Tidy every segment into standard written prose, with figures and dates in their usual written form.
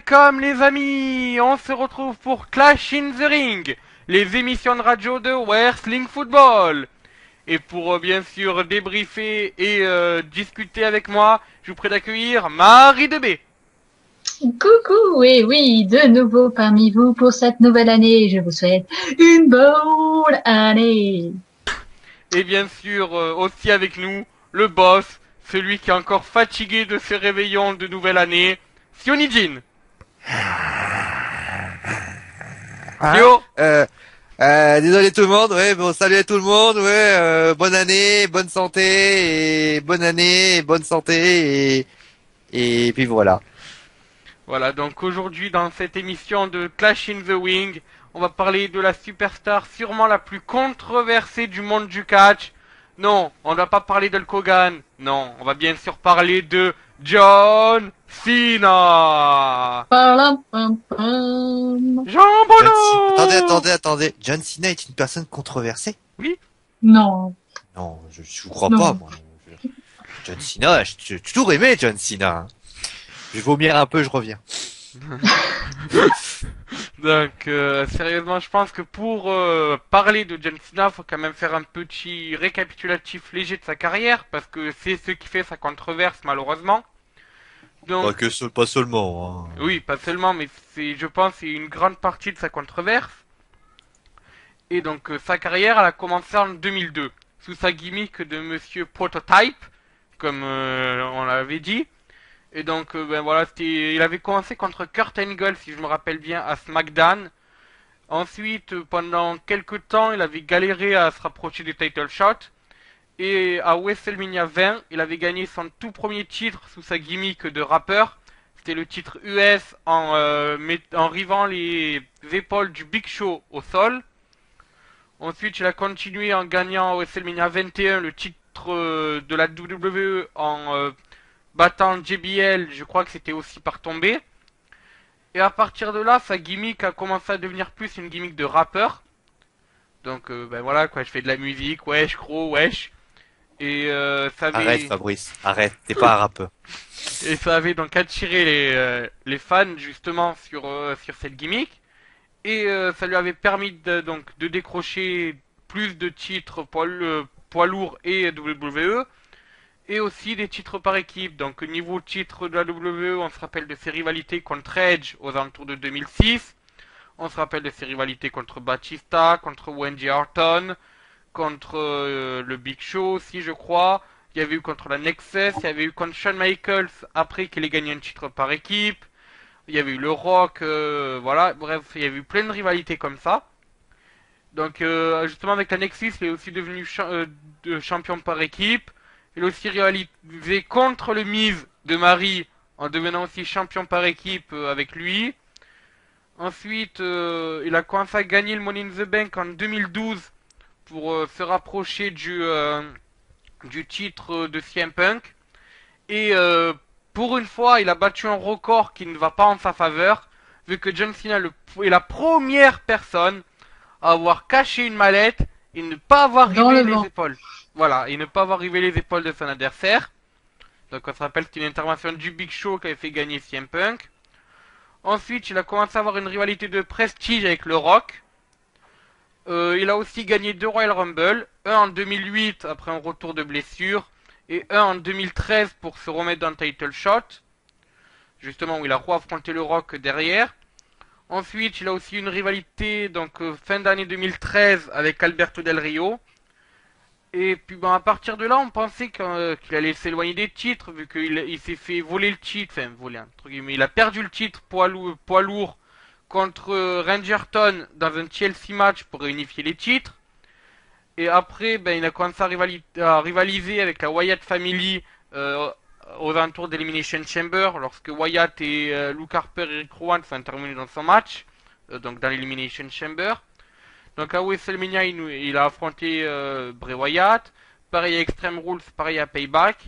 Welcome les amis, on se retrouve pour Clash in the Ring, les émissions de radio de Wrestling Football. Et pour bien sûr débriefer et discuter avec moi, je vous prie d'accueillir Marie de B. Coucou, oui, de nouveau parmi vous pour cette nouvelle année. Je vous souhaite une bonne année. Et bien sûr aussi avec nous, le boss, celui qui est encore fatigué de ses réveillons de nouvelle année, Sionijin. Yo. Désolé tout le monde, ouais, bon, salut à tout le monde, ouais, bonne année, bonne santé, et bonne année, bonne santé, et puis voilà. Voilà, donc aujourd'hui dans cette émission de Clash in the Ring, on va parler de la superstar sûrement la plus controversée du monde du catch. Non, on ne va pas parler d'Hulk Hogan. Non, on va bien sûr parler de John Cena. Palam, pam, pam. Jean Bono. Attendez, John Cena est une personne controversée? Oui. Non. Non, je vous crois Non. pas, moi. John Cena, j'ai toujours aimé John Cena. Je vais vomir un peu, je reviens. Donc, sérieusement, je pense que pour parler de John Cena, faut quand même faire un petit récapitulatif léger de sa carrière, parce que c'est ce qui fait sa controverse, malheureusement. Donc, Pas seulement, hein. oui, pas seulement, mais je pense, c'est une grande partie de sa controverse. Et donc, sa carrière, elle a commencé en 2002, sous sa gimmick de Monsieur Prototype, comme on l'avait dit. Et donc, ben voilà, il avait commencé contre Kurt Angle, si je me rappelle bien, à SmackDown. Ensuite, pendant quelques temps, il avait galéré à se rapprocher des title shots. Et à WrestleMania 20, il avait gagné son tout premier titre sous sa gimmick de rappeur. C'était le titre US en rivant les épaules du Big Show au sol. Ensuite, il a continué en gagnant à WrestleMania 21 le titre de la WWE en battant JBL, je crois que c'était aussi par tombée. Et à partir de là, sa gimmick a commencé à devenir plus une gimmick de rappeur. Donc ben voilà quoi, je fais de la musique, wesh, gros, wesh. Et ça avait... Arrête, Fabrice, arrête, t'es pas un rappeur. Et ça avait donc attiré les fans justement sur cette gimmick. Et ça lui avait permis donc de décrocher plus de titres poids lourd et WWE. Et aussi des titres par équipe. Donc niveau titre de la WWE, on se rappelle de ses rivalités contre Edge aux alentours de 2006. On se rappelle de ses rivalités contre Batista, contre Wendy Orton, contre le Big Show aussi je crois. Il y avait eu contre la Nexus, il y avait eu contre Shawn Michaels après qu'il ait gagné un titre par équipe. Il y avait eu le Rock, voilà, bref, il y avait eu plein de rivalités comme ça. Donc justement avec la Nexus, il est aussi devenu champion par équipe. Il a aussi réalisé contre le Miz de Marie en devenant aussi champion par équipe avec lui. Ensuite, il a commencé à gagner le Money in the Bank en 2012 pour se rapprocher du titre de CM Punk. Et pour une fois, il a battu un record qui ne va pas en sa faveur, vu que John Cena est la première personne à avoir caché une mallette et ne pas avoir rivé les épaules. Voilà, et ne pas avoir rivé les épaules de son adversaire. Donc on se rappelle que c'était une intervention du Big Show qui avait fait gagner CM Punk. Ensuite, il a commencé à avoir une rivalité de prestige avec le Rock. Il a aussi gagné 2 Royal Rumble, un en 2008 après un retour de blessure, et un en 2013 pour se remettre dans le title shot, justement où il a affronté le Rock derrière. Ensuite, il a aussi une rivalité donc fin d'année 2013 avec Alberto Del Rio. Et puis à partir de là, on pensait qu'il allait s'éloigner des titres, vu qu'il s'est fait voler le titre, enfin voler entre guillemets, il a perdu le titre poids lourd contre Randy Orton dans un TLC match pour réunifier les titres. Et après, il a commencé à rivaliser avec la Wyatt Family aux alentours d'Elimination Chamber, lorsque Wyatt et Luke Harper et Rick Rowan sont intervenus dans son match, donc dans l'Elimination Chamber. Donc à WrestleMania, il a affronté Bray Wyatt, pareil à Extreme Rules, pareil à Payback.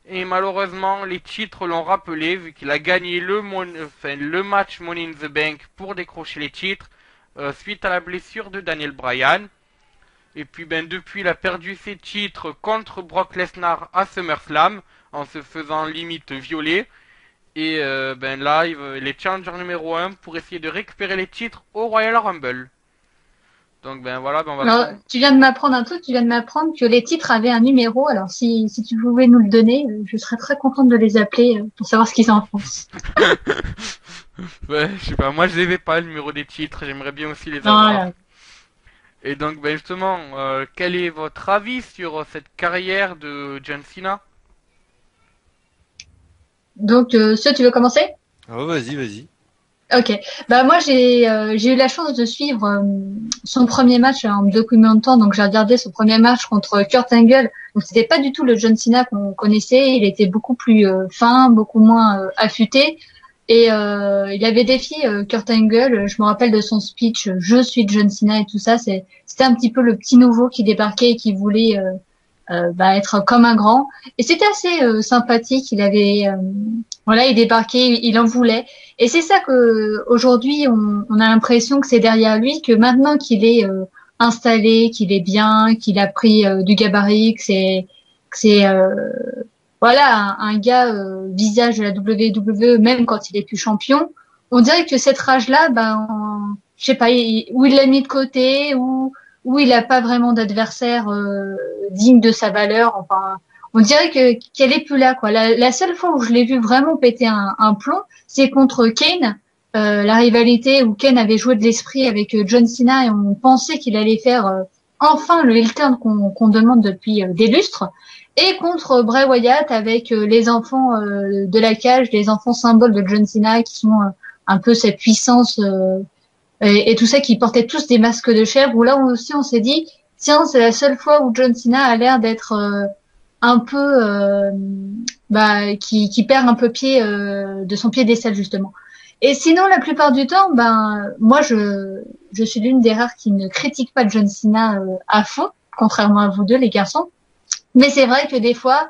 Et malheureusement, les titres l'ont rappelé, vu qu'il a gagné le match Money in the Bank pour décrocher les titres, suite à la blessure de Daniel Bryan. Et puis depuis, il a perdu ses titres contre Brock Lesnar à SummerSlam, en se faisant limite violer. Et là, il est challenger numéro 1 pour essayer de récupérer les titres au Royal Rumble. Donc voilà, on va Alors, tu viens de m'apprendre un truc, tu viens de m'apprendre que les titres avaient un numéro. Alors, si tu pouvais nous le donner, je serais très contente de les appeler pour savoir ce qu'ils en pensent. Ouais, je sais pas, moi je les ai pas, le numéro des titres, j'aimerais bien aussi les avoir. Voilà. Et donc justement, quel est votre avis sur cette carrière de John Cena? Donc, tu veux commencer? Oh, vas-y. Ok. Bah moi j'ai eu la chance de suivre son premier match en me documentant. Donc j'ai regardé son premier match contre Kurt Angle. Donc c'était pas du tout le John Cena qu'on connaissait. Il était beaucoup plus fin, beaucoup moins affûté. Et il avait défié Kurt Angle. Je me rappelle de son speech "Je suis John Cena" et tout ça. C'était un petit peu le petit nouveau qui débarquait et qui voulait être comme un grand. Et c'était assez sympathique. Il débarquait, il en voulait. Et c'est ça que aujourd'hui on a l'impression que c'est derrière lui, que maintenant qu'il est installé, qu'il est bien, qu'il a pris du gabarit, que c'est voilà un gars visage de la WWE, même quand il est plus champion. On dirait que cette rage-là, je sais pas, où il l'a mis de côté, où il a pas vraiment d'adversaire digne de sa valeur. Enfin, on dirait qu'elle est plus là, quoi. La seule fois où je l'ai vu vraiment péter un plomb, c'est contre Kane, la rivalité où Kane avait joué de l'esprit avec John Cena et on pensait qu'il allait faire enfin le heel turn qu'on demande depuis des lustres. Et contre Bray Wyatt avec les enfants de la cage, les enfants symboles de John Cena qui sont un peu cette puissance et tout ça, qui portaient tous des masques de chèvre, où là aussi on s'est dit, tiens, c'est la seule fois où John Cena a l'air d'être un peu qui perd un peu pied de son piédestal justement. Et sinon la plupart du temps, moi je suis l'une des rares qui ne critique pas John Cena à fond, contrairement à vous deux les garçons. Mais c'est vrai que des fois,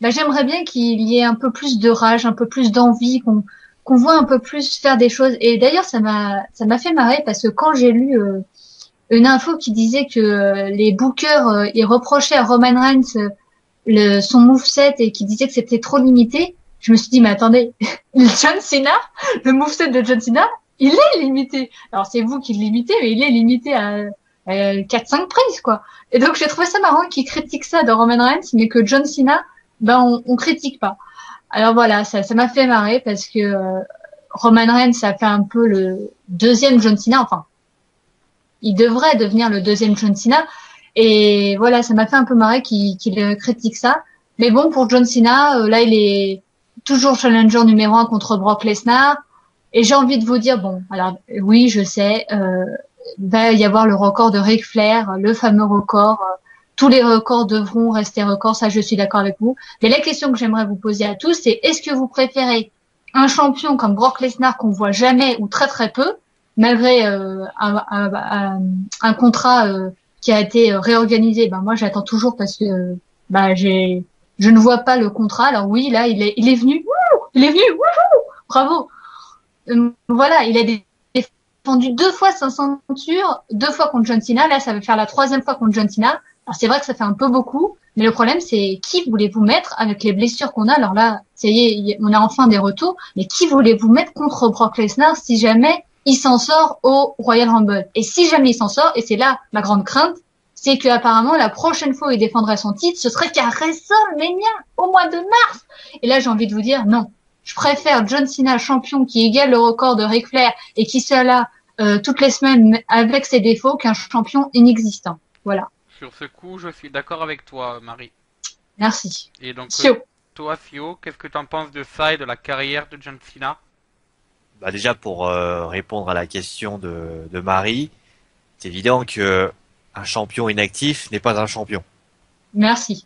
j'aimerais bien qu'il y ait un peu plus de rage, un peu plus d'envie, qu'on voit un peu plus faire des choses. Et d'ailleurs ça m'a fait marrer parce que quand j'ai lu une info qui disait que les bookers ils reprochaient à Roman Reigns son moveset et qui disait que c'était trop limité, je me suis dit, mais attendez, John Cena, le moveset de John Cena, il est limité. Alors c'est vous qui le limitez, mais il est limité à 4-5 prises, quoi. Et donc j'ai trouvé ça marrant qu'ils critiquent ça de Roman Reigns, mais que John Cena, on critique pas. Alors voilà, ça m'a fait marrer parce que Roman Reigns, ça fait un peu le deuxième John Cena, enfin, il devrait devenir le deuxième John Cena. Et voilà, ça m'a fait un peu marrer qu'il critique ça. Mais bon, pour John Cena, là, il est toujours challenger numéro 1 contre Brock Lesnar. Et j'ai envie de vous dire, bon, alors oui, je sais, va y avoir le record de Ric Flair, le fameux record. Tous les records devront rester records, ça je suis d'accord avec vous. Mais la question que j'aimerais vous poser à tous, c'est est-ce que vous préférez un champion comme Brock Lesnar qu'on voit jamais ou très très peu, malgré un contrat qui a été réorganisé? Moi j'attends toujours parce que je ne vois pas le contrat. Alors oui, là il est venu, wouhou, bravo. Voilà, il a défendu 2 fois sa ceinture, 2 fois contre John Cena. Là, ça va faire la 3e fois contre John Cena. Alors c'est vrai que ça fait un peu beaucoup, mais le problème c'est qui voulez-vous mettre avec les blessures qu'on a? Alors là, ça y est, on a enfin des retours, mais qui voulez-vous mettre contre Brock Lesnar si jamais il s'en sort au Royal Rumble? Et si jamais il s'en sort, et c'est là ma grande crainte, c'est que apparemment la prochaine fois où il défendrait son titre, ce serait qu'à WrestleMania au mois de mars. Et là, j'ai envie de vous dire non. Je préfère John Cena champion qui égale le record de Ric Flair et qui soit là toutes les semaines avec ses défauts qu'un champion inexistant. Voilà. Sur ce coup, je suis d'accord avec toi, Marie. Merci. Et donc, Sio. toi, Sio, qu'est-ce que tu en penses de ça et de la carrière de John Cena? Déjà pour répondre à la question de Marie, c'est évident que un champion inactif n'est pas un champion. Merci.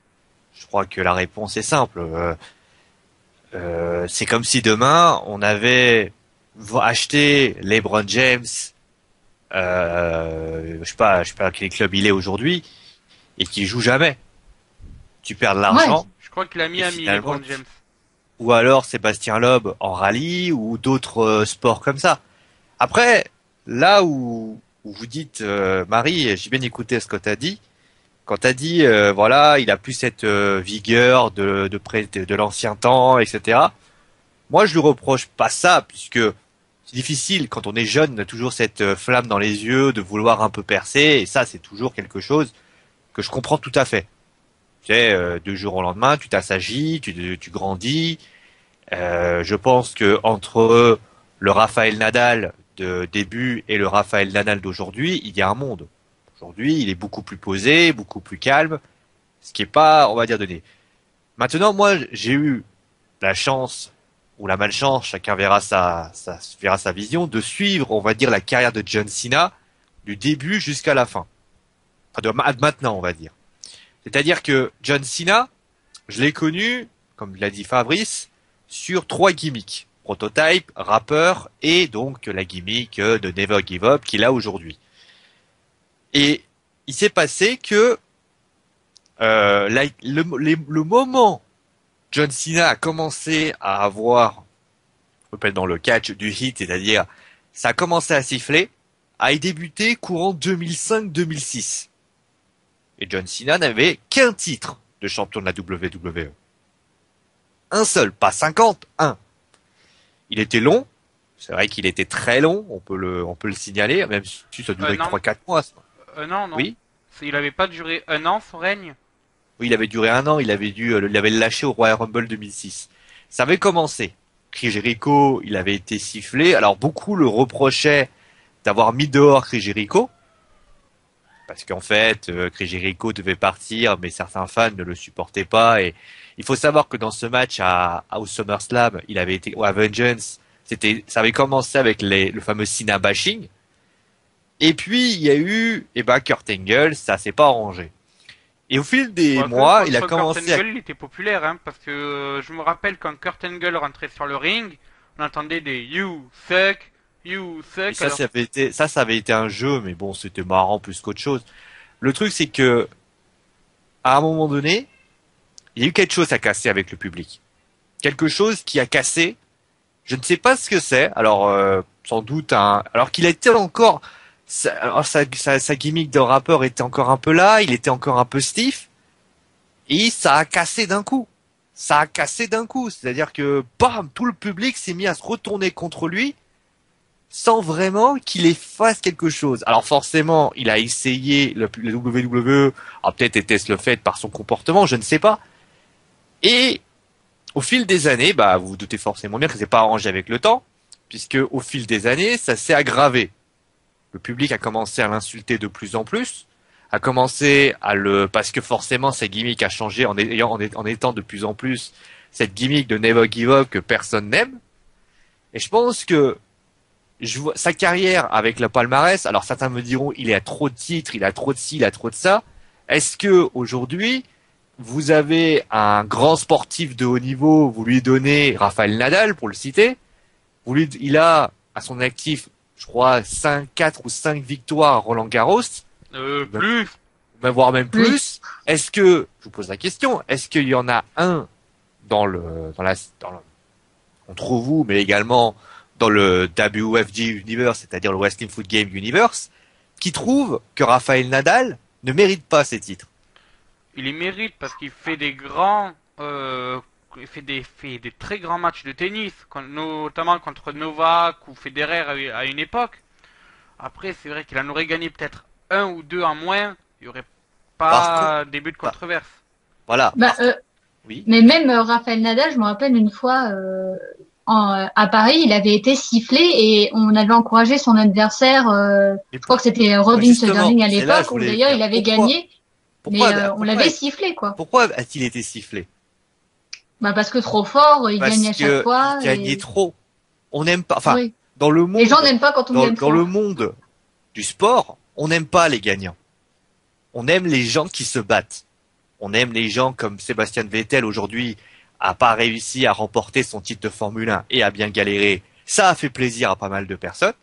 Je crois que la réponse est simple. C'est comme si demain on avait acheté LeBron James, je sais pas à quel club il est aujourd'hui, et qui joue jamais. Tu perds de l'argent. Ouais. Je crois qu'il a Miami, LeBron James. Ou alors Sébastien Loeb en rallye ou d'autres sports comme ça. Après, là où vous dites, Marie, j'ai bien écouté ce que t'as dit. Quand t'as dit, voilà, il a plus cette vigueur de l'ancien temps, etc. Moi, je lui reproche pas ça, puisque c'est difficile quand on est jeune, on a toujours cette flamme dans les yeux de vouloir un peu percer, et ça, c'est toujours quelque chose que je comprends tout à fait. Tu sais, du jour au lendemain, tu t'assagis, tu grandis. Je pense que entre le Rafael Nadal de début et le Rafael Nadal d'aujourd'hui, il y a un monde. Aujourd'hui, il est beaucoup plus posé, beaucoup plus calme, ce qui est pas, on va dire, donné. Maintenant, moi, j'ai eu la chance ou la malchance, chacun verra sa vision, de suivre, on va dire, la carrière de John Cena du début jusqu'à la fin. Enfin, de maintenant, on va dire. C'est-à-dire que John Cena, je l'ai connu, comme l'a dit Fabrice, sur 3 gimmicks. Prototype, rappeur et donc la gimmick de Never Give Up qu'il a aujourd'hui. Et il s'est passé que le moment John Cena a commencé à avoir, on peut être dans le catch du hit, c'est-à-dire ça a commencé à siffler, a débuté courant 2005-2006. Et John Cena n'avait qu'un titre de champion de la WWE. Un seul, pas 50, un. Il était long, c'est vrai qu'il était très long, on peut le signaler, même si ça durait 3-4 mois. Non. Oui. Il avait pas duré 1 an son règne. Oui, il avait duré 1 an, il avait lâché au Royal Rumble 2006. Ça avait commencé. Chris Jericho, il avait été sifflé. Alors beaucoup le reprochaient d'avoir mis dehors Chris Jericho. Parce qu'en fait, Chris Jericho devait partir, mais certains fans ne le supportaient pas. Et il faut savoir que dans ce match au SummerSlam, il avait été, à Vengeance, ça avait commencé avec le fameux Cena bashing. Et puis, il y a eu, Kurt Angle, ça s'est pas arrangé. Et au fil des mois, il a commencé Kurt Angle, il était populaire, hein, parce que je me rappelle quand Kurt Angle rentrait sur le ring, on entendait des You suck. Et ça avait été un jeu, mais bon, c'était marrant plus qu'autre chose. Le truc, c'est que, à un moment donné, il y a eu quelque chose à casser avec le public. Quelque chose qui a cassé. Je ne sais pas ce que c'est. Alors, sans doute alors qu'il était encore, sa gimmick de rappeur était encore un peu là, il était encore un peu stiff. Et ça a cassé d'un coup. C'est-à-dire que, bam, tout le public s'est mis à se retourner contre lui, sans vraiment qu'il fasse quelque chose. Alors forcément, il a essayé le WWE, peut-être était-ce le fait par son comportement, je ne sais pas. Et au fil des années, vous vous doutez forcément bien que c'est pas arrangé avec le temps, puisque au fil des années, ça s'est aggravé. Le public a commencé à l'insulter de plus en plus, parce que forcément sa gimmick a changé en étant de plus en plus cette gimmick de Never Give Up que personne n'aime. Et je pense que je vois sa carrière avec le palmarès. Alors certains me diront, il a trop de titres, il a trop de ci, il a trop de ça. Est-ce que aujourd'hui, vous avez un grand sportif de haut niveau, vous lui donnez Rafael Nadal pour le citer, il a à son actif, je crois 4 ou 5 victoires à Roland Garros. Plus. Voire même plus. Est-ce que, je vous pose la question, est-ce qu'il y en a un entre vous, mais également dans le WFG Universe, c'est-à-dire le Wrestling Foot Game Universe, qui trouve que Rafael Nadal ne mérite pas ces titres? Il les mérite parce qu'il fait des grands, il fait des très grands matchs de tennis, notamment contre Novak ou Federer à une époque. Après, c'est vrai qu'il en aurait gagné peut-être 1 ou 2 en moins, il n'y aurait pas début de controverse. Voilà. Oui. Mais même Rafael Nadal, je me rappelle une fois à Paris, il avait été sifflé et on avait encouragé son adversaire. Je crois que c'était Robin Soderling à l'époque, où d'ailleurs il avait gagné. Mais on l'avait sifflé, quoi. Pourquoi a-t-il été sifflé? Parce que trop fort, il gagne à chaque fois. Il gagnait trop. On n'aime pas. Enfin, dans le monde. Les gens n'aiment pas quand on gagne trop. Dans le monde du sport, on n'aime pas les gagnants. On aime les gens qui se battent. On aime les gens comme Sébastien Vettel aujourd'hui a pas réussi à remporter son titre de Formule 1 et a bien galéré. Ça a fait plaisir à pas mal de personnes.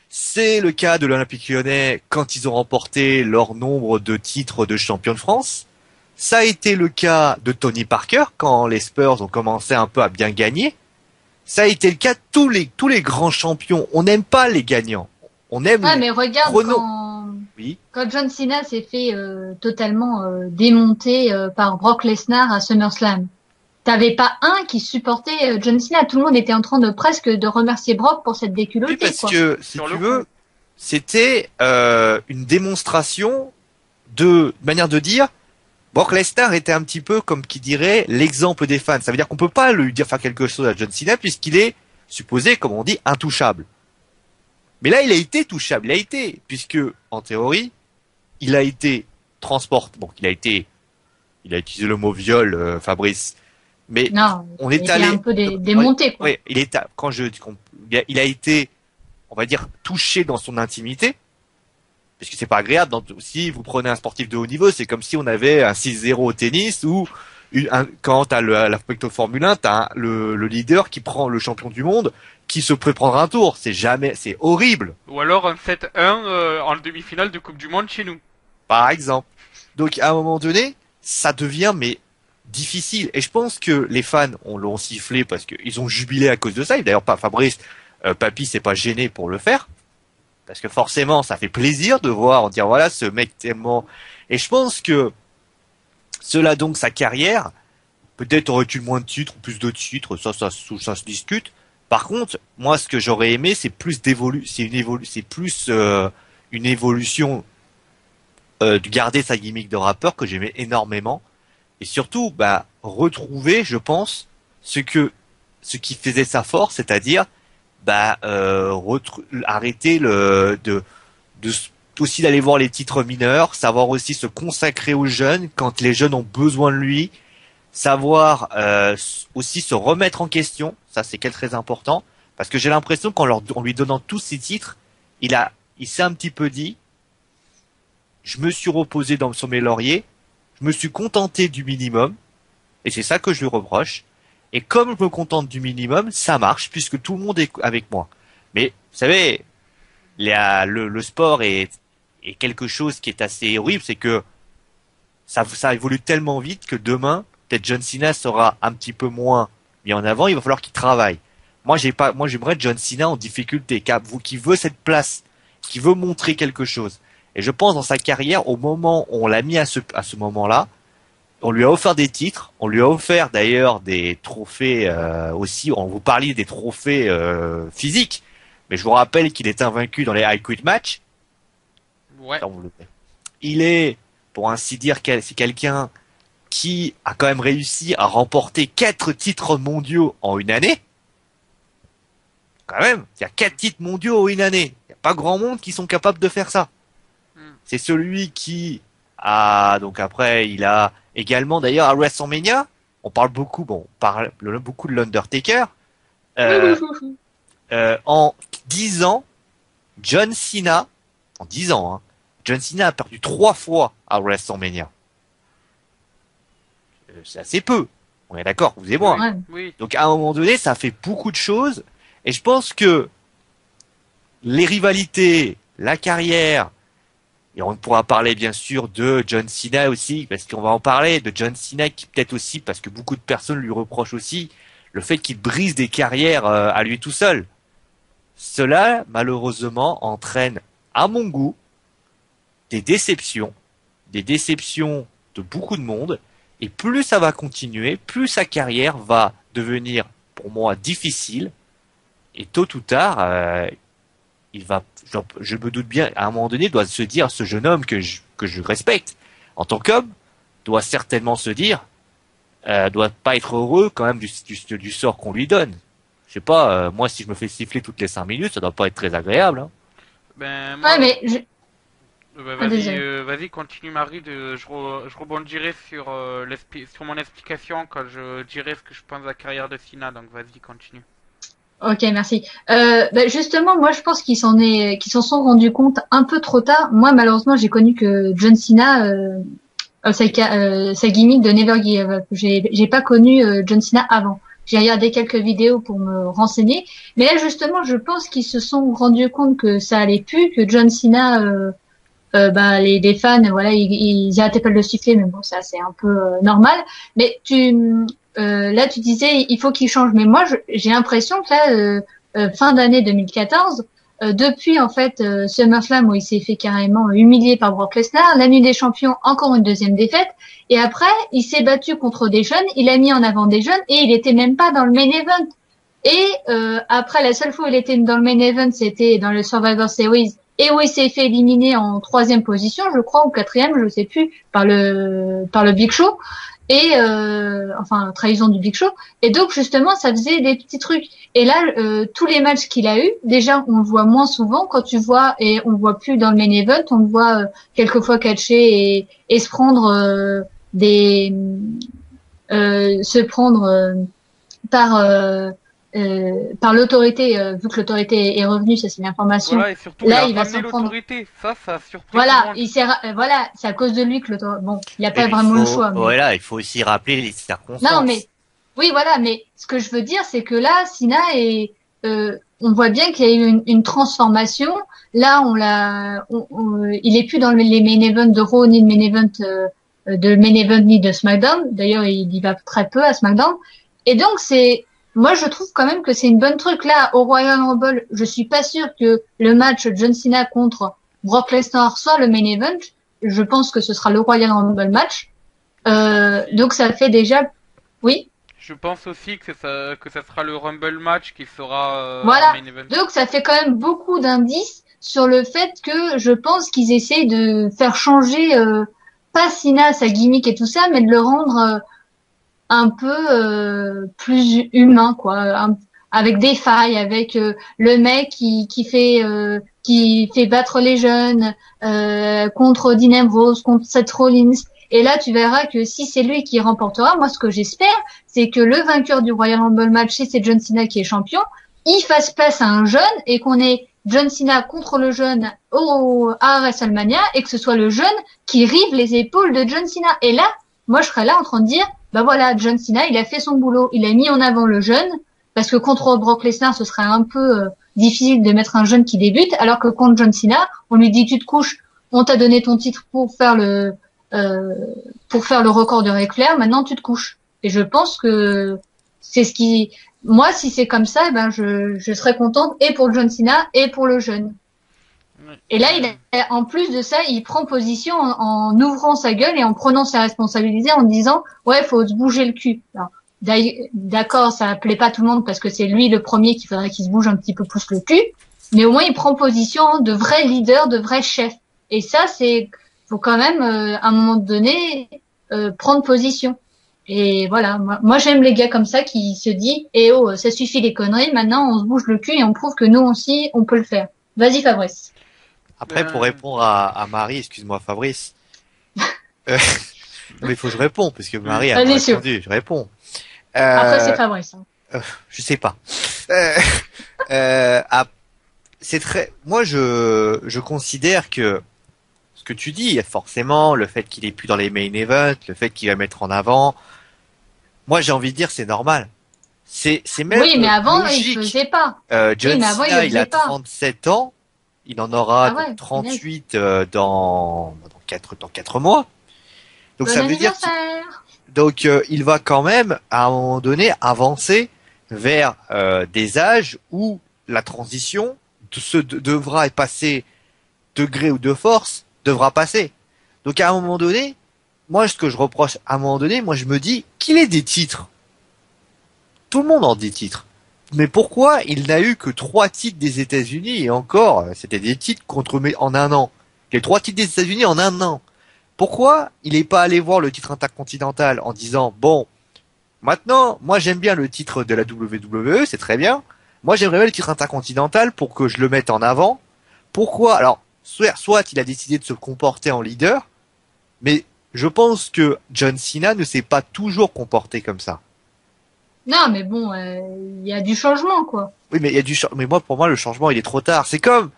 C'est le cas de l'Olympique Lyonnais quand ils ont remporté leur nombre de titres de champion de France. Ça a été le cas de Tony Parker quand les Spurs ont commencé un peu à bien gagner. Ça a été le cas de tous les grands champions. On n'aime pas les gagnants. On aime mais regarde quand John Cena s'est fait totalement démonter par Brock Lesnar à SummerSlam. t'avais pas un qui supportait John Cena. Tout le monde était en train de presque de remercier Brock pour cette déculottée, Oui, parce quoi. que, si Sur tu le veux, coup. c'était une démonstration de manière de dire Brock Lesnar était un petit peu comme qui dirait l'exemple des fans. Ça veut dire qu'on peut pas lui dire faire quelque chose à John Cena puisqu'il est supposé, comme on dit, intouchable. Mais là, il a été touchable, il a été, puisque en théorie, il a été transporté. Bon, il a utilisé le mot viol, Fabrice. Mais Non, on il est était allé. un peu démonté, quoi. Oui, il a été, on va dire, touché dans son intimité. Parce que c'est pas agréable. Si vous prenez un sportif de haut niveau, c'est comme si on avait un 6-0 au tennis ou quand t'as la Formule 1, t'as le leader qui prend le champion du monde, qui se peut prendre un tour. C'est horrible, Ou alors un 7-1 en demi-finale de Coupe du Monde chez nous. par exemple. Donc, à un moment donné, ça devient, mais, difficile. Et je pense que les fans l'ont sifflé parce qu'ils ont jubilé à cause de ça. Et d'ailleurs, pas Fabrice, Papy s'est pas gêné pour le faire. Parce que forcément, ça fait plaisir de voir, dire voilà, ce mec tellement. Et je pense que cela donc sa carrière, peut-être aurait-il moins de titres ou plus de titres, ça se discute. Par contre, moi, ce que j'aurais aimé, c'est plus c'est plus une évolution de garder sa gimmick de rappeur que j'aimais énormément, et surtout, bah, retrouver, je pense, ce qui faisait sa force, c'est-à-dire bah arrêter aussi d'aller voir les titres mineurs, savoir aussi se consacrer aux jeunes quand les jeunes ont besoin de lui, savoir aussi se remettre en question, ça c'est très important, parce que j'ai l'impression en lui donnant tous ces titres, il s'est un petit peu dit, je me suis reposé sur mes lauriers, je me suis contenté du minimum, et c'est ça que je lui reproche. Et comme je me contente du minimum, ça marche puisque tout le monde est avec moi. Mais vous savez, le sport est quelque chose qui est assez horrible, c'est que ça évolue tellement vite que demain, peut-être John Cena sera un petit peu moins mis en avant, il va falloir qu'il travaille. Moi j'aimerais John Cena en difficulté, qui veut cette place, qui veut montrer quelque chose. Et je pense dans sa carrière, au moment où on l'a mis à ce moment-là, on lui a offert des titres, on lui a offert d'ailleurs des trophées aussi. On vous parlait des trophées physiques, mais je vous rappelle qu'il est invaincu dans les I Quit Match. Ouais. Il est, pour ainsi dire, c'est quelqu'un qui a quand même réussi à remporter 4 titres mondiaux en une année. Quand même, il y a 4 titres mondiaux en une année. Il n'y a pas grand monde qui sont capables de faire ça. C'est celui qui donc après, il a également, d'ailleurs, à WrestleMania, on parle beaucoup de l'Undertaker. En 10 ans, John Cena, John Cena a perdu 3 fois à WrestleMania. C'est assez peu. On est d'accord, vous et moi. Ouais. Oui. Donc à un moment donné, ça fait beaucoup de choses. Et je pense que les rivalités, la carrière, et on pourra parler bien sûr de John Cena aussi, parce qu'on va en parler, de John Cena qui peut-être aussi, parce que beaucoup de personnes lui reprochent aussi, le fait qu'il brise des carrières à lui tout seul. Cela, malheureusement, entraîne, à mon goût, des déceptions de beaucoup de monde, et plus ça va continuer, plus sa carrière va devenir, pour moi, difficile, et tôt ou tard, je me doute bien, à un moment donné, doit se dire, ce jeune homme que je respecte, en tant qu'homme, doit certainement se dire, doit pas être heureux quand même du sort qu'on lui donne. Je sais pas, moi si je me fais siffler toutes les 5 minutes, ça doit pas être très agréable. Hein. Ben moi, Ouais, mais vas-y, continue Marie. Je rebondirai sur sur mon explication quand je dirai ce que je pense de la carrière de Cena. Donc vas-y, continue. Ok, merci. Justement, moi, je pense qu'ils s'en sont rendus compte un peu trop tard. Moi, malheureusement, j'ai connu que John Cena, sa gimmick de Never Give Up. J'ai pas connu John Cena avant. J'ai regardé quelques vidéos pour me renseigner. Mais là, justement, je pense qu'ils se sont rendus compte que ça allait plus, que John Cena, les fans, voilà, ils arrêtaient pas de le siffler, mais bon, ça, c'est un peu normal. Mais là, tu disais, il faut qu'il change. Mais moi, j'ai l'impression que là, fin d'année 2014, depuis en fait SummerSlam où il s'est fait carrément humilier par Brock Lesnar, la nuit des champions, encore une deuxième défaite, et après il s'est battu contre des jeunes, il a mis en avant des jeunes et il était même pas dans le main event. Et après la seule fois où il était dans le main event, c'était dans le Survivor Series et où il s'est fait éliminer en troisième position, je crois, ou quatrième, je sais plus, par le Big Show. Et enfin trahison du Big Show, et donc justement ça faisait des petits trucs, et là tous les matchs qu'il a eu, déjà on le voit moins souvent, quand tu vois, et on le voit plus dans le main event, on le voit quelquefois catcher et se prendre se prendre par l'autorité, vu que l'autorité est revenue, ça c'est l'information. Voilà, et surtout, Là, il il a va ramené s'en prendre. l'autorité. Ça a surpris tout le Voilà, monde. voilà, c'est à cause de lui que bon, il a Et pas puis, vraiment le choix. Mais... voilà, il faut aussi rappeler les circonstances. Non, mais oui, voilà, mais ce que je veux dire, c'est que là, Sina on voit bien qu'il y a eu une transformation. Là, il est plus dans les main events de Raw ni de main event ni de SmackDown. D'ailleurs, il y va très peu à SmackDown. Et donc, moi, je trouve quand même que c'est une bonne truc. Là, au Royal Rumble, je suis pas sûre que le match John Cena contre Brock Lesnar soit le main event. Je pense que ce sera le Royal Rumble match. Donc ça fait déjà, oui, Je pense aussi que ça sera le Rumble match qui sera voilà. main event. Donc ça fait quand même beaucoup d'indices sur le fait que je pense qu'ils essayent de faire changer pas Cena sa gimmick et tout ça, mais de le rendre un peu plus humain, quoi, avec des failles, avec le mec qui fait battre les jeunes contre Dean Ambrose, contre Seth Rollins. Et là, tu verras que si c'est lui qui remportera, moi, ce que j'espère, c'est que le vainqueur du Royal Rumble match, si c'est John Cena qui est champion, il fasse place à un jeune et qu'on ait John Cena contre le jeune à WrestleMania et que ce soit le jeune qui rive les épaules de John Cena. Et là, moi, je serais là en train de dire, bah voilà, John Cena, il a fait son boulot, il a mis en avant le jeune, parce que contre Brock Lesnar, ce serait un peu difficile de mettre un jeune qui débute, alors que contre John Cena, on lui dit tu te couches, on t'a donné ton titre pour faire le record de Ric Flair, maintenant tu te couches. Et je pense que c'est ce qui, moi, si c'est comme ça, ben je serais contente et pour John Cena et pour le jeune. Et là, en plus de ça, il prend position en ouvrant sa gueule et en prenant ses responsabilités, en disant ouais, faut se bouger le cul. Alors, d'accord, ça plaît pas tout le monde parce que c'est lui le premier qu'il faudrait qu'il se bouge un petit peu plus le cul, mais au moins il prend position de vrai leader, de vrai chef. Et ça, faut quand même à un moment donné prendre position. Et voilà, moi j'aime les gars comme ça qui se disent eh oh, ça suffit les conneries, maintenant on se bouge le cul et on prouve que nous aussi on peut le faire. Vas-y Fabrice. Après, pour répondre à Marie, excuse-moi Fabrice, mais il faut que je réponds, parce que Marie a répondu, je réponds. Après c'est Fabrice. Je sais pas. C'est très, moi je considère que ce que tu dis, forcément, le fait qu'il est plus dans les main events, le fait qu'il va mettre en avant, moi j'ai envie de dire c'est normal. C'est même oui, mais avant logique. il faisait pas. John Cena, il a 37 ans. Il en aura 38 dans 4 mois. Donc ça veut dire donc il va quand même à un moment donné avancer vers des âges où la transition devra passer de gré ou de force devra passer. Donc à un moment donné, moi ce que je reproche à un moment donné, moi je me dis qu'il ait des titres. Tout le monde en dit titres. Mais pourquoi il n'a eu que 3 titres des États-Unis et encore, c'était des titres en un an. Les 3 titres des États-Unis en un an. Pourquoi il n'est pas allé voir le titre intercontinental en disant bon, maintenant, moi j'aime bien le titre de la WWE, c'est très bien. Moi j'aimerais bien le titre intercontinental pour que je le mette en avant. Pourquoi? Alors, soit il a décidé de se comporter en leader, mais je pense que John Cena ne s'est pas toujours comporté comme ça. Non, mais bon, il y a du changement, quoi. Oui, mais il y a mais pour moi, le changement, il est trop tard. C'est comme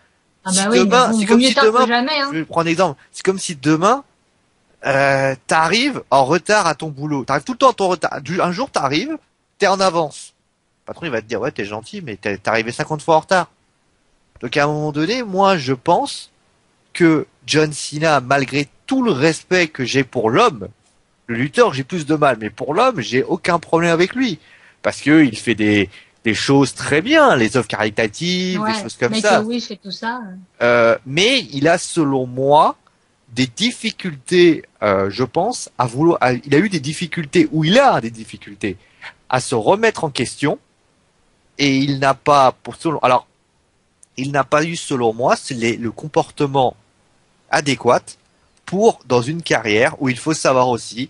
si demain, c'est comme si demain, jamais, hein. Je vais prendre un exemple. C'est comme si demain, t'arrives en retard à ton boulot. T'arrives tout le temps à ton retard. Un jour, t'arrives, t'es en avance. Le patron, il va te dire, ouais, t'es gentil, mais t'es arrivé 50 fois en retard. Donc, à un moment donné, moi, je pense que John Cena, malgré tout le respect que j'ai pour l'homme, le lutteur, j'ai plus de mal, mais pour l'homme, j'ai aucun problème avec lui. Parce que il fait des des choses très bien, les œuvres caritatives, des choses comme ça. Make-A-Wish et tout ça. Mais il a, selon moi, des difficultés, je pense, il a eu des difficultés, ou il a des difficultés à se remettre en question, et il n'a pas, il n'a pas eu, selon moi, le comportement adéquat pour, dans une carrière où il faut savoir aussi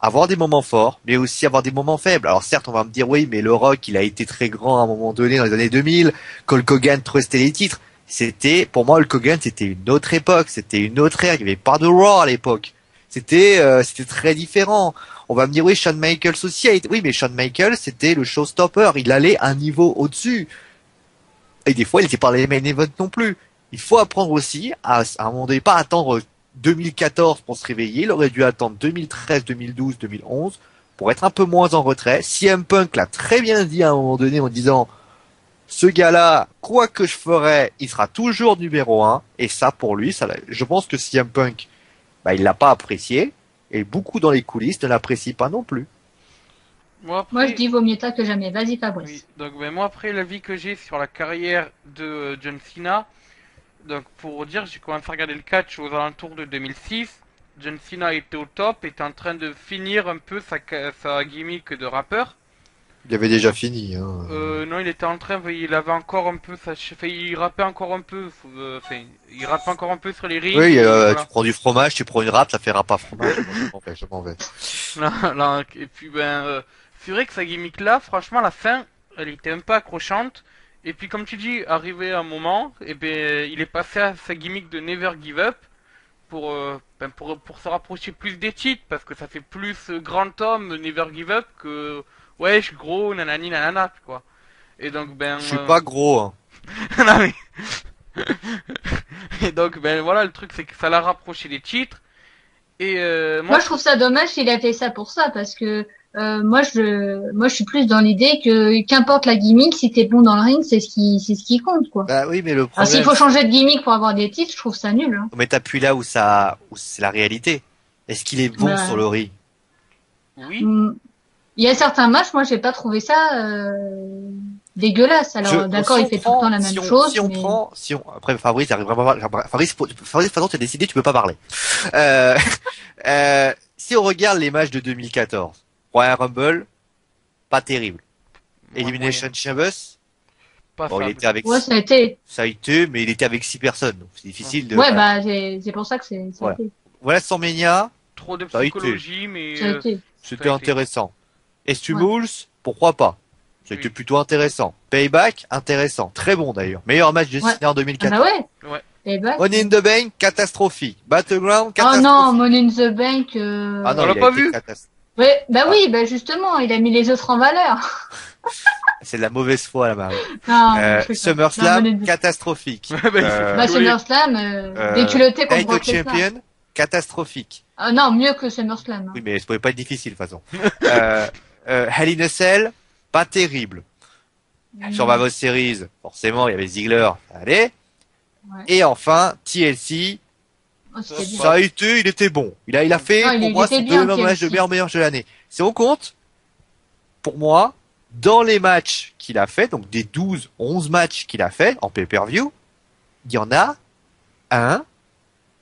avoir des moments forts, mais aussi avoir des moments faibles. Alors certes, on va me dire, oui, mais le Rock, il a été très grand à un moment donné dans les années 2000, Hulk Hogan trustait les titres. Pour moi, Hulk Hogan, c'était une autre époque, c'était une autre ère, il n'y avait pas de Raw à l'époque. C'était très différent. On va me dire, oui, Shawn Michaels aussi oui, mais Shawn Michaels, c'était le showstopper, il allait un niveau au-dessus. Et des fois, il n'était pas les main events non plus. Il faut apprendre aussi à un moment donné, pas attendre 2014 pour se réveiller, il aurait dû attendre 2013, 2012, 2011 pour être un peu moins en retrait. CM Punk l'a très bien dit à un moment donné en disant, ce gars-là, quoi que je ferais, il sera toujours numéro 1. Et ça, pour lui, je pense que CM Punk, il l'a pas apprécié. Et beaucoup dans les coulisses ne l'apprécient pas non plus. Moi, je dis vaut mieux tard que jamais. Vas-y, Fabrice. Oui, donc moi après l'avis que j'ai sur la carrière de John Cena, donc pour dire, j'ai commencé à regarder le catch aux alentours de 2006. John Cena était au top, était en train de finir un peu sa gimmick de rappeur. Il avait déjà fini. Non, il était en train, il avait encore un peu, il rappait encore un peu, il rappait encore un peu sur les rings. Oui, voilà. Tu prends du fromage, tu prends une râpe, ça fait râpe à fromage. Je m'en vais. Et puis c'est vrai que sa gimmick là, franchement, la fin, elle était un peu accrochante. Et puis comme tu dis, arrivé un moment, il est passé à sa gimmick de Never Give Up pour se rapprocher plus des titres, parce que ça fait plus grand homme Never Give Up que ouais, je suis gros, nanani nanana, quoi. Et donc je suis pas gros. Hein. Non, mais... Et donc voilà, le truc c'est que ça l'a rapproché des titres. Et moi je trouve ça dommage qu'il a fait ça pour ça, parce que moi je suis plus dans l'idée que qu'importe la gimmick, si t'es bon dans le ring, c'est ce qui compte, quoi. Bah oui, mais le problème. Alors, s'il faut changer de gimmick pour avoir des titres, je trouve ça nul. Hein. Mais t'appuies là où c'est la réalité. Est-ce qu'il est bon sur le ring? Oui. Il y a certains matchs, moi j'ai pas trouvé ça dégueulasse. Alors d'accord, il fait tout le temps la même chose. Après Fabrice arrive vraiment. Fabrice, de toute façon, tu as décidé, tu peux pas parler. Si on regarde les matchs de 2014, Royal Rumble, pas terrible. Elimination Chamber, il était avec. Ouais, ça a été, mais il était avec 6 personnes, donc c'est difficile de. Ouais, c'est pour ça que c'est. Voilà, WrestleMania. Trop de psychologie, mais. C'était intéressant. Estumouls, pourquoi pas? C'était plutôt intéressant. Payback, intéressant. Très bon d'ailleurs. Meilleur match de Cena en 2014. Ah bah ouais. Payback. Money in the Bank, catastrophique. Battleground, catastrophique. Oh non, Money in the Bank. Ah non, on l'a pas vu. Ouais, oui, justement, il a mis les autres en valeur. C'est de la mauvaise foi, là, Marie. SummerSlam, catastrophique. SummerSlam, déculotté contre Brock Lesnar. Champion, catastrophique. Ah non, mieux que SummerSlam. Hein. Oui, mais ça pouvait pas être difficile, de toute façon. Hell in a Cell, pas terrible. Survivor Series, forcément, il y avait Ziggler, allez. Ouais. Et enfin, TLC, ça a été, il était bon. Il a fait, pour moi, c'est deux matchs de meilleur de l'année. Si on compte, pour moi, dans les matchs qu'il a fait, donc des 11 matchs qu'il a fait en pay-per-view, il y en a 1,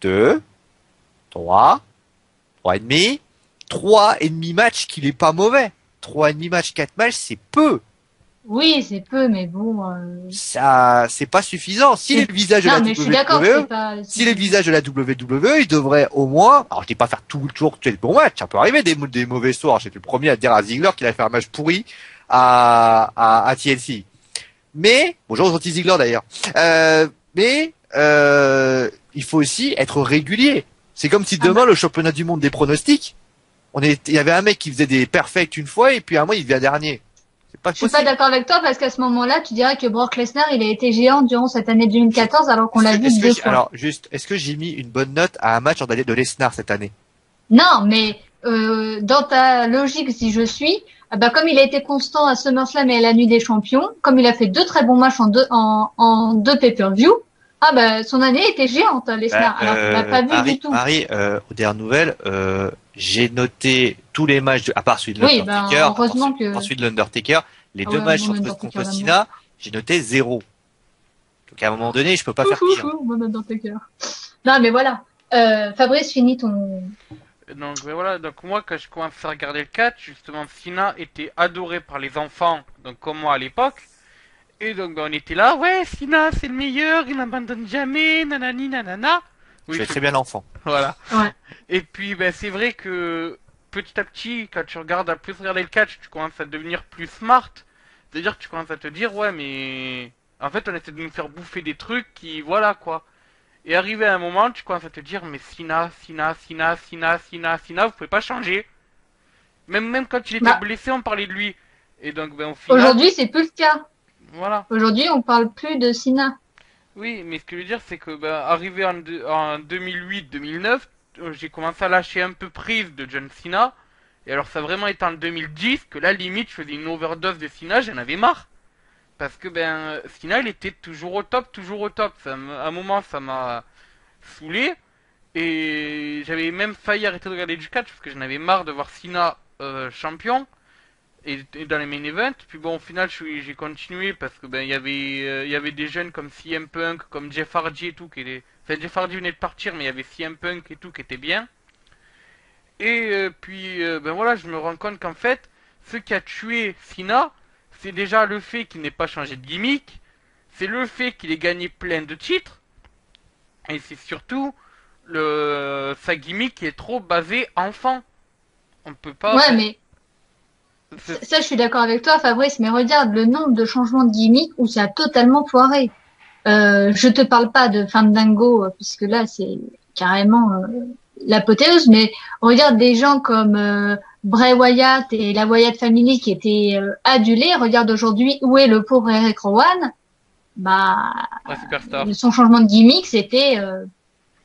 2, 3 et demi, 3,5 matchs qu'il est pas mauvais. 3,5 matchs, 4 matchs, c'est peu. Oui, c'est peu, mais bon. Ça, c'est pas suffisant. S'il est le visage de la WWE, s'il est le visage de la WWE, il devrait au moins. Alors, je dis pas faire tout le tour des bons matchs. Ça peut arriver des mauvais soirs. J'étais le premier à dire à Ziggler qu'il allait faire un match pourri à TLC. Mais bonjour gentil Ziggler d'ailleurs. Il faut aussi être régulier. C'est comme si demain le championnat du monde des pronostics, il y avait un mec qui faisait des perfects une fois et puis un mois il devient dernier. Je suis pas d'accord avec toi parce qu'à ce moment-là, tu dirais que Brock Lesnar, il a été géant durant cette année 2014 alors qu'on l'a vu 2 fois. Alors, est-ce que j'ai mis une bonne note à un match de Lesnar cette année? Non, mais dans ta logique, si je suis, comme il a été constant à SummerSlam et à la Nuit des Champions, comme il a fait 2 très bons matchs en 2 pay-per-view, son année était géante, Lesnar. Alors on l'a pas vu du tout. Marie, aux dernières nouvelles, j'ai noté tous les matchs, à part celui de l'Undertaker, heureusement celui de l'Undertaker, Les Ah deux ouais, matchs moi, même contre, dans contre Taker d'amour. Cena, j'ai noté 0. Donc à un moment donné, je peux pas faire Ouf, pire. ouf, moi, même dans Taker. Non, mais voilà. Fabrice, finis ton... Donc ben voilà, donc moi quand je commence à regarder le catch, justement Cena était adoré par les enfants, donc comme moi à l'époque. Et donc ben, on était là, ouais Cena c'est le meilleur, il n'abandonne jamais, nanani nanana. Je Oui, fais très bien l'enfant. voilà. Ouais. Et puis ben c'est vrai que petit à petit, quand tu regardes à plus regarder le catch, tu commences à devenir plus smart. C'est-à-dire que tu commences à te dire, ouais mais en fait on essaie de nous faire bouffer des trucs qui, voilà quoi. Et arrivé à un moment, tu commences à te dire, mais Sina, vous pouvez pas changer. Même quand il était Bah, blessé, on parlait de lui. Et donc, ben, au final, aujourd'hui, c'est plus le cas. voilà. Aujourd'hui, on parle plus de Sina. Oui, mais ce que je veux dire, c'est que, ben, arrivé en 2008-2009, j'ai commencé à lâcher un peu prise de John Cena. Et alors, ça a vraiment été en 2010 que là, limite, je faisais une overdose de Cena, j'en avais marre. Parce que, ben, Cena, il était toujours au top, toujours au top. À un moment, ça m'a saoulé. Et j'avais même failli arrêter de regarder du catch parce que j'en avais marre de voir Cena champion et dans les main events. Puis bon, au final, j'ai continué parce que ben il y avait des jeunes comme CM Punk, comme Jeff Hardy et tout qui étaient. Enfin, Jeff Hardy venait de partir, mais il y avait CM Punk et tout qui était bien. Et puis ben voilà, je me rends compte qu'en fait, ce qui a tué Cena, c'est déjà le fait qu'il n'ait pas changé de gimmick, c'est le fait qu'il ait gagné plein de titres, et c'est surtout sa gimmick qui est trop basée enfant. On peut pas. Ouais, Enfin, mais ça, je suis d'accord avec toi, Fabrice, mais regarde le nombre de changements de gimmick où ça a totalement foiré. Je te parle pas de Fandango, puisque là, c'est carrément l'apothéose, mais regarde des gens comme Bray Wyatt et la Wyatt Family qui étaient adulés. Regarde aujourd'hui où est le pauvre Eric Rowan. Bah, la superstar. son changement de gimmick, c'était,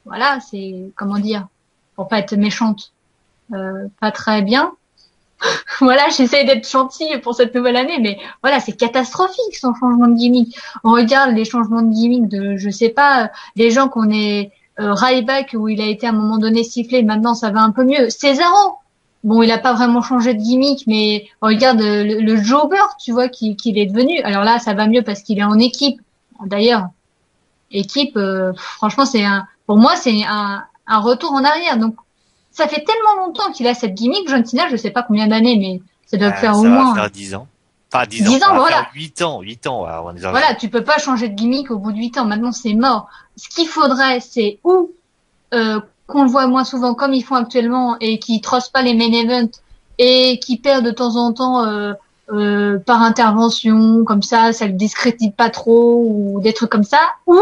voilà, c'est, comment dire, pour pas être méchante, pas très bien. Voilà, j'essaye d'être gentille pour cette nouvelle année, mais voilà, c'est catastrophique son changement de gimmick. On regarde les changements de gimmick de, je sais pas, des gens qu'on est Ryback où il a été à un moment donné sifflé, maintenant ça va un peu mieux. Cesaro, bon, il a pas vraiment changé de gimmick, mais on regarde le jobber, tu vois, qu'il est devenu. Alors là, ça va mieux parce qu'il est en équipe. D'ailleurs, équipe, franchement, pour moi, c'est un retour en arrière. Donc ça fait tellement longtemps qu'il a cette gimmick, John Cena, je sais pas combien d'années, mais ça doit faire au Ça va moins faire 10 ans. Enfin 10 ans, 10 ça ans, va voilà. faire 8 ans. 8 ans, ouais, on est dans Voilà, tu peux pas changer de gimmick au bout de 8 ans. Maintenant, c'est mort. Ce qu'il faudrait, c'est qu'on le voit moins souvent comme ils font actuellement et qui trossent pas les main events et qui perdent de temps en temps par intervention, comme ça le discrédite pas trop ou des trucs comme ça. Ou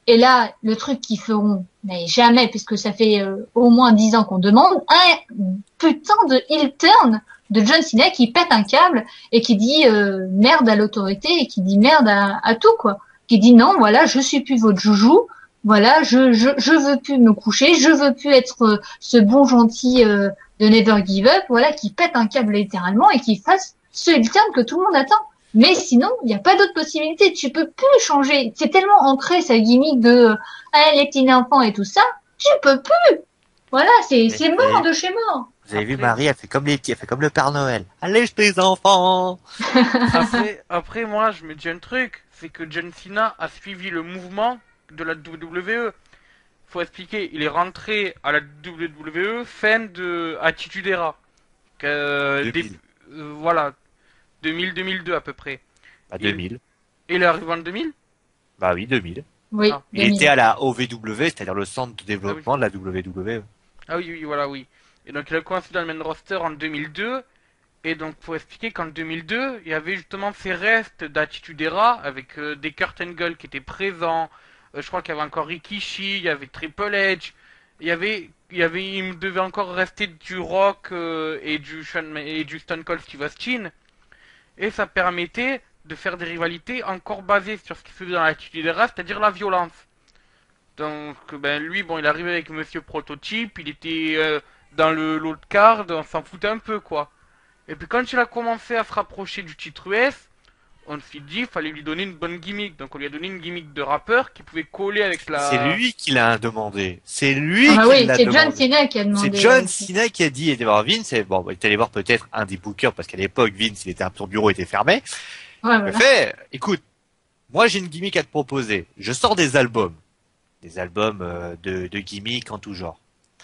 et là, le truc qu'ils feront, mais jamais, puisque ça fait au moins 10 ans qu'on demande, un putain de heel turn de John Cena qui pète un câble et qui dit merde à l'autorité et qui dit merde à tout, quoi. Qui dit non, voilà, je suis plus votre joujou, voilà, je veux plus me coucher, je veux plus être ce bon gentil de Never Give Up, voilà, qui pète un câble littéralement et qui fasse ce heel turn que tout le monde attend. Mais sinon, il n'y a pas d'autre possibilité. Tu peux plus changer. C'est tellement ancré, sa gimmick de les petits enfants et tout ça. Tu peux plus. Voilà, c'est mort de chez mort. Vous avez vu Après, Marie, elle fait comme les petits, elle fait comme le Père Noël. Allez, les enfants. après, moi, je me dis un truc, c'est que John Cena a suivi le mouvement de la WWE. Faut expliquer, il est rentré à la WWE fin de Attitude Era. Des- 2000. voilà, 2000-2002 à peu près. Bah Il, 2000. il est arrivé en 2000. Bah oui, 2000. Oui, Ah, Il 2000. était à la OVW, c'est-à-dire le centre de ah oui. développement de la WWE. Ah oui, oui, voilà, oui. Et donc il a commencé dans le main roster en 2002. Et donc faut expliquer qu'en 2002, il y avait justement ces restes d'Attitude Era avec des Kurt Angle qui étaient présents. Je crois qu'il y avait encore Rikishi, il y avait Triple H. Il me devait encore rester du Rock et du Stone Cold Steve Austin. Et ça permettait de faire des rivalités encore basées sur ce qui se faisait dans l'Attitude Era, c'est-à-dire la violence. Donc, ben lui, bon, il arrivait avec Monsieur Prototype, il était dans l'autre card, on s'en foutait un peu, quoi. Et puis quand il a commencé à se rapprocher du titre US, on s'est dit, il fallait lui donner une bonne gimmick. Donc on lui a donné une gimmick de rappeur qui pouvait coller avec C'est la... lui qui l'a demandé. C'est lui Ah bah qui oui, l'a c'est demandé. John Cena qui a C'est demandé. John Cena qui a dit, il était voir Vince, et bon, il est allé voir peut-être un des bookers, parce qu'à l'époque, Vince, son bureau était fermé. Ouais, Il voilà. a fait, écoute, moi j'ai une gimmick à te proposer. Je sors des albums. Des albums de gimmick en tout genre.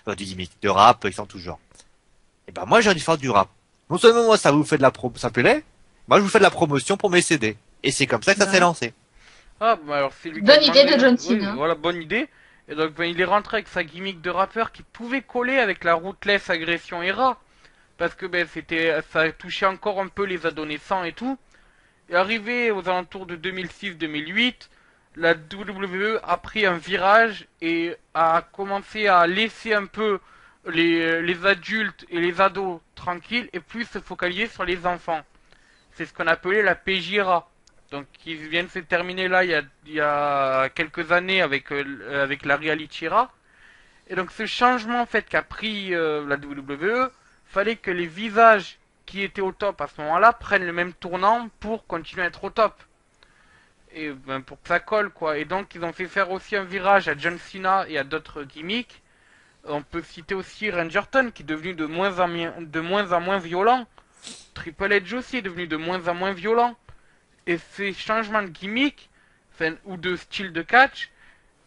De gimmick, de rap en tout genre. Et ben moi j'ai envie de faire du rap. Non seulement moi ça vous fait de la ça me plaît, moi je vous fais de la promotion pour mes CD. Et c'est comme ça que ça Ouais. s'est lancé. Ah, bah alors c'est lui qui Bonne a idée demandé- de John Oui, Cena. voilà, bonne idée. Et donc ben, il est rentré avec sa gimmick de rappeur qui pouvait coller avec la Ruthless Agression Era. Parce que ben ça touchait encore un peu les adolescents et tout. Et arrivé aux alentours de 2006-2008, la WWE a pris un virage et a commencé à laisser un peu les adultes et les ados tranquilles et plus se focaliser sur les enfants. C'est ce qu'on appelait la PJRA. Donc qui vient de se terminer là il y a quelques années avec la Reality Era. Et donc ce changement en fait qu'a pris la WWE, fallait que les visages qui étaient au top à ce moment-là prennent le même tournant pour continuer à être au top. Et ben, pour que ça colle quoi. Et donc ils ont fait faire aussi un virage à John Cena et à d'autres gimmicks. On peut citer aussi Randy Orton qui est devenu de moins en moins violent. Triple H aussi est devenu de moins en moins violent. Et ces changements de gimmick, enfin, ou de style de catch,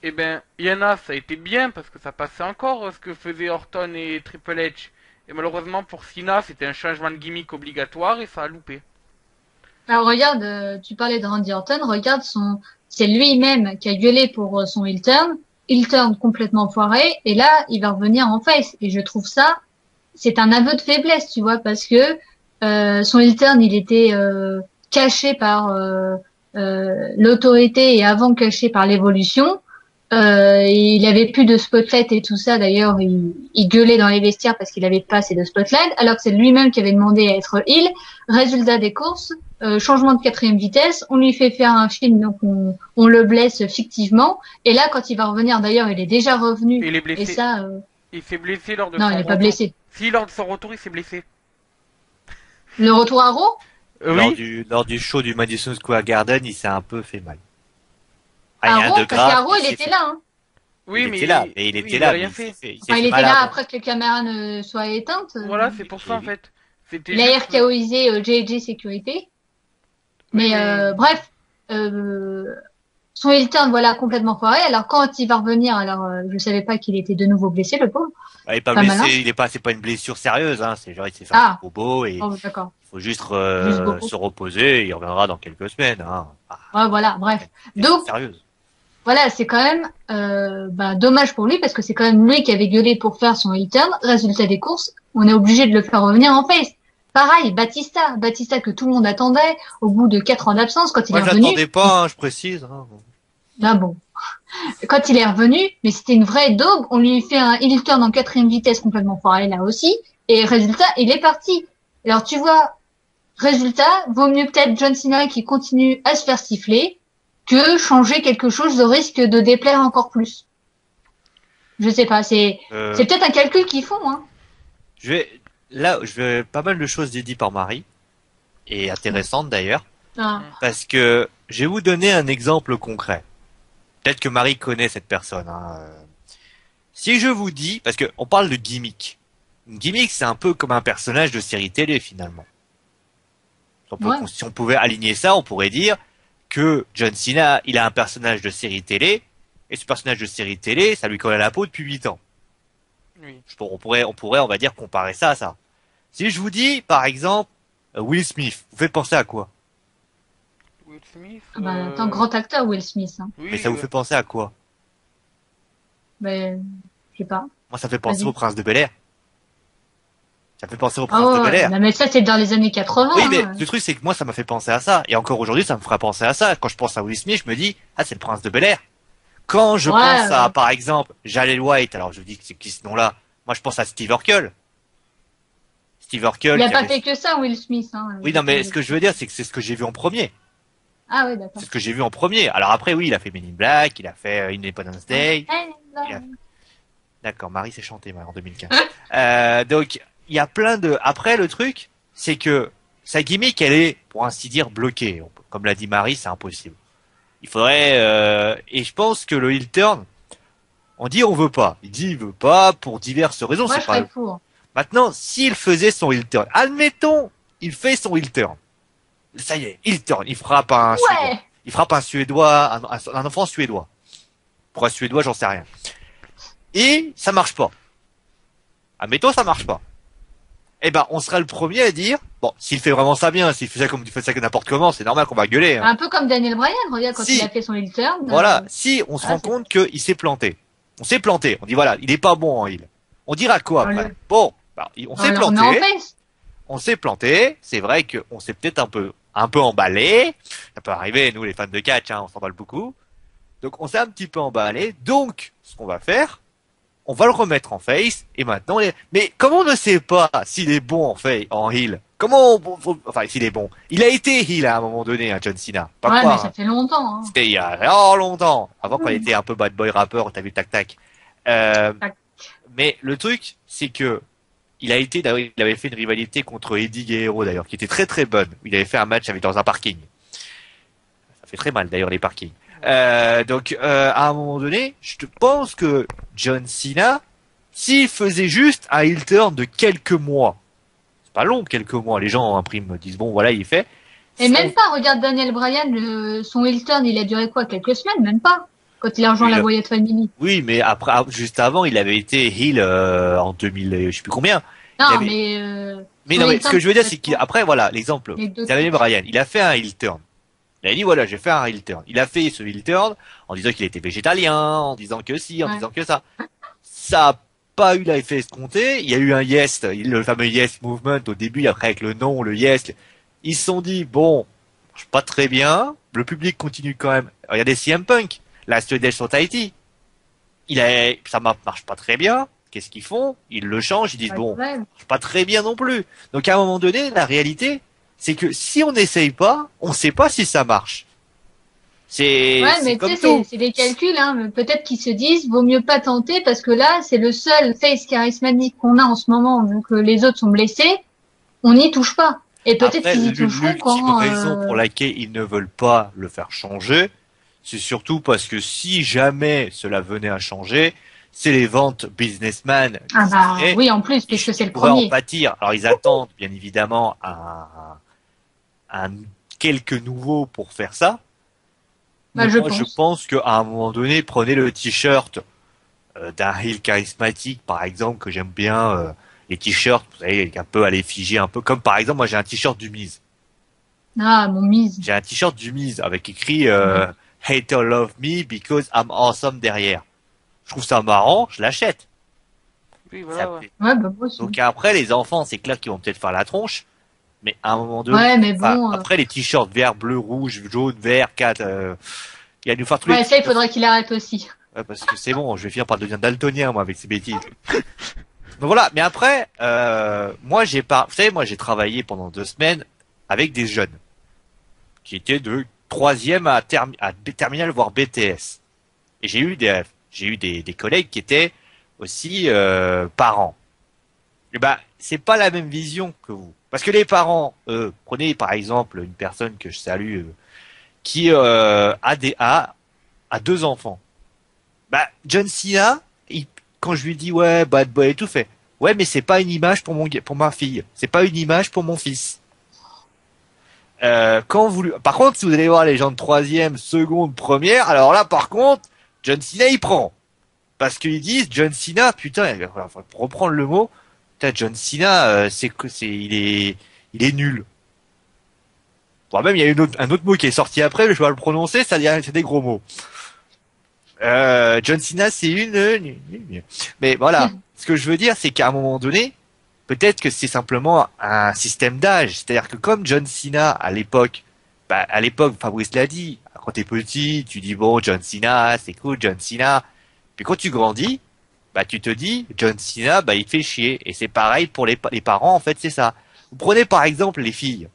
eh ben, il y en a, ça a été bien parce que ça passait encore ce que faisaient Orton et Triple H. Et malheureusement pour Cena, c'était un changement de gimmick obligatoire et ça a loupé. Alors regarde, tu parlais de Randy Orton, regarde c'est lui-même qui a gueulé pour son heel turn complètement foiré, et là il va revenir en face. Et je trouve ça, c'est un aveu de faiblesse, tu vois, parce que son heel turn il était caché par l'autorité et avant caché par l'évolution. Il avait plus de spotlight et tout ça. D'ailleurs, il gueulait dans les vestiaires parce qu'il avait pas assez de spotlight, alors que c'est lui-même qui avait demandé à être heel. Résultat des courses, changement de quatrième vitesse, on lui fait faire un film, donc on le blesse fictivement. Et là, quand il va revenir, d'ailleurs, il est déjà revenu. Et il est blessé. Et ça, Il s'est blessé lors de non, son il est retour. pas blessé. Si, lors de son retour, il s'est blessé. Le retour à Raw, Lors du show du Madison Square Garden, il s'est un peu fait mal. à Rien Raw, de parce qu'à grave. Raw, il était là. Hein. Oui, il mais était là, mais il oui, était il là, a mais rien il s'est fait. fait, il s'est Enfin, fait il était mal là avant. après que les caméras ne soient éteintes. Voilà, c'est pour ça en Oui. fait. C'était Il a juste... RKOisé JJ Sécurité. Oui, Mais bref, son heel turn, voilà, complètement foiré. Alors quand il va revenir, alors je savais pas qu'il était de nouveau blessé, le pauvre. Il est pas Pas blessé, malin. c'est pas une blessure sérieuse, hein. C'est genre, il s'est fait Ah. un bobo et Oh, d'accord. il faut juste, Juste bobo. se reposer et il reviendra dans quelques semaines, hein. Ouais, voilà, bref. Blessure Donc, sérieuse. voilà, c'est quand même dommage pour lui parce que c'est quand même lui qui avait gueulé pour faire son heel turn. Résultat des courses, on est obligé de le faire revenir en face. Pareil, Batista que tout le monde attendait au bout de 4 ans d'absence quand il Moi, est je revenu. l'attendais pas, hein, je précise, hein. Ah bon. Quand il est revenu, mais c'était une vraie daube, on lui fait un heel turn en quatrième vitesse complètement foiré là aussi, et résultat, il est parti. Alors tu vois, résultat, vaut mieux peut-être John Cena qui continue à se faire siffler que changer quelque chose au risque de déplaire encore plus. Je sais pas, c'est peut-être un calcul qu'ils font, hein. Je vais pas mal de choses dites par Marie, et intéressantes d'ailleurs, Ah. parce que je vais vous donner un exemple concret. Peut-être que Marie connaît cette personne, hein. Si je vous dis, parce que on parle de gimmick. Une gimmick, c'est un peu comme un personnage de série télé, finalement. Si on pouvait aligner ça, on pourrait dire que John Cena, il a un personnage de série télé, et ce personnage de série télé, ça lui colle à la peau depuis 8 ans. Oui. On pourrait, on va dire, comparer ça à ça. Si je vous dis, par exemple, Will Smith, vous faites penser à quoi? Will Smith, Ah bah, attends, grand acteur Will Smith, hein. oui, Mais ça vous fait penser à quoi? Mais, je sais pas. Moi, ça fait penser Vas-y. au Prince de Bel-Air. Ça fait penser au Ah Prince de ouais, Bel-Air. non, mais ça c'est dans les années 80. Oui, mais hein. le truc, c'est que moi, ça m'a fait penser à ça. Et encore aujourd'hui, ça me fera penser à ça. Quand je pense à Will Smith, je me dis, ah, c'est le Prince de Bel-Air. Quand je Ouais, pense à, ouais. par exemple, Jaleel White, alors je vous dis que c'est qui ce nom-là? Moi, je pense à Steve Urkel. Steve Urkel. Il a qui pas avait- fait que ça, Will Smith, hein. Oui, non, mais ce que je veux dire, c'est que c'est ce que j'ai vu en premier. Ah ouais, d'accord. C'est ce que j'ai vu en premier. Alors après, oui, il a fait Men in Black, il a fait Independence Day. Il a- D'accord, Marie s'est chantée en 2015. Donc, il y a plein de... Après, le truc, c'est que sa gimmick, elle est, pour ainsi dire, bloquée. comme l'a dit Marie, c'est impossible. Il faudrait, et je pense que le heel turn, on dit on veut pas. Il dit il veut pas pour diverses raisons. Moi, C'est je pas. serais pour. Maintenant, s'il faisait son heel turn, admettons, il fait son heel turn. Ça y est, heel turn. Il frappe un Suédois. Ouais. Il frappe un Suédois, un enfant suédois. Pour un Suédois, j'en sais rien. Et ça marche pas. Admettons, ça marche pas. Eh ben, on sera le premier à dire, bon, s'il fait vraiment ça bien, s'il fait ça comme tu fais ça que n'importe comment, c'est normal qu'on va gueuler. Hein. Un peu comme Daniel Bryan, regarde, quand Si. il a fait son heel turn. Voilà, si on se rend c'est- compte qu'il s'est planté. On s'est planté. On dit voilà, il est pas bon en heel. On dira quoi après? le- Bon, bah, on s'est on met en planté. face. On s'est planté. C'est vrai qu'on s'est peut-être un peu emballé. Ça peut arriver, nous les fans de catch, hein, on s'emballe beaucoup. Donc on s'est un petit peu emballé. Donc, ce qu'on va faire, on va le remettre en face. Et maintenant, mais comment on ne sait pas s'il est bon en heel? Enfin, s'il est bon. Il a été heel à un moment donné, hein, John Cena. Pas Ouais, quoi, mais hein. ça fait longtemps. Hein. C'était il y a vraiment longtemps, avant qu'on était un peu bad boy rappeur, t'as vu tac tac. Tac. Mais le truc, c'est que il avait fait une rivalité contre Eddie Guerrero d'ailleurs, qui était très très bonne. Il avait fait un match dans un parking. Ça fait très mal d'ailleurs les parkings. Donc à un moment donné, je te pense que John Cena, s'il faisait juste un heel turn de quelques mois, c'est pas long quelques mois, les gens impriment, disent bon voilà il fait. Et même pas, regarde Daniel Bryan, son heel turn, il a duré quoi? Quelques semaines, même pas. Quand il a rejoint Oui, la Wyatt Family. Oui, mais après, juste avant, il avait été heel en 2000, je sais plus combien. Non, Il avait- mais non, son mais heel ce que turn, je veux dire, c'est qu'après, voilà, l'exemple. Les deux Daniel trucs. Bryan, il a fait un heel turn. Il a dit, voilà, j'ai fait un heel turn. Il a fait ce heel turn en disant qu'il était végétalien, en disant que si, en Ouais. disant que ça. Ça a pas eu l'effet escompté. Il y a eu un yes, le fameux yes movement au début, après avec le nom, le yes. Ils se sont dit, bon, marche pas très bien. Le public continue quand même. Regardez CM Punk, la Swedish Society. Ça marche pas très bien. Qu'est-ce qu'ils font? Ils le changent, ils disent, bon, Ouais. marche pas très bien non plus. Donc à un moment donné, la réalité, c'est que si on n'essaye pas, on sait pas si ça marche. C'est Ouais, mais tu comme sais, tout. c'est des calculs, hein. Mais peut-être qu'ils se disent, vaut mieux pas tenter parce que là, c'est le seul face charismatique qu'on a en ce moment, vu que les autres sont blessés. On n'y touche pas. Et peut-être Après, qu'ils y toucheront l'ultime quand, raison pour laquelle ils ne veulent pas le faire changer, c'est surtout parce que si jamais cela venait à changer, c'est les ventes businessman Ah qui bah, seraient- oui, en plus, qui puisque c'est le pourraient en premier. pâtir. Alors ils attendent bien évidemment quelques nouveaux pour faire ça. Bah, Mais je moi, pense. je pense qu'à un moment donné, prenez le t-shirt d'un heel charismatique, par exemple, que j'aime bien, les t-shirts, vous savez, avec un peu à l'effigie, un peu comme par exemple, moi j'ai un t-shirt du Miz. Ah, mon mise. J'ai un t-shirt du Miz avec écrit Hater love me because I'm awesome derrière. Je trouve ça marrant, je l'achète. Oui, Ça voilà, ouais. plaît. Ouais, bah, moi aussi. Donc après, les enfants, c'est clair qu'ils vont peut-être faire la tronche, mais à un moment donné, Ouais, mais enfin, bon, après les t-shirts vert, bleu, rouge, jaune, vert, 4, il va nous faire tous les ouais, ça, il faudrait qu'il arrête aussi. Ouais, parce que c'est bon, je vais finir par devenir daltonien, moi, avec ces bêtises. Donc voilà, mais après, moi, vous savez, moi, j'ai travaillé pendant 2 semaines avec des jeunes qui étaient de troisième à terminale, voire BTS. Et j'ai eu des collègues qui étaient aussi parents. Et ben, c'est pas la même vision que vous. Parce que les parents, prenez par exemple une personne que je salue, qui a 2 enfants. Bah, John Cena, quand je lui dis ouais, bad boy et tout, fait ouais, mais c'est pas une image pour ma fille, c'est pas une image pour mon fils. Par contre, si vous allez voir les gens de troisième, seconde, première, alors là, par contre, John Cena il prend, parce qu'ils disent John Cena, putain, pour reprendre le mot, putain, John Cena, il est nul. Bon, même il y a un autre mot qui est sorti après, mais je vais pas le prononcer, c'est des gros mots. John Cena, c'est mais voilà. Ce que je veux dire, c'est qu'à un moment donné, peut-être que c'est simplement un système d'âge. C'est-à-dire que comme John Cena, à l'époque, Fabrice l'a dit, quand t'es petit, tu dis bon, John Cena, c'est cool, John Cena. Puis quand tu grandis, bah, tu te dis, John Cena, bah, il te fait chier. Et c'est pareil pour les parents, en fait, c'est ça. Vous prenez par exemple les filles.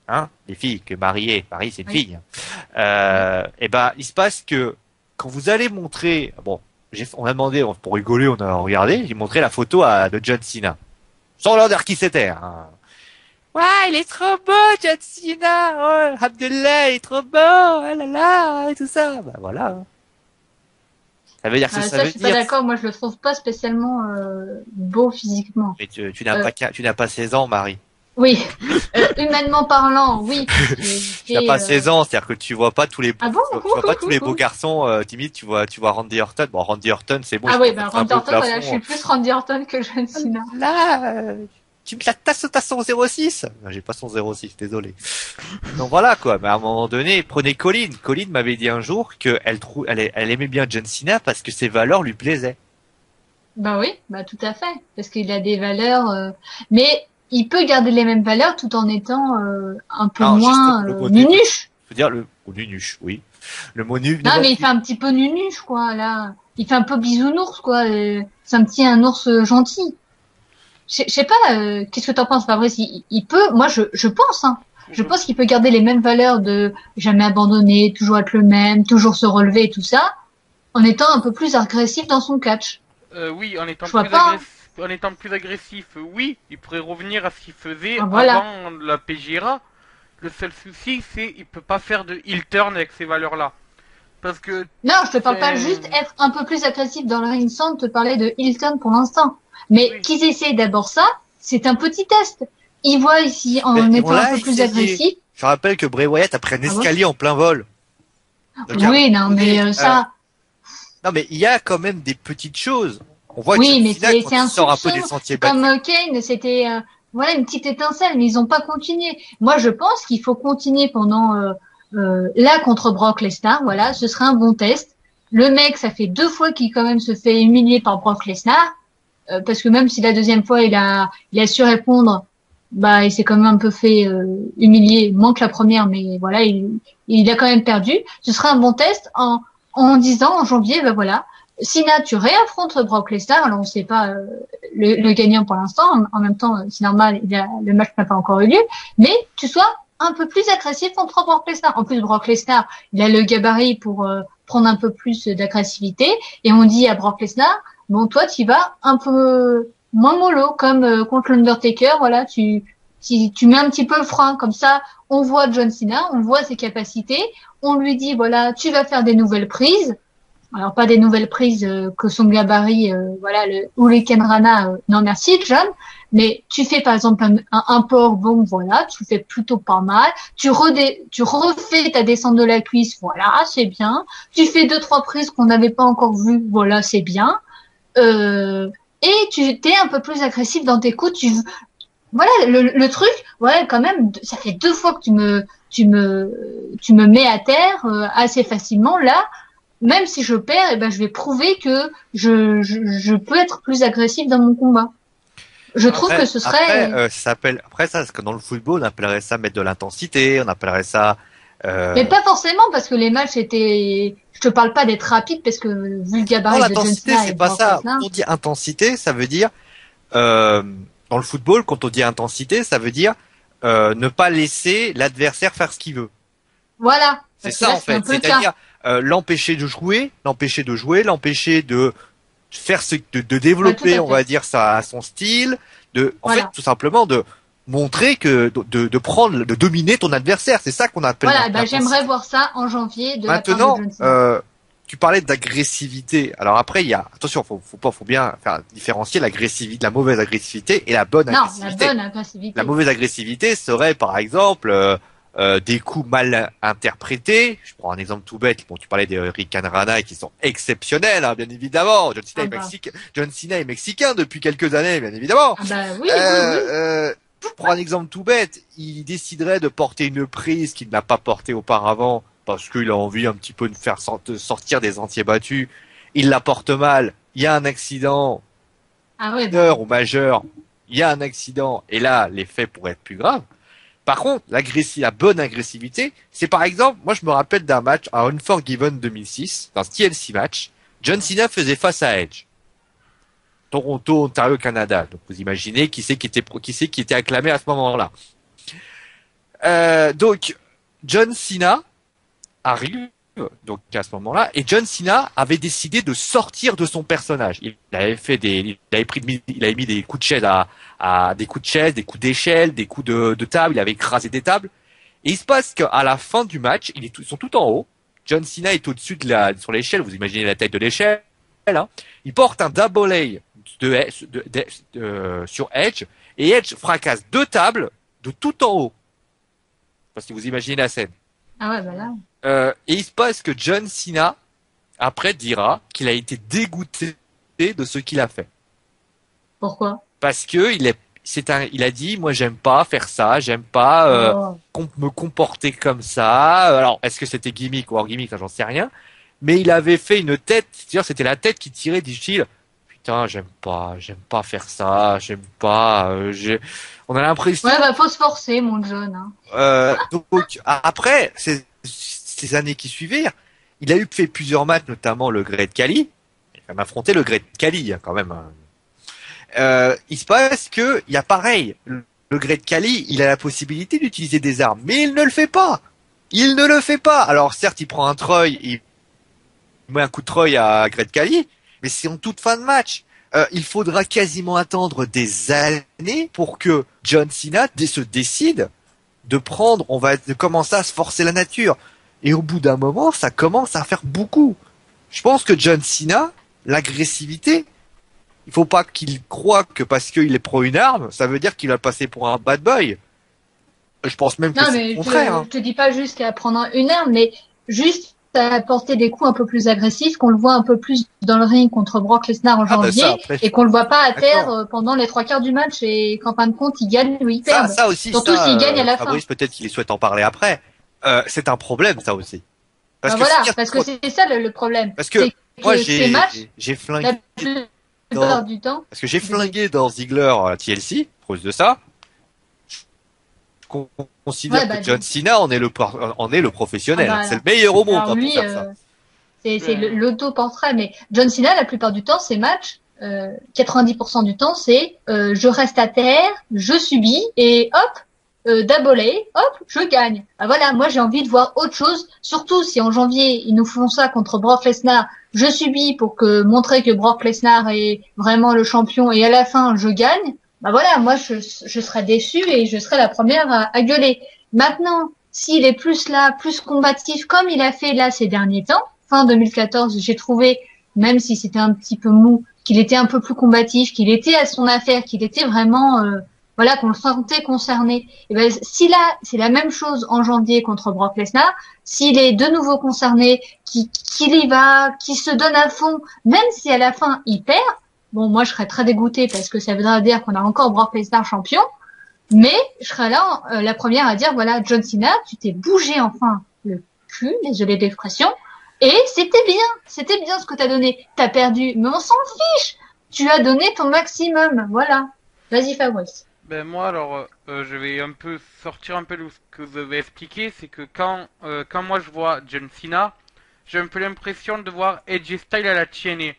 Hein, les filles que Marie, c'est une Oui. fille. Et ben, il se passe que, quand vous allez montrer, bon, on a demandé, pour rigoler, on a regardé, j'ai montré la photo de John Cena. Sans leur dire qui c'était, hein. ouais, il est trop beau, John Cena, oh, Abdullah, il est trop beau, oh là là, et tout ça. Bah voilà. Ça veut dire que ça Ça, je veut suis pas dire. d'accord. Moi, je le trouve pas spécialement beau physiquement. Mais Euh, tu n'as pas 16 ans, Marie. oui, humainement parlant, oui. Tu n'as pas 16 ans, c'est-à-dire que tu vois pas Ah bon? tu vois pas tous les beaux garçons timides, tu vois Randy Orton. Bon, Randy Orton, c'est bon, Ah je oui, pense que ben c'est un Randy peu le Orton, voilà, je plafond. suis plus Randy Orton que John Cena. Là, tu me la tasses, t'as son 06. Non, j'ai pas son 06, désolé. Donc voilà, quoi. Mais à un moment donné, prenez Colin. Colin m'avait dit un jour elle aimait bien John Cena parce que ses valeurs lui plaisaient. Bah oui, bah tout à fait, parce qu'il a des valeurs, mais il peut garder les mêmes valeurs tout en étant un peu Alors, justement, moins le mot nu, nunuche. je veux dire le mot nunuche, oui. Le mot nu, Non, non, mais il fait un petit peu nunuche, quoi, là. Il fait un peu bisounours, quoi. C'est un ours gentil. Je sais pas, qu'est-ce que t'en penses, Fabrice? Il peut, moi, je pense, hein. Je pense qu'il peut garder les mêmes valeurs de jamais abandonner, toujours être le même, toujours se relever et tout ça, en étant un peu plus agressif dans son catch. Oui, Je vois pas. en étant plus agressif, oui, il pourrait revenir à ce qu'il faisait Ah, voilà. avant la PGRA. Le seul souci, c'est il peut pas faire de heel turn avec ces valeurs-là. Parce que Non, je te parle pas juste être un peu plus agressif dans le ring sans te parler de Hilton pour l'instant. Mais oui. qu'ils essaient d'abord ça, c'est un petit test. Ils voient ici en mais on étant un l'a peu plus essayé. agressif. Je rappelle que Bray Wyatt a pris un Ah bon? escalier en plein vol. Donc, à un Oui, moment non, mais donné, ça, non, mais il y a quand même des petites choses. On voit John oui, mais Cena quand c'est il un sort un peu soupçon. des sentiers C'est comme battus. Kane, c'était voilà une petite étincelle, mais ils ont pas continué. Moi, je pense qu'il faut continuer pendant là contre Brock Lesnar. Voilà, ce serait un bon test. Le mec, ça fait 2 fois qu'il quand même se fait humilier par Brock Lesnar. Parce que même si la deuxième fois il a su répondre, bah il s'est quand même un peu fait humilier, moins que la première, mais voilà il a quand même perdu. Ce sera un bon test en disant en janvier, bah voilà, Sina tu réaffrontes Brock Lesnar, alors on sait pas le gagnant pour l'instant, en même temps c'est normal, le match n'a pas encore eu lieu, mais tu sois un peu plus agressif contre Brock Lesnar. En plus Brock Lesnar, il a le gabarit pour prendre un peu plus d'agressivité, et on dit à Brock Lesnar bon, toi, tu vas un peu moins mollo, comme contre l'Undertaker. Voilà, tu mets un petit peu le frein, comme ça, on voit John Cena, on voit ses capacités, on lui dit voilà, tu vas faire des nouvelles prises. Alors pas des nouvelles prises que son gabarit, voilà, le Hurricane Rana, non merci John, mais tu fais par exemple un power bomb, voilà, tu fais plutôt pas mal. Tu refais ta descente de la cuisse, voilà, c'est bien. Tu fais 2-3 prises qu'on n'avait pas encore vues, voilà, c'est bien. Et tu t'es un peu plus agressif dans tes coups. Voilà, le truc, ouais, quand même, ça fait 2 fois que tu me mets à terre assez facilement. Là, même si je perds, eh ben, je vais prouver que je peux être plus agressif dans mon combat. Je trouve que ce serait, Ça s'appelle, après ça, parce que dans le football, on appellerait ça mettre de l'intensité, on appellerait ça, mais pas forcément parce que les matchs étaient. Je te parle pas d'être rapide parce que vu le non, gabarit de John l'intensité, Cena et c'est pas Brock ça. Lesnar, Quand on dit intensité, ça veut dire, euh, dans le football, quand on dit intensité, ça veut dire, ne pas laisser l'adversaire faire ce qu'il veut. voilà. C'est Parce que ça, là, en c'est un fait. peu le cas. C'est-à-dire, l'empêcher de jouer, l'empêcher de faire de développer, Ouais, tout à on va fait. dire ça à son style, en fait, Voilà. tout simplement de montrer de prendre, de dominer ton adversaire. C'est ça qu'on appelle Voilà, bah, l'intensité. j'aimerais voir ça en janvier de la part de Maintenant, John Cena. tu parlais d'agressivité. Alors après, il y a, attention, faut bien faire différencier l'agressivité, la mauvaise agressivité et la bonne Non, la agressivité. bonne agressivité. La mauvaise agressivité serait, par exemple, des coups mal interprétés. Je prends un exemple tout bête. Bon, tu parlais des Hurricane Rana qui sont exceptionnels, hein, bien évidemment. John Cena est mexicain depuis quelques années, bien évidemment. Ah bah oui, oui. Je prends un exemple tout bête. Il déciderait de porter une prise qu'il n'a pas portée auparavant parce qu'il a envie un petit peu de faire sortir des sentiers battus. Il la porte mal. Il y a un accident Ah ouais, mineur ou majeur. Il y a un accident et là, les faits pourraient être plus graves. Par contre, la bonne agressivité, c'est par exemple, moi je me rappelle d'un match à Unforgiven 2006, d'un TLC match. John Cena faisait face à Edge. Toronto, Ontario, Canada. Donc vous imaginez qui c'est qui était acclamé à ce moment-là. Donc John Cena arrive donc à ce moment-là, et John Cena avait décidé de sortir de son personnage. Il avait mis des coups de chaise des coups de chaise, des coups d'échelle, des coups de table, il avait écrasé des tables. Et il se passe qu'à la fin du match, ils sont tout en haut. John Cena est au-dessus sur l'échelle, vous imaginez la taille de l'échelle, hein. Il porte un double A sur Edge, et Edge fracasse 2 tables de tout en haut. Parce que vous imaginez la scène. Ah ouais, bah là. Et il se passe que John Cena, après, dira qu'il a été dégoûté de ce qu'il a fait. Pourquoi? Parce que il a dit, moi, j'aime pas faire ça, j'aime pas me comporter comme ça. Alors, est-ce que c'était gimmick ou hors gimmick, ça, j'en sais rien. Mais il avait fait une tête, c'est-à-dire, c'était la tête qui tirait du style, putain, j'aime pas faire ça, j'aime pas, on a l'impression. Ouais, bah, faut se forcer, mon John, hein. Donc, après, ces années qui suivirent, il a fait plusieurs matchs, notamment le Great Khali. Il a quand même affronté le Great Khali, hein, quand même. Il se passe que, il y a pareil, le Great Khali, il a la possibilité d'utiliser des armes, mais il ne le fait pas. Il ne le fait pas. Alors, certes, il prend un Troy, il met un coup de Troy à Great Khali, mais c'est en toute fin de match. Il faudra quasiment attendre des années pour que John Cena se décide de commencer à se forcer la nature. Et au bout d'un moment, ça commence à faire beaucoup. Je pense que John Cena, l'agressivité, il faut pas qu'il croie que parce qu'il est pro une arme, ça veut dire qu'il va passer pour un bad boy. Je pense même que c'est le contraire. Je te dis pas juste qu'à prendre une arme, mais juste à porter des coups un peu plus agressifs, qu'on le voit un peu plus dans le ring contre Brock Lesnar en janvier, et qu'on le voit pas à terre pendant les 3 quarts du match, et qu'en fin de compte, il gagne ou il perd. Ça aussi, surtout s'il gagne à la fin. Fabrice, peut-être qu'il souhaite en parler après. C'est un problème, ça aussi. Parce que c'est ça le problème. Parce que moi, j'ai flingué la plupart du temps. Parce que j'ai flingué dans Ziggler TLC, à cause de ça. Je considère que John Cena en est le professionnel. Voilà. C'est le meilleur au monde. Alors lui, c'est l'auto-portrait, mais John Cena, la plupart du temps, ses matchs, 90% du temps, c'est je reste à terre, je subis, et hop, double A, hop, je gagne. Ah, voilà, moi j'ai envie de voir autre chose, surtout si en janvier ils nous font ça contre Brock Lesnar, je subis pour montrer que Brock Lesnar est vraiment le champion, et à la fin je gagne. Bah voilà, moi je serais déçue et je serais la première à gueuler. Maintenant, s'il est plus là, plus combatif, comme il a fait là ces derniers temps, fin 2014, j'ai trouvé, même si c'était un petit peu mou, qu'il était un peu plus combatif, qu'il était à son affaire, qu'il était vraiment, voilà, qu'on le sentait concerné. Et ben, si là, c'est la même chose en janvier contre Brock Lesnar, s'il est de nouveau concerné, qu'il y va, qu'il se donne à fond, même si à la fin il perd, bon, moi, je serais très dégoûtée parce que ça voudrait dire qu'on a encore Brock Lesnar champion. Mais je serais là, la première à dire, voilà, John Cena, tu t'es bougé enfin le cul, désolé de l'expression, et c'était bien ce que t'as donné. T'as perdu, mais on s'en fiche. Tu as donné ton maximum, voilà. Vas-y, Fabrice. Ben moi, alors, je vais un peu sortir un peu de ce que vous avez expliqué, c'est que quand moi je vois John Cena, j'ai un peu l'impression de voir AJ Styles à la TNA.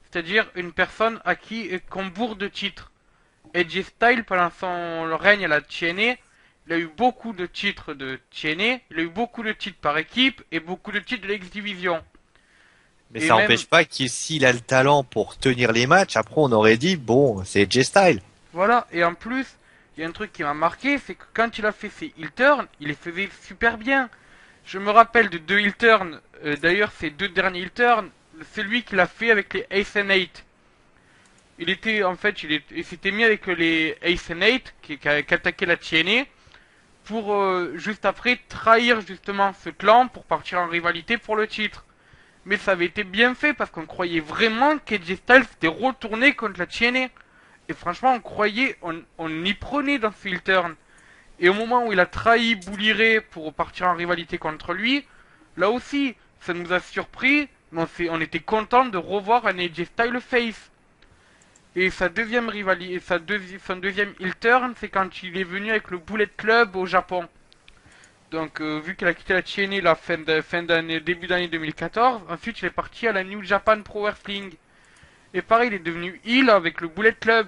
C'est-à-dire une personne à qui qu'on bourre de titres. AJ Styles, pendant son règne à la TNA, il a eu beaucoup de titres de TNA, il a eu beaucoup de titres par équipe et beaucoup de titres de l'X-Division. Mais ça n'empêche pas que s'il a le talent pour tenir les matchs, après on aurait dit, bon, c'est AJ Styles. Voilà, et en plus, il y a un truc qui m'a marqué, c'est que quand il a fait ses heel turns, il les faisait super bien. Je me rappelle de 2 heel turns, d'ailleurs ces 2 derniers heel turns, celui qu'il a fait avec les Ace and 8. Il s'était mis avec les Ace and 8 qui attaquaient la TNA pour juste après trahir justement ce clan pour partir en rivalité pour le titre. Mais ça avait été bien fait parce qu'on croyait vraiment qu'AJ Styles s'était retourné contre la TNA. Et franchement, on y prenait dans ce heel turn. Et au moment où il a trahi Bully Ray pour partir en rivalité contre lui, là aussi, ça nous a surpris. Mais on était content de revoir un AJ Styles face. Et sa deuxième rivalité, son deuxième heel turn, c'est quand il est venu avec le Bullet Club au Japon. Donc, vu qu'il a quitté la TNA début d'année 2014, ensuite il est parti à la New Japan Pro Wrestling. Et pareil, il est devenu heel avec le Bullet Club.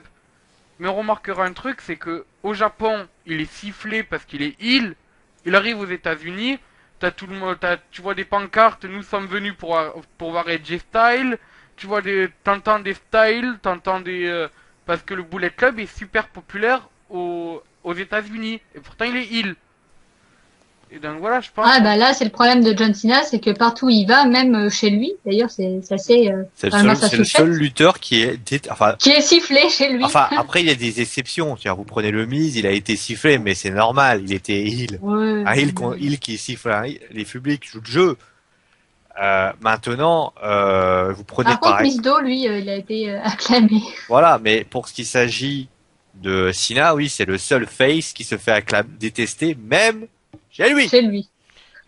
Mais on remarquera un truc, c'est que au Japon, il est sifflé parce qu'il est heel. Il arrive aux États-Unis, t'as tout le monde, tu vois des pancartes, nous sommes venus pour voir AJ Styles. Tu vois t'entends des styles, t'entends parce que le Bullet Club est super populaire aux États-Unis et pourtant il est heel. Et donc voilà, je pense. Ah bah là c'est le problème de John Cena, c'est que partout où il va, même chez lui, d'ailleurs c'est assez C'est vraiment c'est le seul lutteur qui est, qui est sifflé chez lui. enfin, après, il y a des exceptions. Tu vois, vous prenez le Miz, il a été sifflé, mais c'est normal, il était heel. Ouais, Un heel qui siffle les publics jouent le jeu. Maintenant, vous prenez Par contre, Miss Do, lui, il a été acclamé. Voilà, mais pour ce qui s'agit de Cena, oui, c'est le seul face qui se fait détester, même chez lui. Chez lui.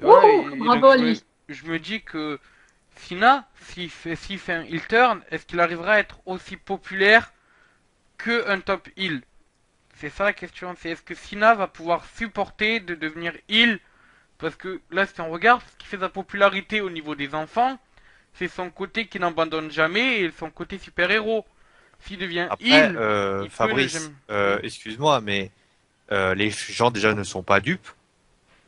Ouais, Ouh, et bravo donc, à lui. je me dis que Cena, s'il fait un heel turn, est-ce qu'il arrivera à être aussi populaire que un top heel? C'est ça la question, c'est est-ce que Cena va pouvoir supporter de devenir heel? Parce que là, si on regarde, ce qui fait sa popularité au niveau des enfants, c'est son côté qui n'abandonne jamais et son côté super-héros. S'il devient Après, heel, il Fabrice, peut ne jamais... excuse-moi, mais les gens déjà ne sont pas dupes.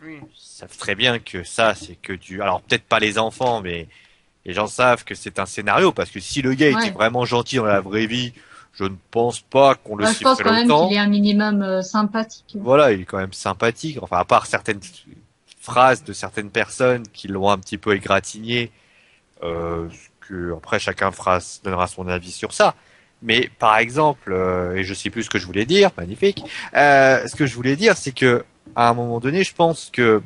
Oui. Ils savent très bien que ça, c'est que du. Alors peut-être pas les enfants, mais les gens savent que c'est un scénario parce que si le gars était vraiment gentil dans la vraie vie, je ne pense pas qu'on le Je pense sifflerait quand même autant. qu'il est un minimum sympathique. Voilà, il est quand même sympathique. Enfin, à part certaines phrases de certaines personnes qui l'ont un petit peu égratigné, que après chacun donnera son avis sur ça. Mais par exemple, et je sais plus ce que je voulais dire, magnifique. Ce que je voulais dire, c'est que à un moment donné, je pense que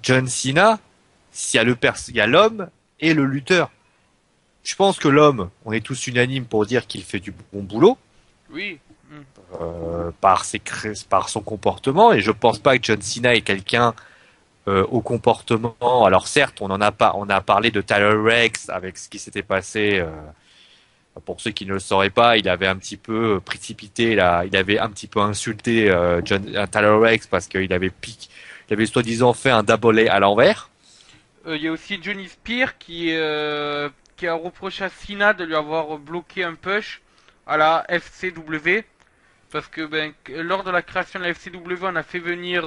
John Cena, il y a l'homme et le lutteur. Je pense que l'homme, on est tous unanimes pour dire qu'il fait du bon boulot. Oui. Par son comportement, et je pense pas que John Cena est quelqu'un au comportement. Alors certes, on a parlé de Tyler Rex avec ce qui s'était passé. Pour ceux qui ne le sauraient pas, il avait un petit peu précipité là, il avait un petit peu insulté Tyler Rex parce qu'il avait il avait soi-disant fait un double A à l'envers. Il y a aussi Johnny Spear qui a reproché à Cena de lui avoir bloqué un push à la FCW. Parce que lors de la création de la FCW, on a fait venir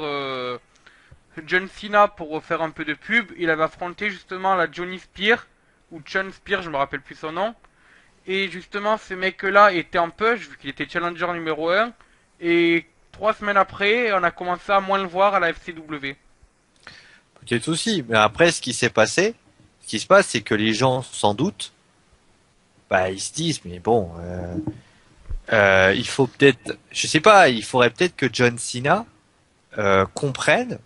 John Cena pour faire un peu de pub. Il avait affronté justement la Johnny Spear, ou John Spear, je me rappelle plus son nom. Et justement, ce mec-là était en push, vu qu'il était challenger numéro 1. Et 3 semaines après, on a commencé à moins le voir à la FCW. Peut-être aussi, mais après, ce qui se passe, c'est que les gens, sans doute, bah, ils se disent, mais bon, il faut peut-être, je sais pas, il faudrait peut-être que John Cena comprenne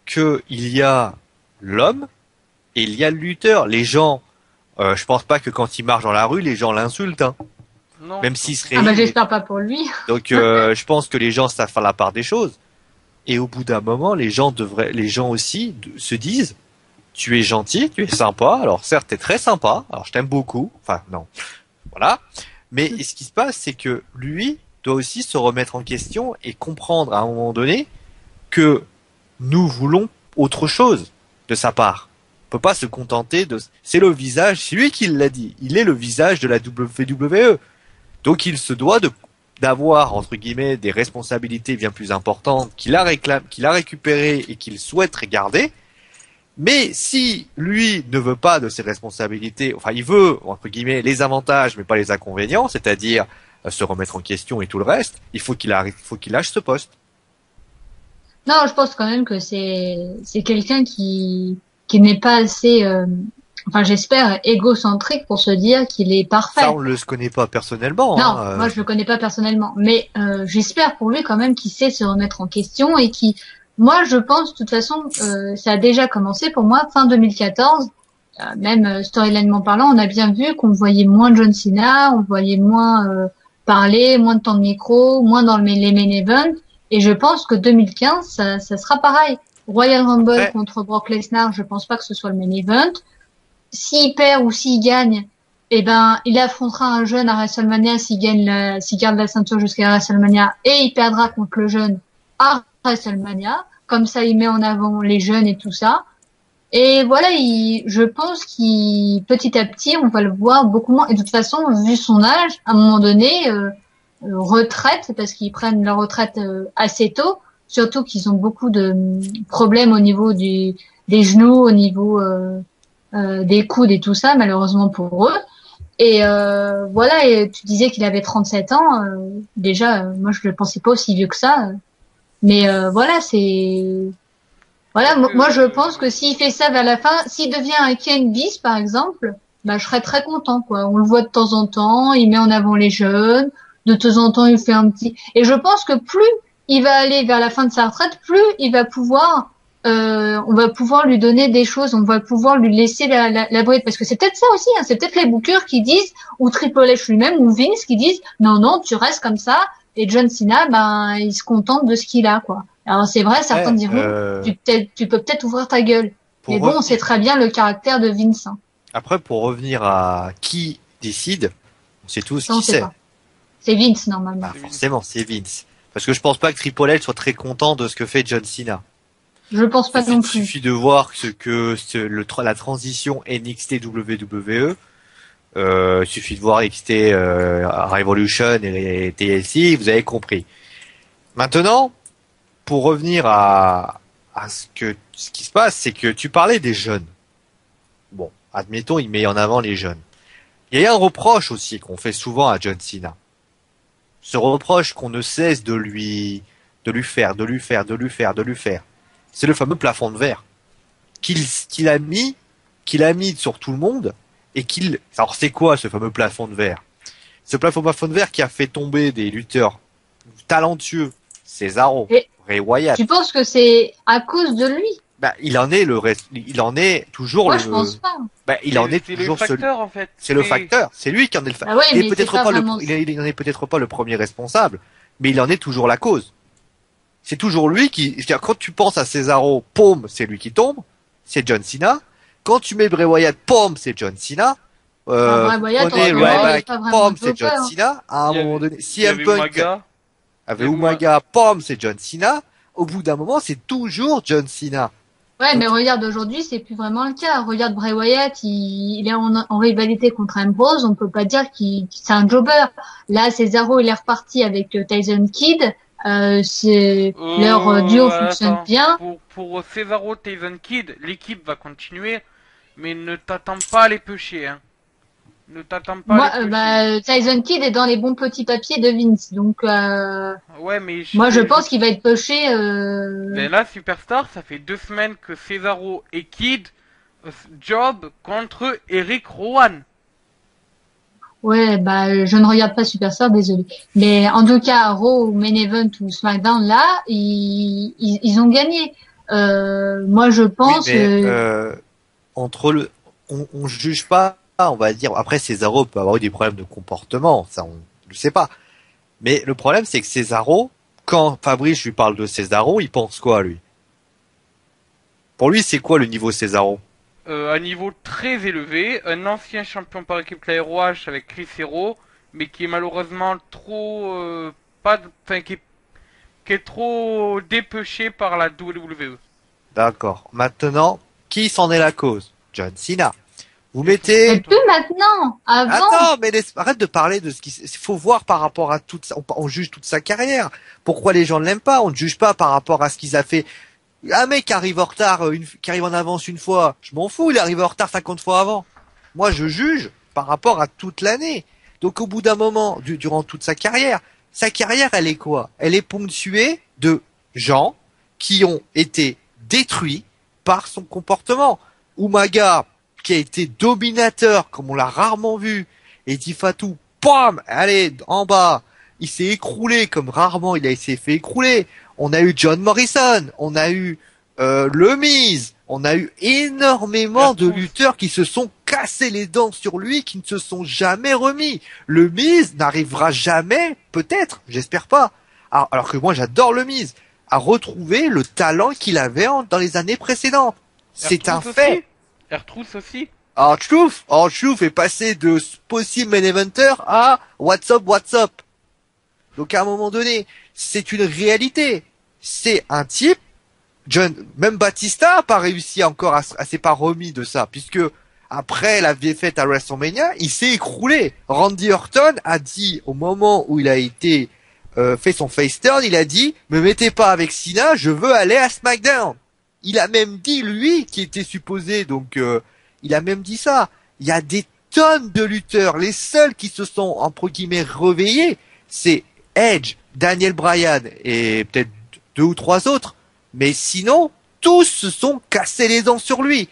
que il y a l'homme et il y a le lutteur. Les gens, je pense pas que quand il marche dans la rue, les gens l'insultent, hein. Non. Même s'il serait. Ah bah j'espère pas pour lui. Donc, je pense que les gens savent faire la part des choses. Et au bout d'un moment, les gens aussi se disent, tu es gentil, tu es sympa. Alors certes, t'es très sympa. Alors je t'aime beaucoup. Enfin non, voilà. Mais ce qui se passe, c'est que lui doit aussi se remettre en question et comprendre à un moment donné que nous voulons autre chose de sa part. On peut pas se contenter de. C'est le visage. C'est lui qui l'a dit. Il est le visage de la WWE. Donc il se doit d'avoir, entre guillemets, des responsabilités bien plus importantes qu'il a récupérées et qu'il souhaiterait garder. Mais si lui ne veut pas de ces responsabilités, enfin il veut, entre guillemets, les avantages mais pas les inconvénients, c'est-à-dire se remettre en question et tout le reste, il faut qu'il lâche ce poste. Non, je pense quand même que c'est quelqu'un qui n'est pas assez enfin j'espère égocentrique pour se dire qu'il est parfait. Ça on le connaît pas personnellement. Non, hein, moi je le connais pas personnellement, mais j'espère pour lui quand même qu'il sait se remettre en question et qui, moi je pense de toute façon, ça a déjà commencé pour moi fin 2014, même storylainement parlant, on a bien vu qu'on voyait moins John Cena, on voyait moins parler, moins de temps de micro, moins dans les main events, et je pense que 2015 ça sera pareil. Royal Rumble contre Brock Lesnar, je pense pas que ce soit le main event. S'il perd ou s'il gagne, eh ben, il affrontera un jeune à WrestleMania s'il garde la ceinture jusqu'à WrestleMania, et il perdra contre le jeune à WrestleMania. Comme ça, il met en avant les jeunes et tout ça. Et voilà, je pense qu'il, petit à petit, on va le voir beaucoup moins. Et de toute façon, vu son âge, à un moment donné, retraite, parce qu'ils prennent leur retraite assez tôt, surtout qu'ils ont beaucoup de problèmes au niveau des genoux, au niveau des coudes et tout ça, malheureusement pour eux. Et voilà, et tu disais qu'il avait 37 ans. Déjà, moi je le pensais pas aussi vieux que ça. Mais voilà, voilà. Moi je pense que s'il fait ça vers la fin, s'il devient un Ken Bis par exemple, bah je serais très content quoi. On le voit de temps en temps, il met en avant les jeunes. De temps en temps, il fait un petit. Et je pense que plus il va aller vers la fin de sa retraite, plus il va pouvoir on va pouvoir lui donner des choses, on va pouvoir lui laisser la bride, parce que c'est peut-être ça aussi, hein, c'est peut-être les bookers qui disent, ou Triple H lui-même, ou Vince qui disent, non, tu restes comme ça, et John Cena, ben, il se contente de ce qu'il a, quoi. Alors c'est vrai, certains diront, tu peux peut-être ouvrir ta gueule, mais bon, on sait très bien le caractère de Vince. Hein. Après, pour revenir à qui décide, on sait tous ça, qui c'est. C'est Vince, normalement. Bah, forcément, c'est Vince. Parce que je pense pas que Triple H soit très content de ce que fait John Cena. Je pense pas non plus. Il suffit de voir la transition NXT WWE. Il suffit de voir NXT Revolution et TLC, vous avez compris. Maintenant, pour revenir à ce qui se passe, c'est que tu parlais des jeunes. Bon, admettons, il met en avant les jeunes. Il y a un reproche aussi qu'on fait souvent à John Cena. Ce reproche qu'on ne cesse de lui faire. C'est le fameux plafond de verre qu'il a mis sur tout le monde et alors c'est quoi ce fameux plafond de verre? Ce plafond de verre qui a fait tomber des lutteurs talentueux, Cesaro, Bray Wyatt. Tu penses que c'est à cause de lui? Bah, il en est toujours Moi, je pense pas. Bah, il en est toujours le facteur, en fait. C'est le facteur. C'est lui qui en est le facteur. Ah ouais, il n'en est peut-être pas le premier responsable, mais il en est toujours la cause. C'est toujours lui qui, quand tu penses à Cesaro, paume, c'est lui qui tombe, c'est John Cena. Quand tu mets Bray Wyatt, paume, c'est John Cena. Bray Wyatt, paume, c'est John Cena. À un moment donné, CM Punk, avec Umaga, paume, c'est John Cena. Au bout d'un moment, c'est toujours John Cena. Ouais, mais regarde, aujourd'hui, c'est plus vraiment le cas. Regarde Bray Wyatt, il est en rivalité contre Ambrose, on peut pas dire c'est un jobber. Là, Cesaro, il est reparti avec Tyson Kidd. Leur duo fonctionne bien. Pour Cesaro, Tyson Kidd, l'équipe va continuer, mais ne t'attends pas à les pêcher, hein. Ne t'attends pas à les pêcher. Tyson Kidd est dans les bons petits papiers de Vince, donc ouais, mais je pense qu'il va être pêché. Mais là, Superstar, ça fait 2 semaines que Cesaro et Kidd job contre Eric Rowan. Ouais, je ne regarde pas Superstar, désolé. Mais en tout cas, Raw, Main Event ou SmackDown, là, ils ont gagné. Moi, je pense. Oui, mais, on juge pas, on va dire. Après, Cesaro peut avoir eu des problèmes de comportement, ça, on le sait pas. Mais le problème, c'est que Cesaro, quand Fabrice lui parle de Cesaro, il pense quoi, lui? Pour lui, c'est quoi le niveau Cesaro? Un niveau très élevé, un ancien champion par équipe de la ROH avec Chris Hero, mais qui est malheureusement trop qui est trop dépêché par la WWE. D'accord. Maintenant, qui s'en est la cause? John Cena. Vous mettez... Mais plus maintenant, avant. Attends, mais arrête de parler de ce il faut voir par rapport à toute on juge toute sa carrière. Pourquoi les gens ne l'aiment pas? On ne juge pas par rapport à ce qu'il a fait. Un mec qui arrive en retard, qui arrive en avance une fois, je m'en fous, il est arrivé en retard 50 fois avant. Moi, je juge par rapport à toute l'année. Donc, au bout d'un moment, durant toute sa carrière, elle est quoi? Elle est ponctuée de gens qui ont été détruits par son comportement. Umaga, qui a été dominateur, comme on l'a rarement vu, et Tifatu, pam, allez, en bas, il s'est écroulé comme rarement il s'est fait écrouler. On a eu John Morrison, on a eu Le Miz, on a eu énormément de lutteurs qui se sont cassés les dents sur lui, qui ne se sont jamais remis. Le Miz n'arrivera jamais, peut-être, j'espère pas, alors que moi j'adore Le Miz, à retrouver le talent qu'il avait dans les années précédentes. C'est un fait. R-Truth aussi. R-Truth est passé de possible main eventer à what's up. Donc à un moment donné, c'est une réalité. C'est un type, même Batista n'a pas réussi encore à s'est pas remis de ça, puisque après la défaite à WrestleMania, il s'est écroulé. Randy Orton a dit au moment où il a été fait son face turn, il a dit me mettez pas avec Cena, je veux aller à SmackDown. Il a même dit lui qui était supposé, donc il a même dit ça. Il y a des tonnes de lutteurs, les seuls qui se sont entre guillemets réveillés, c'est Edge, Daniel Bryan et peut-être 2 ou 3 autres, mais sinon tous se sont cassés les dents sur lui.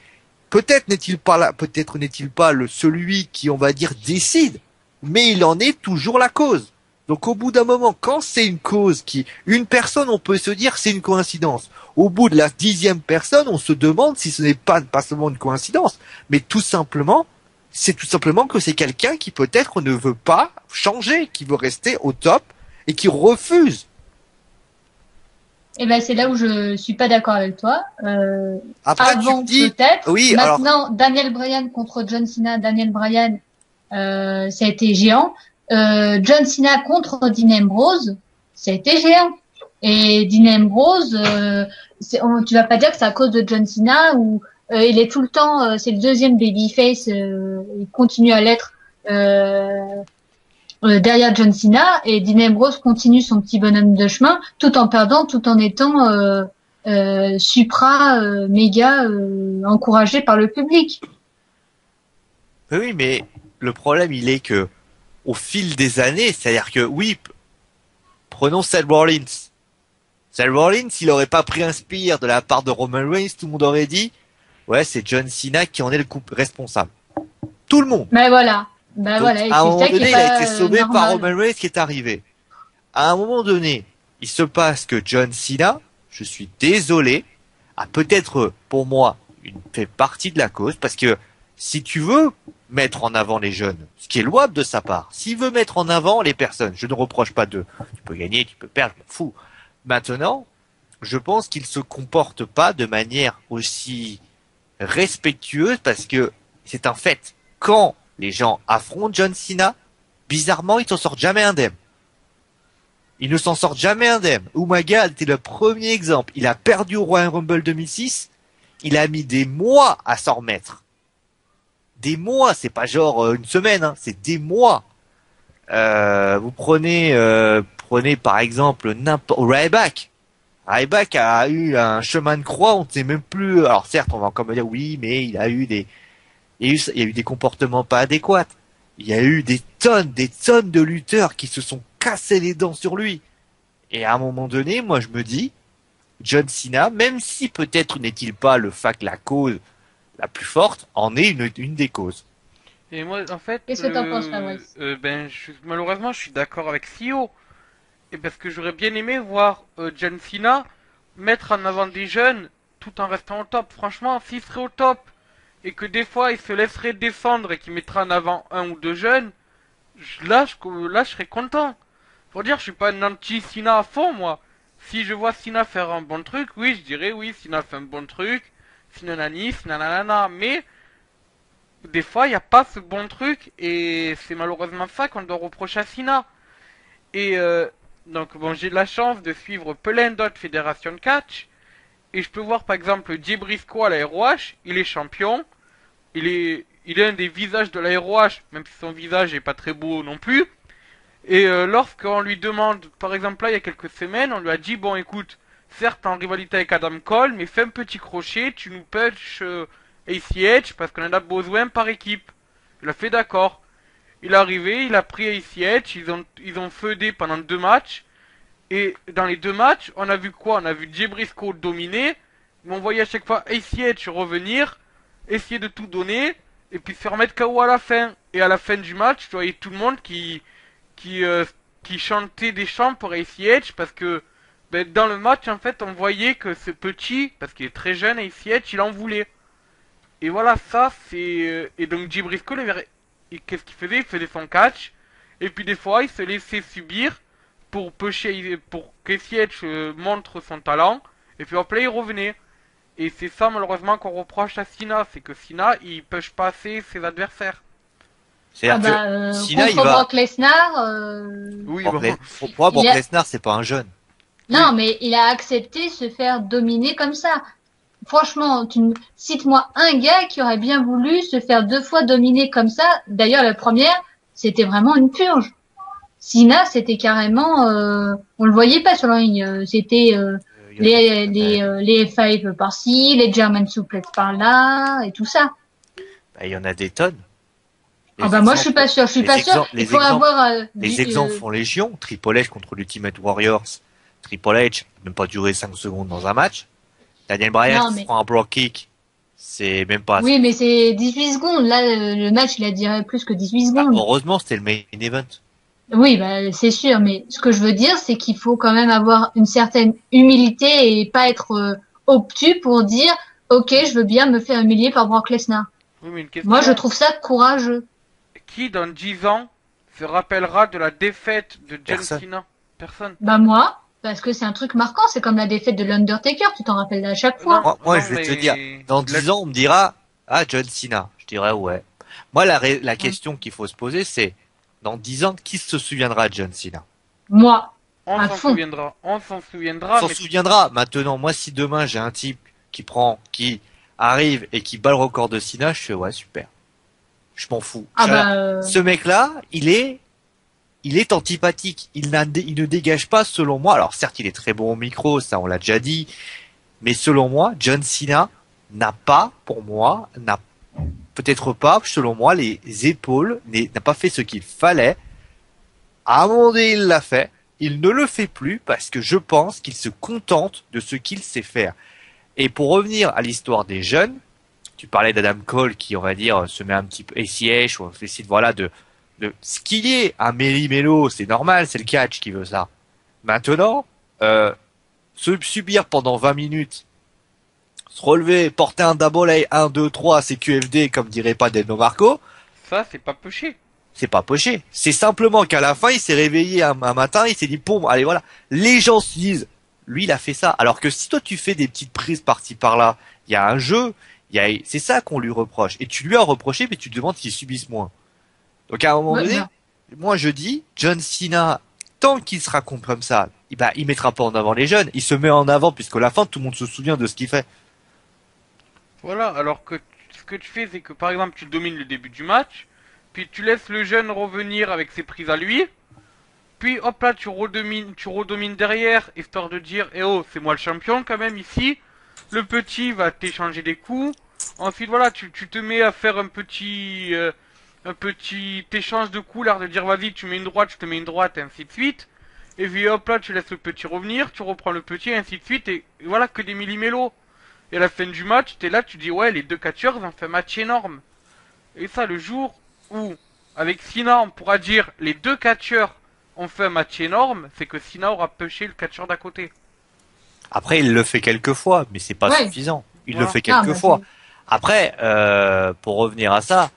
Peut-être n'est-il pas là, peut-être n'est-il pas celui qui on va dire décide, mais il en est toujours la cause. Donc au bout d'un moment, quand c'est une cause une personne, on peut se dire c'est une coïncidence. Au bout de la 10e personne, on se demande si ce n'est pas seulement une coïncidence, mais c'est tout simplement que c'est quelqu'un qui peut-être ne veut pas changer, qui veut rester au top et qui refuse. Et ben c'est là où je suis pas d'accord avec toi. Après, Avant tu me dis, peut-être. oui, Maintenant, alors, Daniel Bryan contre John Cena. Daniel Bryan, ça a été géant. John Cena contre Dean Ambrose, ça a été géant. Et Dean Ambrose, tu vas pas dire que c'est à cause de John Cena ou il est tout le temps, c'est le deuxième babyface, il continue à l'être derrière John Cena et Dean Ambrose continue son petit bonhomme de chemin tout en perdant, tout en étant supra méga encouragé par le public. oui, mais le problème il est que au fil des années, c'est-à-dire que oui, prenons Seth Rollins. Seth Rollins, s'il aurait pas pris un spear de la part de Roman Reigns, tout le monde aurait dit, ouais, c'est John Cena qui en est le responsable. Tout le monde. Mais voilà. Ben Donc, voilà, et à un c'est moment ça qui donné, est il a pas été sauvé par normal. Roman Reigns qui est arrivé. À un moment donné, il se passe que John Cena, je suis désolé, a peut-être, pour moi, fait partie de la cause, parce que si tu veux mettre en avant les jeunes, ce qui est louable de sa part, s'il veut mettre en avant les personnes, je ne reproche pas d'eux. Tu peux gagner, tu peux perdre, je m'en fous. Maintenant, je pense qu'il se comporte pas de manière aussi respectueuse, parce que c'est un fait. Quand les gens affrontent John Cena, bizarrement, ils s'en sortent jamais indemnes. Ils ne s'en sortent jamais indemnes. Umaga était le premier exemple. Il a perdu au Royal Rumble 2006. Il a mis des mois à s'en remettre. Des mois, c'est pas genre une semaine, hein, c'est des mois. Vous prenez par exemple Ryback. Ryback a eu un chemin de croix, on ne sait même plus. Alors certes, on va encore me dire oui, mais il y a eu des comportements pas adéquats. Il y a eu des tonnes de lutteurs qui se sont cassés les dents sur lui. Et à un moment donné, moi je me dis, John Cena, même si peut-être n'est-il pas la cause la plus forte, en est une des causes. Et moi, en fait, Qu'est-ce que t'en penses, Fabrice? malheureusement, je suis d'accord avec CEO. Et parce que j'aurais bien aimé voir John Cena mettre en avant des jeunes tout en restant au top. Franchement, s'il serait au top et que des fois il se laisserait descendre et qu'il mettrait en avant un ou deux jeunes, là, je serais content. Pour dire, je suis pas un anti-Cena à fond, moi. Si je vois Cena faire un bon truc, oui, je dirais oui, Cena fait un bon truc. Cena nani, Cena nanana. Mais des fois, il n'y a pas ce bon truc et c'est malheureusement ça qu'on doit reprocher à Cena. Et donc bon, j'ai de la chance de suivre plein d'autres fédérations de catch et je peux voir par exemple Jay Briscoe à la ROH, il est champion, il est un des visages de la ROH, même si son visage est pas très beau non plus. Et lorsqu'on lui demande, par exemple là il y a quelques semaines, on lui a dit bon écoute, certes en rivalité avec Adam Cole, mais fais un petit crochet, tu nous punch ACH parce qu'on en a besoin par équipe. Il a fait d'accord. Il est arrivé, il a pris ACH, ils ont feudé pendant 2 matchs. Et dans les 2 matchs, on a vu quoi? On a vu Jay Briscoe dominer, mais on voyait à chaque fois ACH revenir, essayer de tout donner, et puis se faire mettre KO à la fin. Et à la fin du match, tu voyais tout le monde qui, euh, qui chantait des chants pour ACH, parce que dans le match, en fait, on voyait que ce petit, parce qu'il est très jeune, ACH, il en voulait. Et voilà, ça, c'est... Et donc Jay Briscoe, qu'est-ce qu'il faisait? Il faisait son catch. Et puis des fois, il se laissait subir pour qu'ACH montre son talent. Et puis après, il revenait. Et c'est ça, malheureusement, qu'on reproche à Cena. C'est que Cena, il push pas assez ses adversaires. Ah C'est-à-dire bah, que Cena, il contre va... Brock Lesnar, Oui, Brock bon. Pour moi, Brock il a... Lesnar, c'est pas un jeune. non, Oui. mais il a accepté se faire dominer comme ça. Franchement, cite-moi un gars qui aurait bien voulu se faire 2 fois dominer comme ça. D'ailleurs, la première, c'était vraiment une purge. Cena, c'était carrément, on le voyait pas sur la ligne. C'était les F5 par-ci, les German suplex par-là et tout ça. Bah, il y en a des tonnes. Ah bah moi je suis pas sûr, Il faut avoir les exemples font légion. Triple H contre l'Ultimate Warriors. Triple H n'a même pas duré 5 secondes dans un match. Daniel Bryan prend un block kick. C'est même pas... Oui, mais c'est 18 secondes. Là, le match, il a duré plus que 18 secondes. Heureusement, c'était le main event. Oui, bah, c'est sûr. Mais ce que je veux dire, c'est qu'il faut quand même avoir une certaine humilité et pas être obtus pour dire, OK, je veux bien me faire humilier par Brock Lesnar. Oui, mais une question... Moi, je trouve ça courageux. Qui, dans 10 ans, se rappellera de la défaite de John Cena? Personne. Bah moi, parce que c'est un truc marquant. C'est comme la défaite de l'Undertaker. Tu t'en rappelles à chaque fois. Moi, je vais te dire, dans 10 ans, on me dira, ah, John Cena. Je dirais, ouais. Moi, la question qu'il faut se poser, c'est, dans 10 ans, qui se souviendra de John Cena? Moi. On s'en souviendra. On s'en souviendra. On s'en souviendra. Maintenant, moi, si demain, j'ai un type qui arrive et qui bat le record de Cena, je fais, ouais, super. Je m'en fous. Ce mec-là, il est antipathique. Il ne dégage pas, selon moi. Alors, certes, il est très bon au micro, ça, on l'a déjà dit. Mais selon moi, John Cena n'a pas, pour moi, peut-être pas, selon moi, les épaules, n'a pas fait ce qu'il fallait. À un moment donné, il l'a fait. Il ne le fait plus parce que je pense qu'il se contente de ce qu'il sait faire. Et pour revenir à l'histoire des jeunes, tu parlais d'Adam Cole qui, on va dire, se met un petit peu ACH, ou on décide, voilà, de ce qu'il y est un méli-mélo, c'est normal, c'est le catch qui veut ça. Maintenant, se subir pendant 20 minutes, se relever, porter un double A, 1, 2, 3, c'est QFD, comme dirait pas Delno Marco. Ça, c'est pas poché. C'est pas poché. C'est simplement qu'à la fin, il s'est réveillé un matin, il s'est dit, bon, allez, voilà. Les gens se disent, lui, il a fait ça. Alors que si toi, tu fais des petites prises par-ci, par-là, il y a un jeu, c'est ça qu'on lui reproche. Et tu lui as reproché, mais tu te demandes qu'il subisse moins. Donc à un moment donné, moi je dis, John Cena, tant qu'il sera comme ça, il mettra pas en avant les jeunes. Il se met en avant puisqu'à la fin, tout le monde se souvient de ce qu'il fait. Voilà, alors que ce que tu fais, c'est que par exemple, tu domines le début du match, puis tu laisses le jeune revenir avec ses prises à lui, puis hop là, tu redomines derrière, histoire de dire, eh oh, c'est moi le champion quand même ici. Le petit va t'échanger des coups. Ensuite, voilà, tu te mets à faire un petit échange de coups, l'air de dire, vas-y, tu mets une droite, je te mets une droite, et ainsi de suite. Et puis hop là, tu laisses le petit revenir, tu reprends le petit, et ainsi de suite. Et voilà, que des millimélos. Et à la fin du match, t'es là, tu dis, ouais, les deux catcheurs, ils ont fait un match énorme. Et ça, le jour où, avec Cena, on pourra dire, les deux catcheurs ont fait un match énorme, c'est que Cena aura pêché le catcheur d'à côté. Après, il le fait quelques fois, mais c'est pas suffisant. Il le fait quelques fois. Après, pour revenir à ça,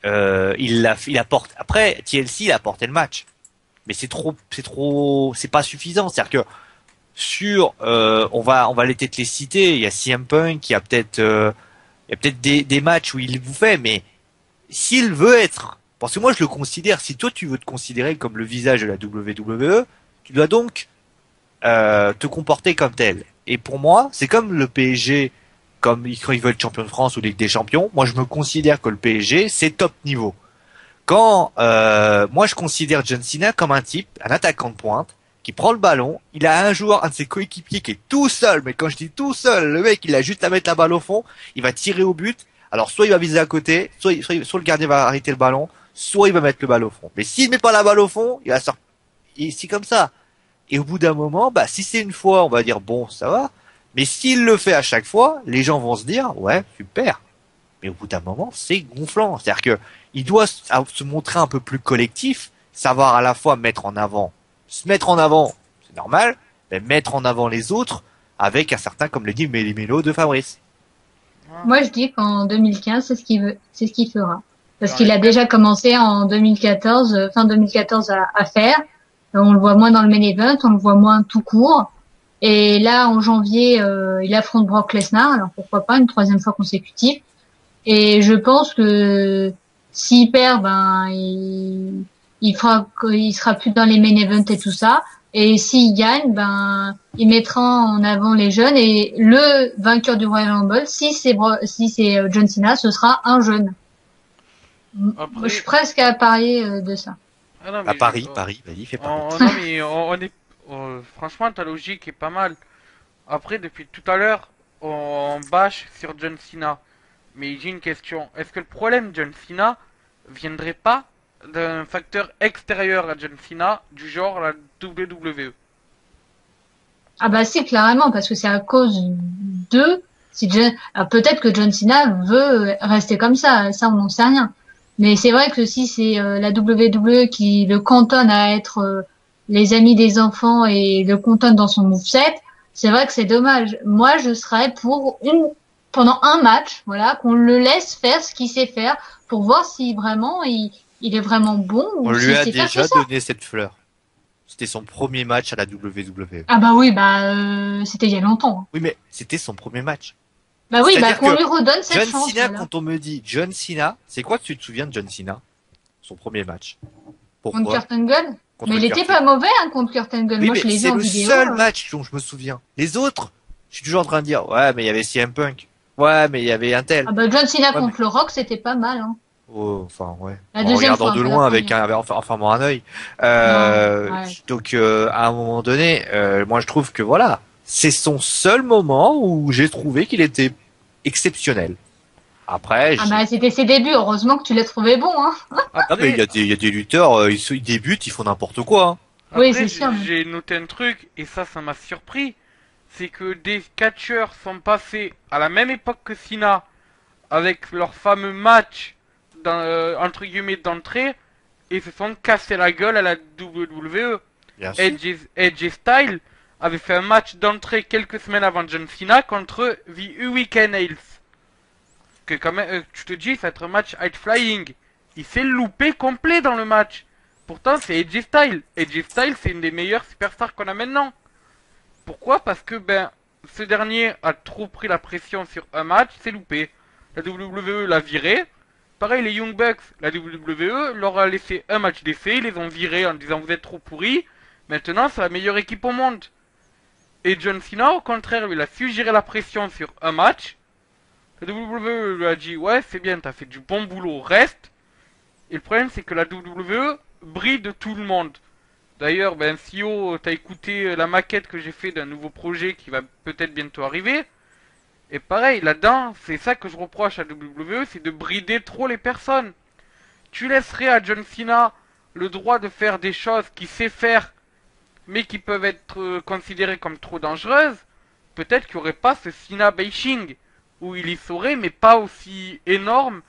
il apporte. Après, TLC, il a apporté le match, mais c'est pas suffisant. C'est-à-dire que on va les citer. Il y a CM Punk, il y a peut-être des matchs où il vous fait, mais s'il veut être, parce que moi je le considère. Si toi tu veux te considérer comme le visage de la WWE, tu dois donc te comporter comme tel. Et pour moi, c'est comme le PSG, quand ils veulent champion de France ou Ligue des Champions. Moi, je me considère que le PSG, c'est top niveau. Quand moi, je considère John Cena comme un type, un attaquant de pointe, qui prend le ballon. Il a un de ses coéquipiers qui est tout seul. Mais quand je dis tout seul, le mec, il a juste à mettre la balle au fond. Il va tirer au but. Alors, soit il va viser à côté, soit le gardien va arrêter le ballon, soit il va mettre le ballon au fond. Mais s'il met pas la balle au fond, il va sortir. Et c'est comme ça. Et au bout d'un moment, si c'est une fois, on va dire bon, ça va. Mais s'il le fait à chaque fois, les gens vont se dire ouais, super. Mais au bout d'un moment, c'est gonflant. C'est-à-dire que il doit se montrer un peu plus collectif, savoir à la fois se mettre en avant, c'est normal, mais mettre en avant les autres avec un certain, comme le dit Mélo de Fabrice. Moi, je dis qu'en 2015, c'est ce qu'il fera. Parce qu'il a déjà commencé en 2014, fin 2014 à faire. On le voit moins dans le main event, on le voit moins tout court. Et là, en janvier, il affronte Brock Lesnar. Alors pourquoi pas une troisième fois consécutive. Et je pense que s'il perd, il sera plus dans les main events et tout ça. Et s'il gagne, il mettra en avant les jeunes. Et le vainqueur du Royal Rumble, si c'est John Cena, ce sera un jeune. Après, je suis presque à parier de ça. Ah non, À mais Paris, vas-y, fais Paris. non, mais on est. Franchement, ta logique est pas mal. Après, depuis tout à l'heure, on bâche sur John Cena. Mais j'ai une question. Est-ce que le problème de John Cena viendrait pas d'un facteur extérieur à John Cena, du genre la WWE? Ah bah si, clairement, parce que c'est à cause d'eux. Si John... Alors, peut-être que John Cena veut rester comme ça on n'en sait rien. Mais c'est vrai que si c'est la WWE qui le cantonne à être les amis des enfants et le cantonne dans son moveset, c'est vrai que c'est dommage. Moi, je serais pour pendant un match, voilà, qu'on le laisse faire ce qu'il sait faire pour voir si vraiment il est vraiment bon On ou lui s'il a sait faire que déjà ça. donné cette fleur. C'était son premier match à la WWE. Ah bah oui, c'était il y a longtemps. Oui, mais c'était son premier match. Bah oui, C'est-à-dire qu'on que lui redonne cette John chance, Cena, voilà. quand on me dit John Cena, c'est quoi que tu te souviens de John Cena? Son premier match. Contre Pourquoi? Kurt Angle. Contre Mais il était Kurt. pas mauvais, hein, contre Kurt Angle. Oui, Moi, je mais l'ai vu c'est en le vidéo. seul match dont je me souviens. Les autres, je suis toujours en train de dire, ouais, mais il y avait CM Punk. Ouais, mais il y avait un tel. Ah bah John Cena Ouais, mais... contre le Rock, c'était pas mal, hein. Oh, enfin, ouais. La En deuxième regardant fois, de pas la loin avec première. en fermant un œil. Non, ouais. Donc, à un moment donné, moi, je trouve que voilà, c'est son seul moment où j'ai trouvé qu'il était exceptionnel. Après, Ah bah c'était ses débuts. Heureusement que tu l'as trouvé bon, hein. ah, mais Après, il y a des lutteurs, ils débutent, ils font n'importe quoi, hein. Oui, après c'est sûr. Mais... j'ai noté un truc, et ça m'a surpris. C'est que des catcheurs sont passés à la même époque que Cena, avec leur fameux match, entre guillemets, d'entrée, et se sont cassés la gueule à la WWE. Bien sûr. Edge et Style avaient fait un match d'entrée quelques semaines avant John Cena contre The Hurricane Hills. Que quand même, tu te dis, ça va être un match high flying. Il s'est loupé complet dans le match. Pourtant, c'est Edge Style. Edge Style, c'est une des meilleures superstars qu'on a maintenant. Pourquoi? Parce que, ce dernier a trop pris la pression sur un match, c'est loupé. La WWE l'a viré. Pareil, les Young Bucks, la WWE leur a laissé un match d'essai, ils les ont virés en disant vous êtes trop pourris. Maintenant, c'est la meilleure équipe au monde. Et John Cena, au contraire, il a su gérer la pression sur un match. La WWE lui a dit ouais, c'est bien, t'as fait du bon boulot, reste. Et le problème, c'est que la WWE bride tout le monde. D'ailleurs, Sio, t'as écouté la maquette que j'ai fait d'un nouveau projet qui va peut-être bientôt arriver. Et pareil, là-dedans, c'est ça que je reproche à WWE, c'est de brider trop les personnes. Tu laisserais à John Cena le droit de faire des choses qu'il sait faire, mais qui peuvent être considérées comme trop dangereuses. Peut-être qu'il n'y aurait pas ce Cena bashing, où il y saurait, mais pas aussi énorme.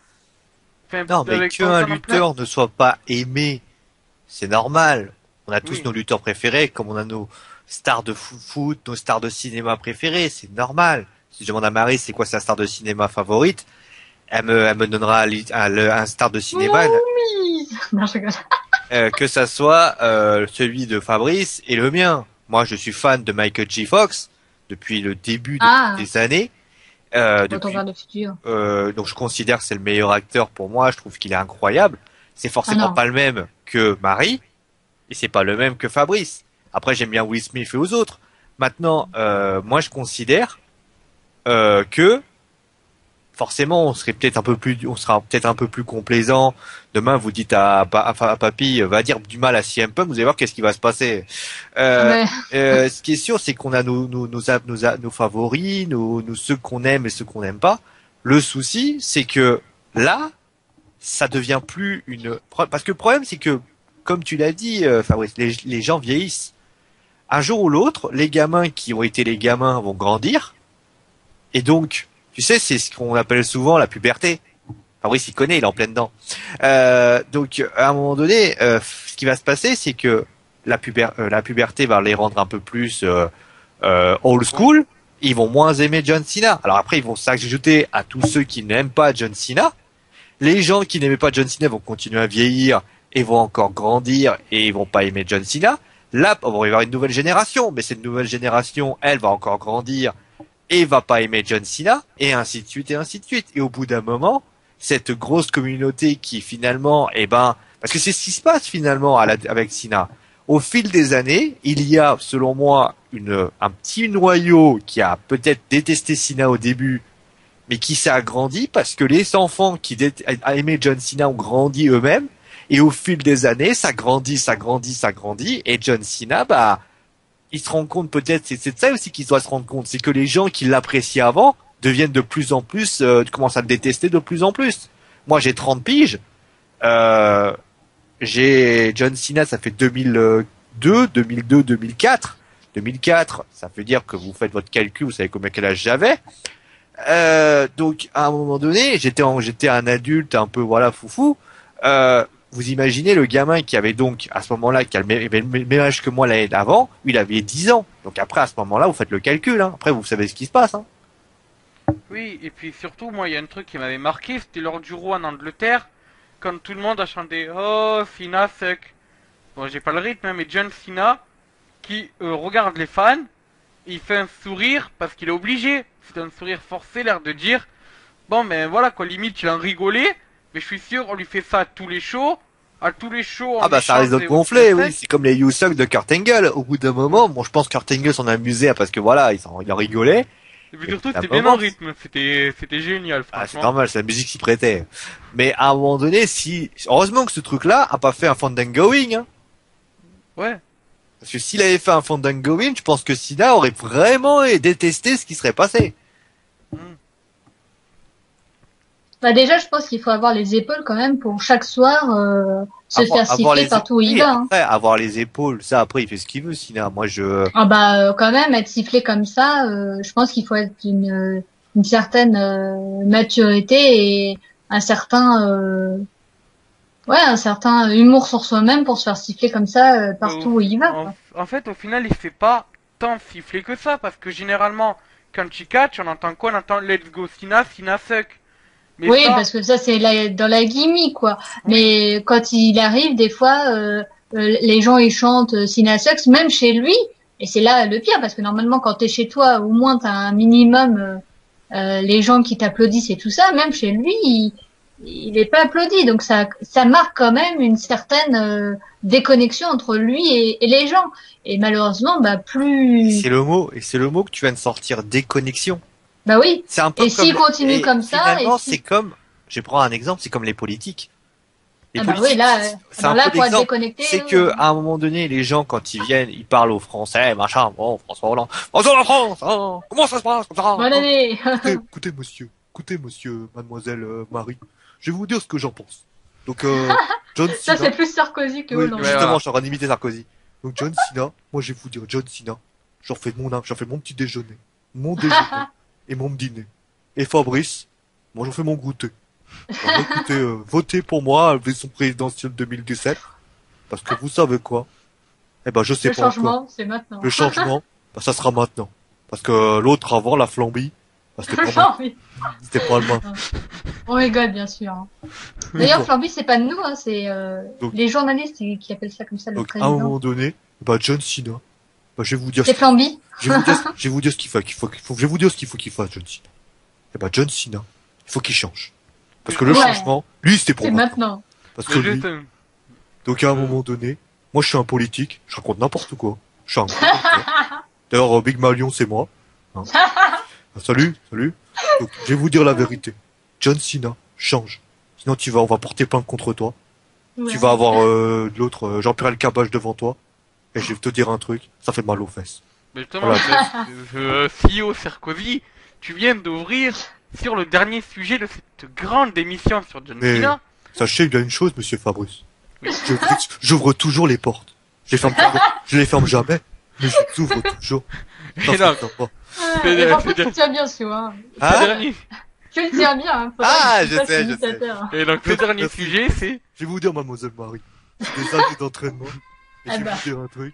Enfin, Non, mais avec qu'un lutteur ne soit pas aimé, c'est normal. On a tous Oui. nos lutteurs préférés, comme on a nos stars de foot, nos stars de cinéma préférées, c'est normal. Si je demande à Marie c'est quoi sa star de cinéma favorite, elle me donnera un star de cinéma, Oui. Non, je rigole. que ça soit celui de Fabrice et le mien. Moi, je suis fan de Michael J. Fox depuis le début des années. Retour vers le futur. Donc je considère que c'est le meilleur acteur pour moi. Je trouve qu'il est incroyable. C'est forcément pas le même que Marie et c'est pas le même que Fabrice. Après, j'aime bien Will Smith et aux autres. Maintenant, moi, je considère que forcément, on sera peut-être un peu plus complaisant. Demain, vous dites à Papy, va dire du mal à CM Punk, vous allez voir qu'est-ce qui va se passer. Ce qui est sûr, c'est qu'on a nos favoris, nos ceux qu'on aime et ceux qu'on n'aime pas. Le souci, c'est que là, ça devient plus parce que le problème, c'est que, comme tu l'as dit, Fabrice, les gens vieillissent. Un jour ou l'autre, les gamins qui ont été les gamins vont grandir. Et donc, tu sais, c'est ce qu'on appelle souvent la puberté. Fabrice, il connaît, il est en plein dedans. Donc, à un moment donné, ce qui va se passer, c'est que la puberté va les rendre un peu plus old school. Ils vont moins aimer John Cena. Alors après, ils vont s'ajouter à tous ceux qui n'aiment pas John Cena. Les gens qui n'aimaient pas John Cena vont continuer à vieillir et vont encore grandir et ils vont pas aimer John Cena. Là, on va y avoir une nouvelle génération, mais cette nouvelle génération, elle va encore grandir et va pas aimer John Cena, et ainsi de suite, et ainsi de suite. Et au bout d'un moment, cette grosse communauté qui finalement, parce que c'est ce qui se passe finalement avec Cena. Au fil des années, il y a, selon moi, un petit noyau qui a peut-être détesté Cena au début, mais qui s'est agrandi parce que les enfants qui aimaient John Cena ont grandi eux-mêmes, Et au fil des années, ça grandit, et John Cena, bah, il se rend compte peut-être, c'est de ça aussi qu'il doit se rendre compte, c'est que les gens qui l'appréciaient avant deviennent de plus en plus, commencent à le détester de plus en plus. Moi, j'ai 30 piges, j'ai John Cena, ça fait 2002, 2004. 2004, ça veut dire que vous faites votre calcul, vous savez combien quel âge j'avais. Donc, à un moment donné, j'étais un adulte un peu, voilà, foufou. Vous imaginez le gamin qui avait donc, à ce moment-là, qui avait le même âge que moi l'année d'avant, il avait 10 ans. Donc après, à ce moment-là, vous faites le calcul, hein. Après, vous savez ce qui se passe, hein. Oui, et puis surtout, moi, il y a un truc qui m'avait marqué, c'était lors du Raw en Angleterre, quand tout le monde a chanté Oh, Cena suck. Bon, j'ai pas le rythme, hein, mais John Cena, qui regarde les fans, il fait un sourire parce qu'il est obligé. C'est un sourire forcé, l'air de dire bon, ben voilà quoi, limite il en rigolait, mais je suis sûr, on lui fait ça à tous les shows. À tous les shows, Ah bah ça risque de gonfler, oui, c'est comme les You Suck de Kurt Angle. Au bout d'un moment, bon, je pense que Kurt Angle s'en amusait parce que voilà, il en rigolait. Et puis surtout, c'était bien en rythme, c'était génial, franchement. Ah, c'est normal, c'est la musique s'y prêtait. Mais à un moment donné, heureusement que ce truc-là a pas fait un fandangoing, hein. Ouais. Parce que s'il avait fait un fandangoing, je pense que Cena aurait vraiment détesté ce qui serait passé. Bah déjà, je pense qu'il faut avoir les épaules quand même pour chaque soir se faire siffler partout où il va. Hein. Après, avoir les épaules, ça après il fait ce qu'il veut, Cena. Moi Ah bah quand même être sifflé comme ça, je pense qu'il faut être une certaine maturité et un certain humour sur soi-même pour se faire siffler comme ça partout où il va. Quoi. En fait, au final, il fait pas tant siffler que ça parce que généralement, quand il catch, on entend quoi? On entend Let's go Cena, Cena suck. Mais oui, parce que ça c'est dans la gimmick quoi. Oui. Mais quand il arrive, des fois, les gens ils chantent Cena sucks, même chez lui. Et c'est là le pire parce que normalement quand t'es chez toi, au moins t'as un minimum les gens qui t'applaudissent et tout ça. Même chez lui, il est pas applaudi. Donc ça marque quand même une certaine déconnexion entre lui et les gens. Et malheureusement, bah plus. C'est le mot que tu viens de sortir, déconnexion. Bah oui. C'est un peu et s'il continue comme ça, finalement, c'est comme, je vais prendre un exemple, c'est comme les politiques. Les politiques, oui, là, pour être déconnecté. C'est que, à un moment donné, les gens, quand ils viennent, ils parlent aux Français, machin, bon, François Hollande. Bonjour la France, hein, comment ça se passe, comme ça? Bonne année. Écoutez, monsieur, mademoiselle, Marie. Je vais vous dire ce que j'en pense. Donc, John Cena. Ça, c'est plus Sarkozy que Hollande. Oui, justement, je suis en train d'imiter Sarkozy. Donc, John Cena, moi, je vais vous dire, John Cena, j'en fais mon petit déjeuner. Mon déjeuner. Et mon dîner. Et Fabrice, moi j'en fais mon goûter. Alors, écoutez, votez pour moi à l'élection présidentielle 2017. Parce que vous savez quoi? Eh ben je sais pas encore. Le changement, c'est maintenant. Le changement, bah, ça sera maintenant. Parce que l'autre avant, la flambie, bah, c'était pas le main. Oh my god, bien sûr. D'ailleurs, flambie, c'est pas de nous, hein, c'est les journalistes qui appellent ça comme ça, le président. À un moment donné, bah John Cena, bah je vais vous dire. C'est flambie. Je vais vous dire ce qu'il faut, je vais vous dire ce qu'il faut qu'il fasse, John Cena. Eh ben, John Cena, il faut qu'il change. Parce que le changement, lui, c'était pour maintenant. Parce que lui, donc à un moment donné, moi, je suis un politique, je raconte n'importe quoi. Je suis un D'ailleurs, Big Malion, c'est moi. Hein. Salut. Donc, je vais vous dire la vérité. John Cena, change. Sinon, on va porter plainte contre toi. Ouais. Tu vas avoir l'autre Jean-Pierre Elkabbach devant toi. Et je vais te dire un truc, ça fait mal aux fesses. Mais justement, CEO Sarkozy, tu viens d'ouvrir sur le dernier sujet de cette grande émission sur John Cena. Sachez bien une chose, monsieur Fabrice. Oui. J'ouvre toujours les portes. Je les ferme jamais, mais je les ouvre toujours. Tu le tiens bien, sûr. Hein. Tu le tiens bien. Hein, je sais. Et donc, le dernier sujet, c'est... Je vais vous dire, mademoiselle Marie, c'est des années d'entraînement. Et je vais vous dire un truc.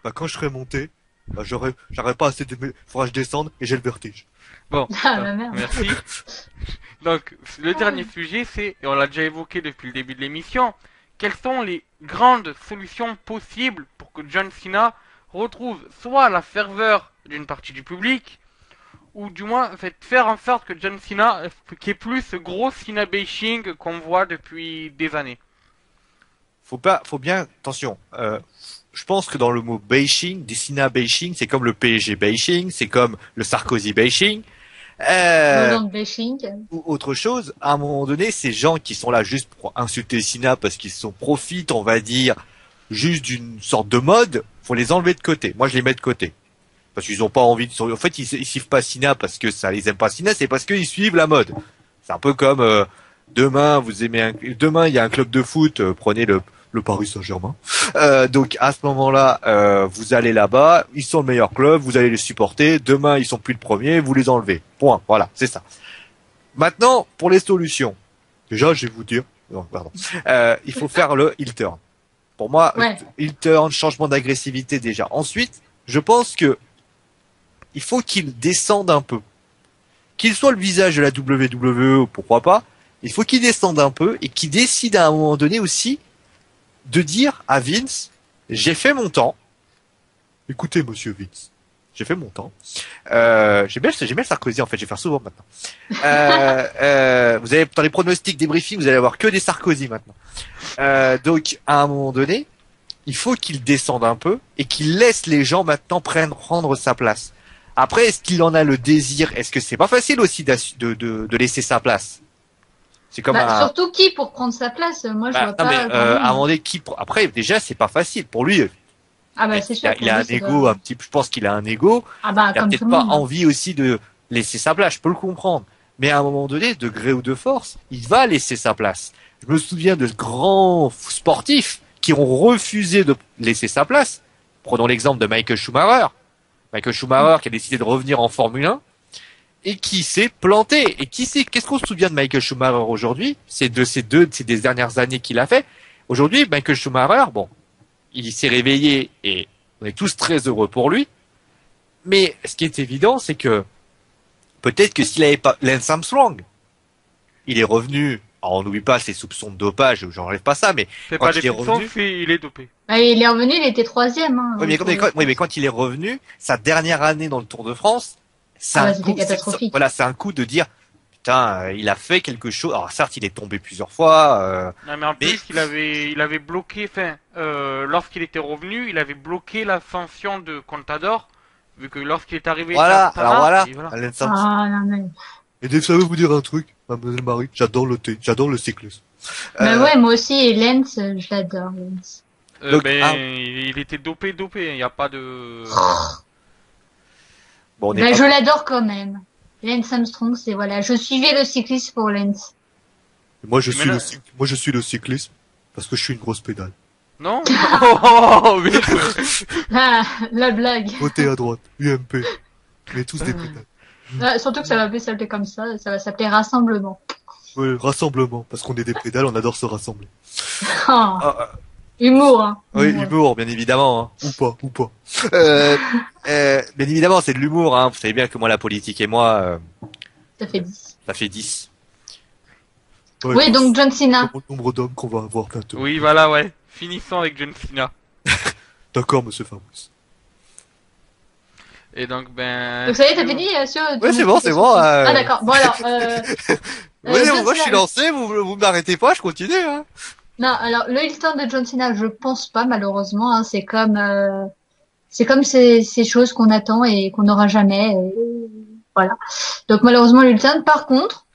Bah, quand je serai monté, bah, j'aurais pas assez faudra que je descende et j'ai le vertige. Bon. Merci. Donc, le dernier sujet, c'est, et on l'a déjà évoqué depuis le début de l'émission, quelles sont les grandes solutions possibles pour que John Cena retrouve soit la ferveur d'une partie du public, ou du moins faire en sorte que John Cena, qu'il n'y ait plus ce gros Cena bashing qu'on voit depuis des années. Faut bien, attention, je pense que dans le mot bashing, des Cena bashing, c'est comme le PSG bashing, c'est comme le Sarkozy bashing. Roland bashing. Ou autre chose, à un moment donné, ces gens qui sont là juste pour insulter Cena parce qu'ils profitent, on va dire, juste d'une sorte de mode, faut les enlever de côté. Moi, je les mets de côté. Parce qu'ils ont pas envie de... En fait, ils suivent pas Cena parce que ça les aime pas Cena, c'est parce qu'ils suivent la mode. C'est un peu comme demain, demain il y a un club de foot, prenez le Paris Saint-Germain. Donc à ce moment-là, vous allez là-bas, ils sont le meilleur club, vous allez les supporter. Demain, ils sont plus le premier, vous les enlevez. Point. Voilà, c'est ça. Maintenant, pour les solutions. Déjà, je vais vous dire, non, pardon. Il faut faire le heel turn. Pour moi, Ouais. heel turn, changement d'agressivité déjà. Ensuite, je pense que il faut qu'il descende un peu. Qu'il soit le visage de la WWE, pourquoi pas, il faut qu'il descende un peu et qu'il décide à un moment donné aussi de dire à Vince, j'ai fait mon temps. Écoutez, monsieur Vince, j'ai fait mon temps. J'ai bien le Sarkozy, en fait, je vais faire souvent maintenant. Vous avez, dans les pronostics des briefings, vous allez avoir que des Sarkozy maintenant. Donc, à un moment donné, il faut qu'il descende un peu et qu'il laisse les gens maintenant prendre sa place. Après, est-ce qu'il en a le désir? Est-ce que c'est pas facile aussi de laisser sa place? C'est comme Surtout qui pour prendre sa place? Moi, je vois non, pas. mais, à un moment donné, après, déjà, c'est pas facile pour lui. Ah bah c'est sûr. Il a un ego un petit peu, je pense qu'il a un ego. Ah bah Il a comme peut-être tout le pas monde. envie aussi de laisser sa place, je peux le comprendre. Mais à un moment donné, de gré ou de force, il va laisser sa place. Je me souviens de grands sportifs qui ont refusé de laisser sa place. Prenons l'exemple de Michael Schumacher. Michael Schumacher qui a décidé de revenir en Formule 1 et qui s'est planté. Et qu'est-ce qu'on se souvient de Michael Schumacher aujourd'hui? C'est de ces des dernières années qu'il a fait. Aujourd'hui, Michael Schumacher, bon, il s'est réveillé et on est tous très heureux pour lui. Mais ce qui est évident, c'est que peut-être que s'il n'avait pas Lance Armstrong, il est revenu. Alors on n'oublie pas ses soupçons de dopage, j'enlève pas ça, mais C'est quand pas des il est soupçons, revenu, il est dopé. Bah, il est revenu, il était troisième. Hein, oui, mais quand il est revenu, sa dernière année dans le Tour de France, c'est Ah un bah, c'était coup, catastrophique. voilà, c'est un coup de dire, putain, il a fait quelque chose. Alors certes, il est tombé plusieurs fois. Non, mais en plus, il avait bloqué, lorsqu'il était revenu, il avait bloqué l'ascension de Contador, vu que lorsqu'il est arrivé, Voilà, Tartara, alors voilà. et voilà. Lance Armstrong. Ah non mais. Et ça veut vous dire un truc, Mademoiselle Marie, j'adore le cyclisme. Bah ouais, moi aussi, et Lens, je l'adore, Lens. Donc, Il était dopé, il n'y a pas de... Bon, on est Bah, pas- je l'adore quand même. Lance Armstrong, c'est voilà, je suivais le cyclisme pour Lance. Moi, je Mais suis là- moi, je suis le cyclisme parce que je suis une grosse pédale. Non? Oh, oui. Ah, la blague. Votez à droite, UMP. Mais tous des pédales. Ah, surtout que ça va plus s'appeler comme ça va s'appeler Rassemblement. Ouais, rassemblement, parce qu'on est des pédales, on adore se rassembler. Ah, Ah, humour, hein. oui, Humour. l'humour, bien évidemment. Hein. Ou pas. Bien évidemment, c'est de l'humour. Hein. Vous savez bien que moi, la politique et moi, Ça fait 10. ça fait 10. Oui, donc John Cena. Le nombre d'hommes qu'on va avoir bientôt. Oui, voilà, ouais. Finissons avec John Cena. D'accord, monsieur Fabrice. Et donc, ben... Donc ça y est, t'as fini sur... Ouais, c'est bon, c'est bon. Ah d'accord, bon alors... John moi, je suis Cena- lancé, vous m'arrêtez pas, je continue. Hein. Non, alors le Hilton de John Cena, je pense pas malheureusement. Hein, c'est comme ces choses qu'on attend et qu'on n'aura jamais. Et voilà. Donc malheureusement le Hilton. Par contre,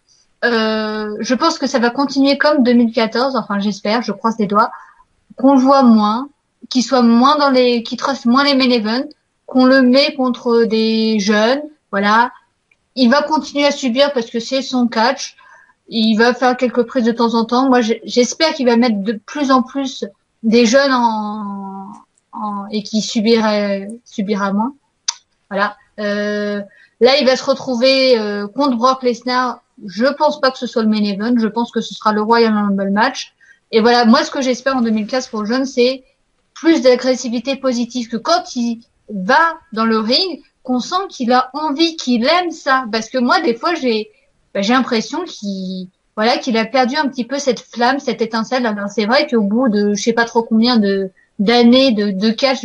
je pense que ça va continuer comme 2014. Enfin, j'espère, je croise les doigts, qu'on le voit moins, qu'il soit moins qu'il trace moins les main events, qu'on le met contre des jeunes. Voilà. Il va continuer à subir parce que c'est son catch. Il va faire quelques prises de temps en temps. Moi, j'espère qu'il va mettre de plus en plus des jeunes et qui subira moins. Voilà. Là, il va se retrouver contre Brock Lesnar. Je pense pas que ce soit le main event. Je pense que ce sera le Royal Rumble match. Et voilà, moi, ce que j'espère en 2015 pour John, c'est plus d'agressivité positive, que quand il va dans le ring, qu'on sent qu'il a envie, qu'il aime ça. Parce que moi, des fois, j'ai l'impression qu'il a perdu un petit peu cette flamme, cette étincelle. Alors, c'est vrai qu'au bout de je sais pas trop combien d'années de catch,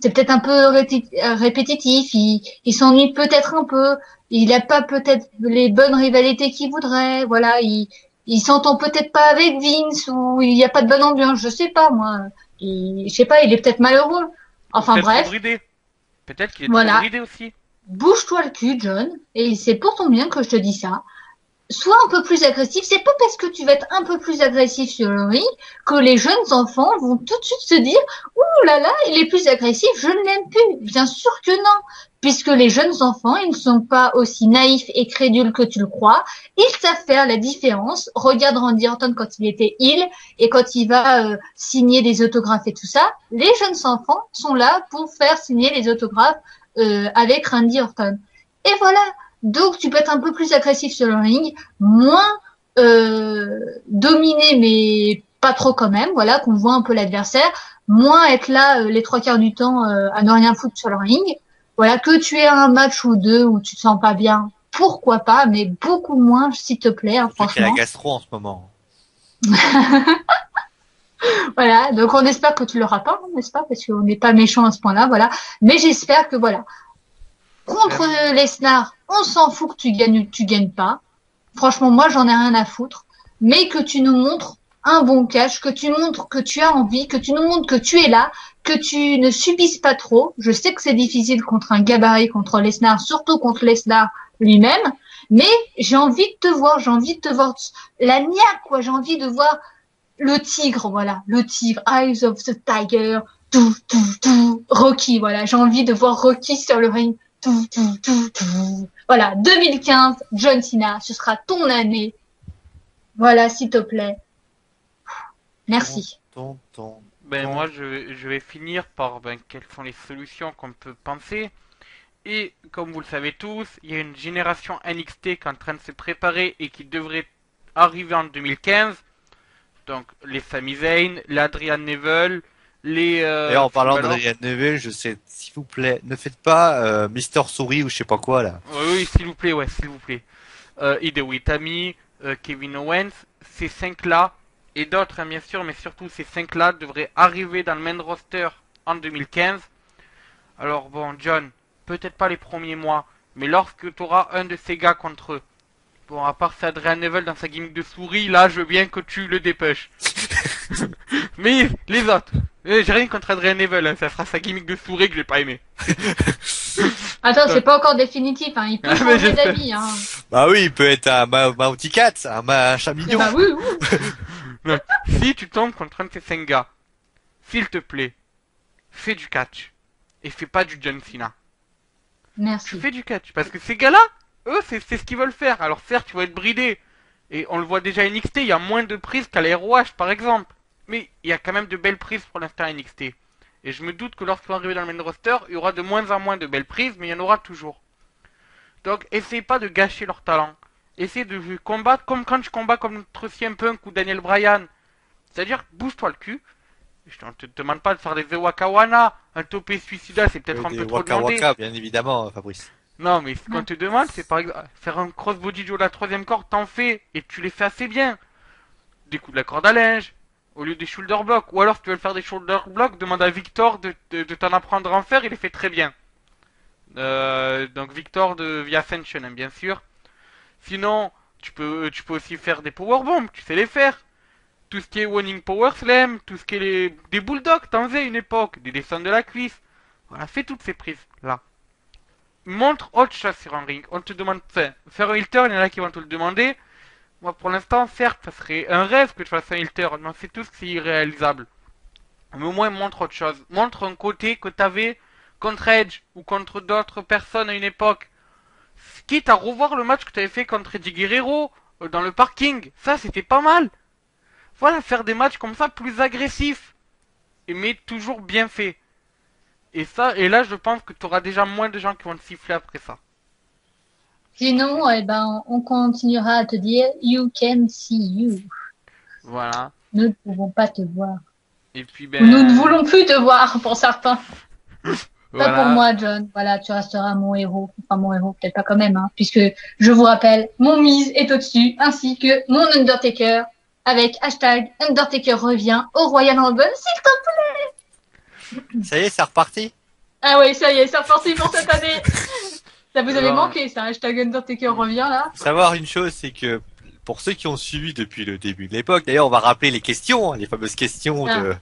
c'est peut-être un peu répétitif, il s'ennuie peut-être un peu, il a pas peut-être les bonnes rivalités qu'il voudrait, voilà, il s'entend peut-être pas avec Vince, ou il y a pas de bonne ambiance, je sais pas moi. Je sais pas, il est peut-être malheureux. Enfin Peut-être bref. trop bridé. Peut-être qu'il est Voilà. trop bridé aussi. bouge-toi le cul, John, et c'est pour ton bien que je te dis ça. Sois un peu plus agressif. C'est pas parce que tu vas être un peu plus agressif sur le ring que les jeunes enfants vont tout de suite se dire ouh là là, il est plus agressif, je ne l'aime plus. Bien sûr que non, puisque les jeunes enfants, ils ne sont pas aussi naïfs et crédules que tu le crois. Ils savent faire la différence. Regarde Randy Orton quand il était heel et quand il va signer des autographes et tout ça. Les jeunes enfants sont là pour faire signer les autographes avec Randy Orton. Et voilà. Donc, tu peux être un peu plus agressif sur le ring, moins dominer, mais pas trop quand même. Voilà, qu'on voit un peu l'adversaire. Moins être là les 3 quarts du temps à ne rien foutre sur le ring. Voilà, que tu aies un match ou deux où tu te sens pas bien, pourquoi pas, mais beaucoup moins, s'il te plaît, hein, Surtout qu'il y a la franchement. gastro en ce moment. Voilà, donc on espère que tu l'auras pas, hein, n'est-ce pas, parce qu'on n'est pas méchant à ce point-là, voilà. Mais j'espère que voilà. Contre Lesnar, on s'en fout que tu gagnes pas. Franchement, moi, j'en ai rien à foutre. Mais que tu nous montres un bon cash, que tu montres que tu as envie, que tu nous montres que tu es là, que tu ne subisses pas trop. Je sais que c'est difficile contre un gabarit, contre Lesnar, surtout contre Lesnar lui-même. Mais j'ai envie de te voir la niaque, quoi. J'ai envie de voir le tigre, voilà. Le tigre, Eyes of the Tiger, tout. Rocky, voilà. J'ai envie de voir Rocky sur le ring. Tout. Voilà, 2015, John Cena, ce sera ton année. Voilà, s'il te plaît. Merci. Ben moi je vais finir par quelles sont les solutions qu'on peut penser. Et comme vous le savez tous, il y a une génération NXT qui est en train de se préparer et qui devrait arriver en 2015. Donc les Sami Zayn, l'Adrian Neville, les... Et en parlant Finn Balor. d'Adrien Neve, je sais, s'il vous plaît, ne faites pas Mister Souris ou je sais pas quoi là. Oui, s'il vous plaît, ouais, s'il vous plaît. Hideo Itami, Kevin Owens, ces 5-là, et d'autres hein, bien sûr, mais surtout ces 5-là devraient arriver dans le main roster en 2015. Alors bon, John, peut-être pas les premiers mois, mais lorsque tu auras un de ces gars contre eux, bon, à part c'est Adrian Neville dans sa gimmick de souris, là je veux bien que tu le dépêches. Mais les autres, j'ai rien contre Adrian Neville, hein, ça fera sa gimmick de souris que j'ai pas aimé. Attends, c'est pas encore définitif, hein. Il peut Ah, mais changer je sais. d'avis, hein. Bah oui, il peut être un Mounty Cat, un chat Eh mignon. bah oui. Non. Si tu tombes contre un de ces 5 gars, s'il te plaît, fais du catch. Et fais pas du John Cena. Tu Merci. fais du catch. Parce que ces gars-là, eux, c'est ce qu'ils veulent faire. Alors certes, tu vas être bridé. Et on le voit déjà à NXT, il y a moins de prises qu'à la ROH, par exemple. Mais il y a quand même de belles prises pour l'instant à NXT. Et je me doute que lorsqu'ils vont arriver dans le main roster, il y aura de moins en moins de belles prises, mais il y en aura toujours. Donc, essaye pas de gâcher leur talent. Essaye de combattre comme quand tu combats contre CM Punk ou Daniel Bryan. C'est-à-dire, bouge-toi le cul. Je ne te demande pas de faire des Wakawana, un topé suicidaire, c'est peut-être un Des peu trop Waka demandé. Waka, bien évidemment, Fabrice. Non, mais ce qu'on te demande, c'est par exemple faire un crossbody Joe de la troisième corde, t'en fais, et tu les fais assez bien. Des coups de la corde à linge, au lieu des shoulder blocks. Ou alors, si tu veux faire des shoulder blocks, demande à Victor de t'en apprendre à en faire, il les fait très bien. Donc Victor de via Ascension, hein, bien sûr. Sinon, tu peux aussi faire des powerbombs, tu sais les faire. Tout ce qui est Winning Power Slam, tout ce qui est des bulldogs, t'en faisais une époque, des descentes de la cuisse. Voilà, fais toutes ces prises là. Montre autre chose sur un ring. On te demande, faire un heel turn, il y en a qui vont te le demander. Moi, pour l'instant, certes, ça serait un rêve que tu fasses un heel turn, mais on sait tous que c'est irréalisable. Mais au moins, montre autre chose. Montre un côté que t'avais contre Edge ou contre d'autres personnes à une époque. Quitte à revoir le match que t'avais fait contre Eddie Guerrero dans le parking. Ça, c'était pas mal. Voilà, faire des matchs comme ça plus agressifs, mais toujours bien faits. Et ça, et là, je pense que tu auras déjà moins de gens qui vont te siffler après ça. Sinon, eh ben, on continuera à te dire you can see you. Voilà. Nous ne pouvons pas te voir. Et puis, Ou nous ne voulons plus te voir pour certains. Pas voilà. pour moi, John. Voilà, tu resteras mon héros. Enfin, mon héros, peut-être pas quand même, hein, puisque je vous rappelle, mon mise est au-dessus, ainsi que mon Undertaker, avec hashtag Undertaker revient au Royal Rumble, s'il te plaît. Ça y est, c'est reparti. Ah ouais, ça y est, c'est reparti pour cette année. Ça vous avait Alors, manqué, ça, hashtag Undertaker revient, là. Faut savoir une chose, c'est que pour ceux qui ont suivi depuis le début de l'époque, d'ailleurs, on va rappeler les questions, les fameuses questions de.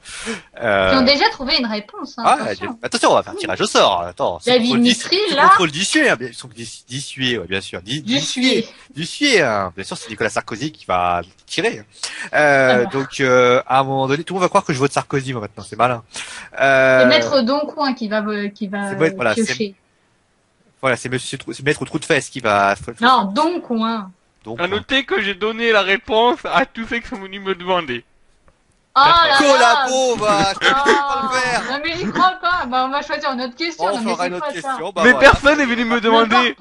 Qui ont déjà trouvé une réponse. Hein, attention, on va faire tirage au sort. Attends. David Mitry, là. Contrôle d'issuer, ils sont d'issuer, ouais, bien sûr. D'issuer, hein. Bien sûr, c'est Nicolas Sarkozy qui va tirer. Donc, à un moment donné, tout le monde va croire que je vote Sarkozy, moi, maintenant. C'est malin. C'est Maître Doncoin qui va piocher. Voilà, c'est Maître Trou de Fesses qui va. Non, Doncoin. À noter que j'ai donné la réponse à tous ceux qui sont venus me demander. Oh là Collabo, va, je peux pas le faire. Non mais j'y crois pas. Bah on va choisir une autre question. On fera une autre question. Bah, mais voilà. personne est venu me demander.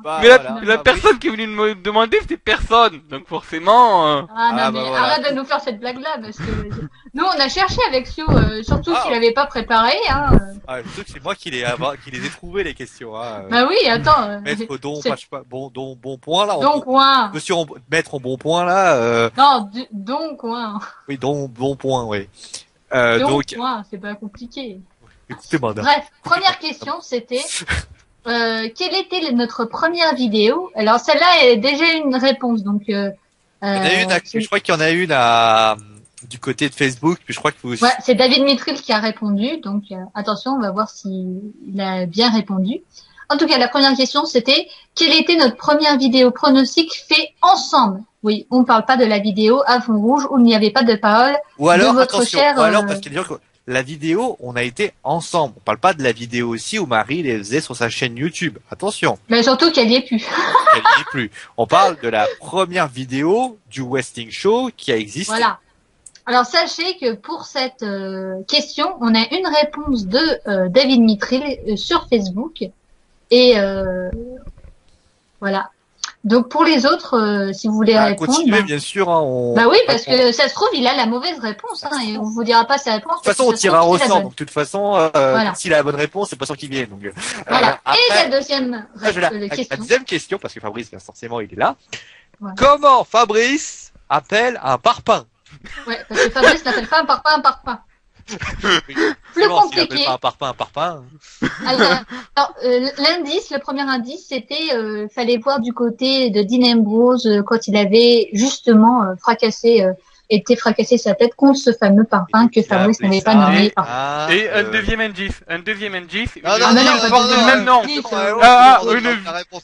Bah, Mais voilà. la personne qui est venue me demander, c'était personne. Donc forcément. Voilà. Arrête de nous faire cette blague-là parce que nous on a cherché avec Sio, surtout s'il avait pas préparé. Hein. Surtout que c'est moi qui les ai trouvés les questions. Hein. Bah oui, attends. Maître bon point là. Doncoin. Monsieur Maître en bon point là. Non, Doncoin. Oui, bon point, oui. Doncoin, c'est pas compliqué. Écoutez-moi. Bref, première question, c'était quelle était notre première vidéo? Alors celle-là est déjà une réponse, donc. Il y en a une. Je crois qu'il y en a une du côté de Facebook, puis je crois que vous. Ouais, c'est David Mitril qui a répondu, donc attention, on va voir s'il a bien répondu. En tout cas, la première question, c'était quelle était notre première vidéo pronostic fait ensemble? Oui, on ne parle pas de la vidéo à fond rouge où il n'y avait pas de parole. Ou alors, de votre attention, cher, parce qu'il y a des gens la vidéo, on a été ensemble. On parle pas de la vidéo aussi où Marie les faisait sur sa chaîne YouTube. Attention. Mais surtout qu'elle y est plus. Elle y est plus. On parle de la première vidéo du Westing Show qui a existé. Voilà. Alors sachez que pour cette question, on a une réponse de David Mitril sur Facebook et voilà. Donc pour les autres, si vous voulez répondre, continuez, bien sûr. Hein, bah oui, parce que ça se trouve, il a la mauvaise réponse, hein, et on vous dira pas sa réponse. De toute façon, on tirera au sort. Donc de toute façon, voilà. s'il a la bonne réponse, c'est pas sûr qu'il vienne. Donc voilà. Après, et la deuxième question. La deuxième question, parce que Fabrice, bien forcément, il est là. Voilà. Comment Fabrice appelle un parpaing? Ouais, parce que Fabrice n'appelle pas un parpaing. Plus compliqué. Pas un parpaing. Alors, l'indice, le premier indice, c'était fallait voir du côté de Dean Ambrose quand il avait justement été fracassé sa tête contre ce fameux parpaing que Fabrice n'avait pas nommé parpaing. Et un deuxième indice. Non, une ville porte le même nom.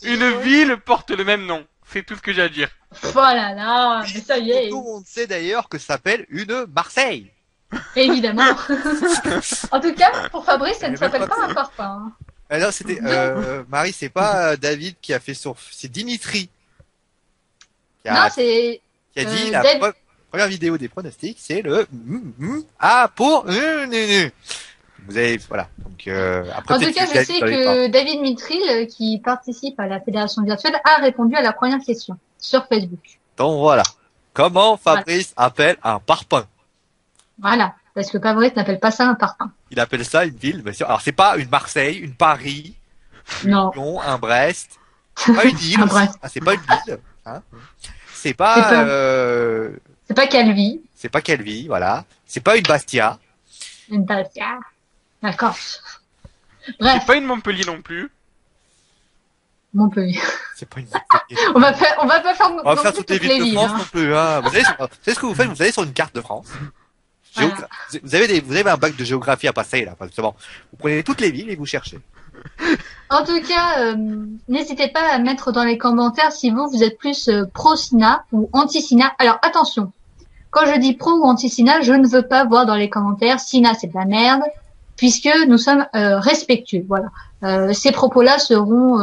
Une ville porte le même nom. C'est tout ce que j'ai à dire. Voilà, là, mais ça y est. Tout le monde sait d'ailleurs que ça s'appelle une Marseille. Évidemment. En tout cas, pour Fabrice, ça ne s'appelle pas un parpaing. Alors c'était Marie, c'est pas David qui a fait c'est Dimitri. Qui a dit la première vidéo des pronostics, c'est le pour vous avez voilà. Donc après en tout cas, je sais que David Mitril, qui participe à la fédération virtuelle, a répondu à la première question sur Facebook. Donc voilà. Comment Fabrice appelle un parpaing? Voilà, parce que Fabrice n'appelle pas ça un parpaing. Il appelle ça une ville, bien sûr. Alors c'est pas une Marseille, une Paris, non, Lyon, un Brest, pas une île. C'est pas une ville. Hein. C'est pas Calvi. C'est pas Calvi, voilà. C'est pas une Bastia. Une Bastia. D'accord. Bref. C'est pas une Montpellier non plus. Montpellier. C'est pas une Montpellier. on va pas faire toutes les villes de France non plus. Hein. Vous savez ce que vous faites? Vous allez sur une carte de France. Voilà. Vous avez un bac de géographie à passer là, justement. Vous prenez toutes les villes et vous cherchez. En tout cas, n'hésitez pas à mettre dans les commentaires si vous êtes plus pro-Sina ou anti-Sina. Alors attention, quand je dis pro ou anti-Sina, je ne veux pas voir dans les commentaires Sina c'est de la merde, puisque nous sommes respectueux. Voilà. Ces propos-là seront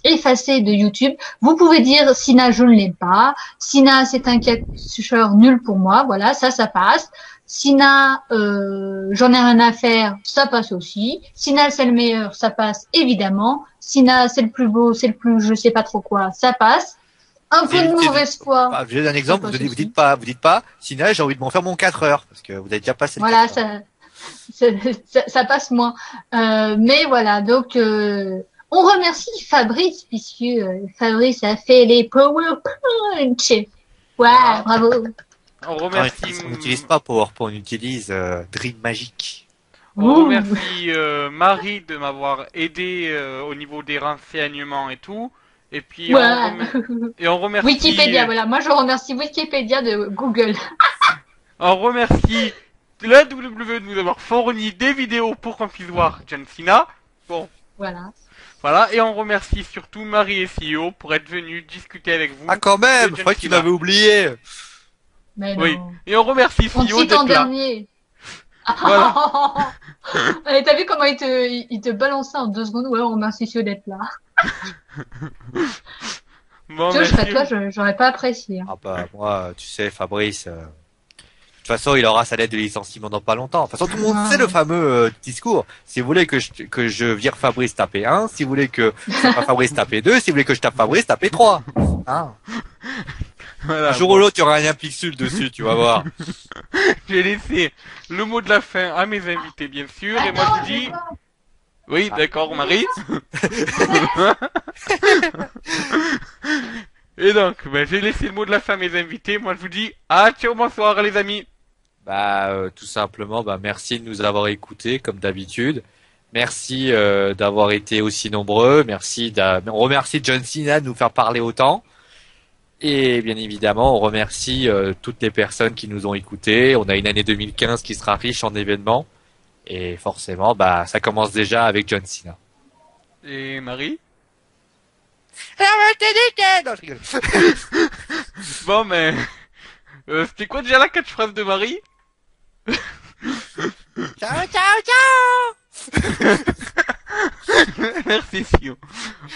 effacés de YouTube. Vous pouvez dire Sina je ne l'aime pas, Sina c'est un catcheur nul pour moi. Voilà, ça passe. Sina, j'en ai rien à faire, ça passe aussi. Sina, c'est le meilleur, ça passe évidemment. Sina, c'est le plus beau, c'est le plus je sais pas trop quoi, ça passe. Un peu de mauvaise foi. Je vais donner un exemple, vous dites pas, Sina, j'ai envie de m'en faire mon 4 heures, parce que vous avez déjà passé le voilà, ça passe moins. Mais voilà, donc on remercie Fabrice, puisque Fabrice a fait les PowerPoint. Ouais, bravo. On remercie. On n'utilise pas PowerPoint, on utilise Dream Magic. On remercie Marie de m'avoir aidé au niveau des renseignements et tout. Et puis Ouais. et on remercie Wikipédia, voilà. Moi, je remercie Wikipédia de Google. on remercie la WWE de nous avoir fourni des vidéos pour qu'on puisse voir John Cena. Bon, Voilà. voilà, et on remercie surtout Marie et CEO pour être venus discuter avec vous. Ah, quand même, de je John croyais que tu Cena. m'avais oublié. Mais Oui, non. et on remercie On te CEO cite en d'être là. dernier. Voilà. Et t'as vu comment il te balançait en 2 secondes? Ouais, on remercie ceux d'être là. Bon, Tu vois, je serais merci. toi, j'aurais pas apprécié. Hein. Ah bah moi, tu sais, Fabrice, de toute façon, il aura sa lettre de licenciement dans pas longtemps. De toute façon, tout le monde sait le fameux discours. Si vous voulez que je vire Fabrice, tapez 1. Si vous voulez que je tape pas Fabrice, tapez 2. Si vous voulez que je tape Fabrice, tapez 3. Hein, Voilà, un jour ou l'autre, il y aura un pixel dessus, tu vas voir. j'ai laissé le mot de la fin à mes invités, bien sûr, et moi je vous dis... Oui, d'accord, Marie. Et donc, ben, j'ai laissé le mot de la fin à mes invités. Moi, je vous dis, ciao, bonsoir, les amis. Bah, tout simplement, bah, merci de nous avoir écoutés, comme d'habitude. Merci d'avoir été aussi nombreux. On remercie John Cena de nous faire parler autant. Et bien évidemment, on remercie toutes les personnes qui nous ont écoutés. On a une année 2015 qui sera riche en événements. Et forcément, bah, ça commence déjà avec John Cena. Et Marie? Non, je rigole. Bon, mais... c'était quoi déjà la catchphrase de Marie? Ciao, ciao, ciao! Merci, Sion.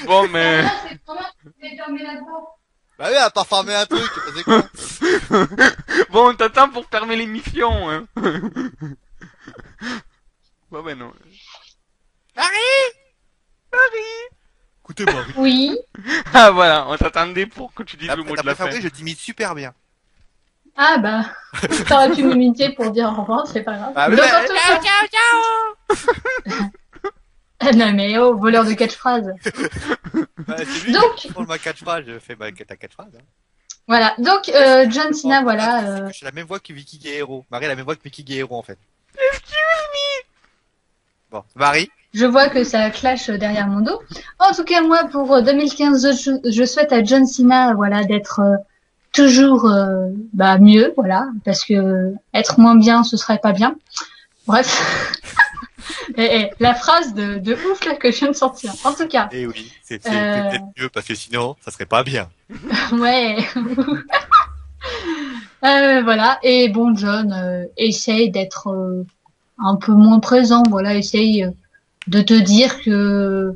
Bon, mais... Bah oui, à part farmer un truc, c'est quoi? Bon, on t'attend pour fermer l'émission, hein. Bon, ben non. Marie! Marie! Écoutez, Marie. Oui. Ah, voilà, on t'attendait pour que tu dises le mot de la fin. Fabrice, je t'imite super bien. Ah bah, t'aurais pu m'imiter pour dire au revoir, c'est pas grave. Ah, Donc, ouais. en tout cas- Non mais oh, voleur de catchphrase. Bah, c'est lui Donc- qui prend ma catchphrase, je fais ta catchphrase. Hein. Voilà. Donc John Cena, voilà. J'ai la même voix que Vicky Guerrero. Marie a la même voix que Vicky Guerrero, en fait. Bon, Marie? Je vois que ça clash derrière mon dos. En tout cas, moi, pour 2015, je souhaite à John Cena, voilà, d'être toujours mieux, voilà, parce que être moins bien, ce serait pas bien. Bref. Et la phrase de ouf là que je viens de sortir. En tout cas, Eh oui, c'est peut-être mieux, parce que sinon, ça serait pas bien. ouais. Voilà. Et bon, John, essaye d'être un peu moins présent. Voilà, essaye de te dire que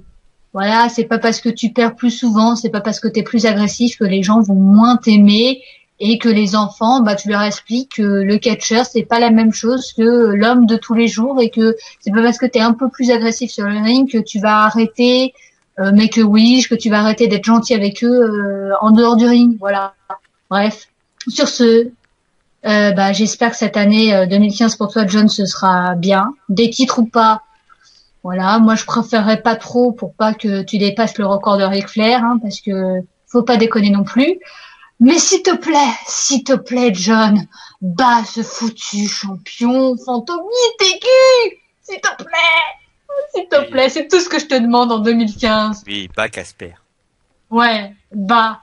voilà, c'est pas parce que tu perds plus souvent, c'est pas parce que t'es plus agressif que les gens vont moins t'aimer et que les enfants, bah tu leur expliques que le catcheur c'est pas la même chose que l'homme de tous les jours et que c'est pas parce que t'es un peu plus agressif sur le ring que tu vas arrêter, mais que tu vas arrêter d'être gentil avec eux en dehors du ring. Voilà. Bref. Sur ce, j'espère que cette année 2015 pour toi, John, ce sera bien. Des titres ou pas. Voilà, moi je préférerais pas trop pour pas que tu dépasses le record de Ric Flair, hein, parce que faut pas déconner non plus. Mais s'il te plaît, John, bats ce foutu champion fantomite aigu, s'il te plaît, c'est tout ce que je te demande en 2015. Oui, pas Casper. Ouais, bah,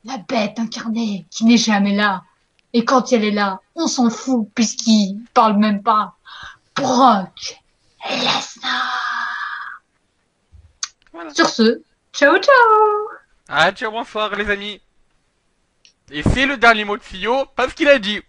la bête incarnée qui n'est jamais là. Et quand elle est là, on s'en fout puisqu'il parle même pas. Brock Lesnar. Voilà. Sur ce, ciao ciao. Ciao, bonsoir, les amis. Et c'est le dernier mot de CEO, parce qu'il a dit.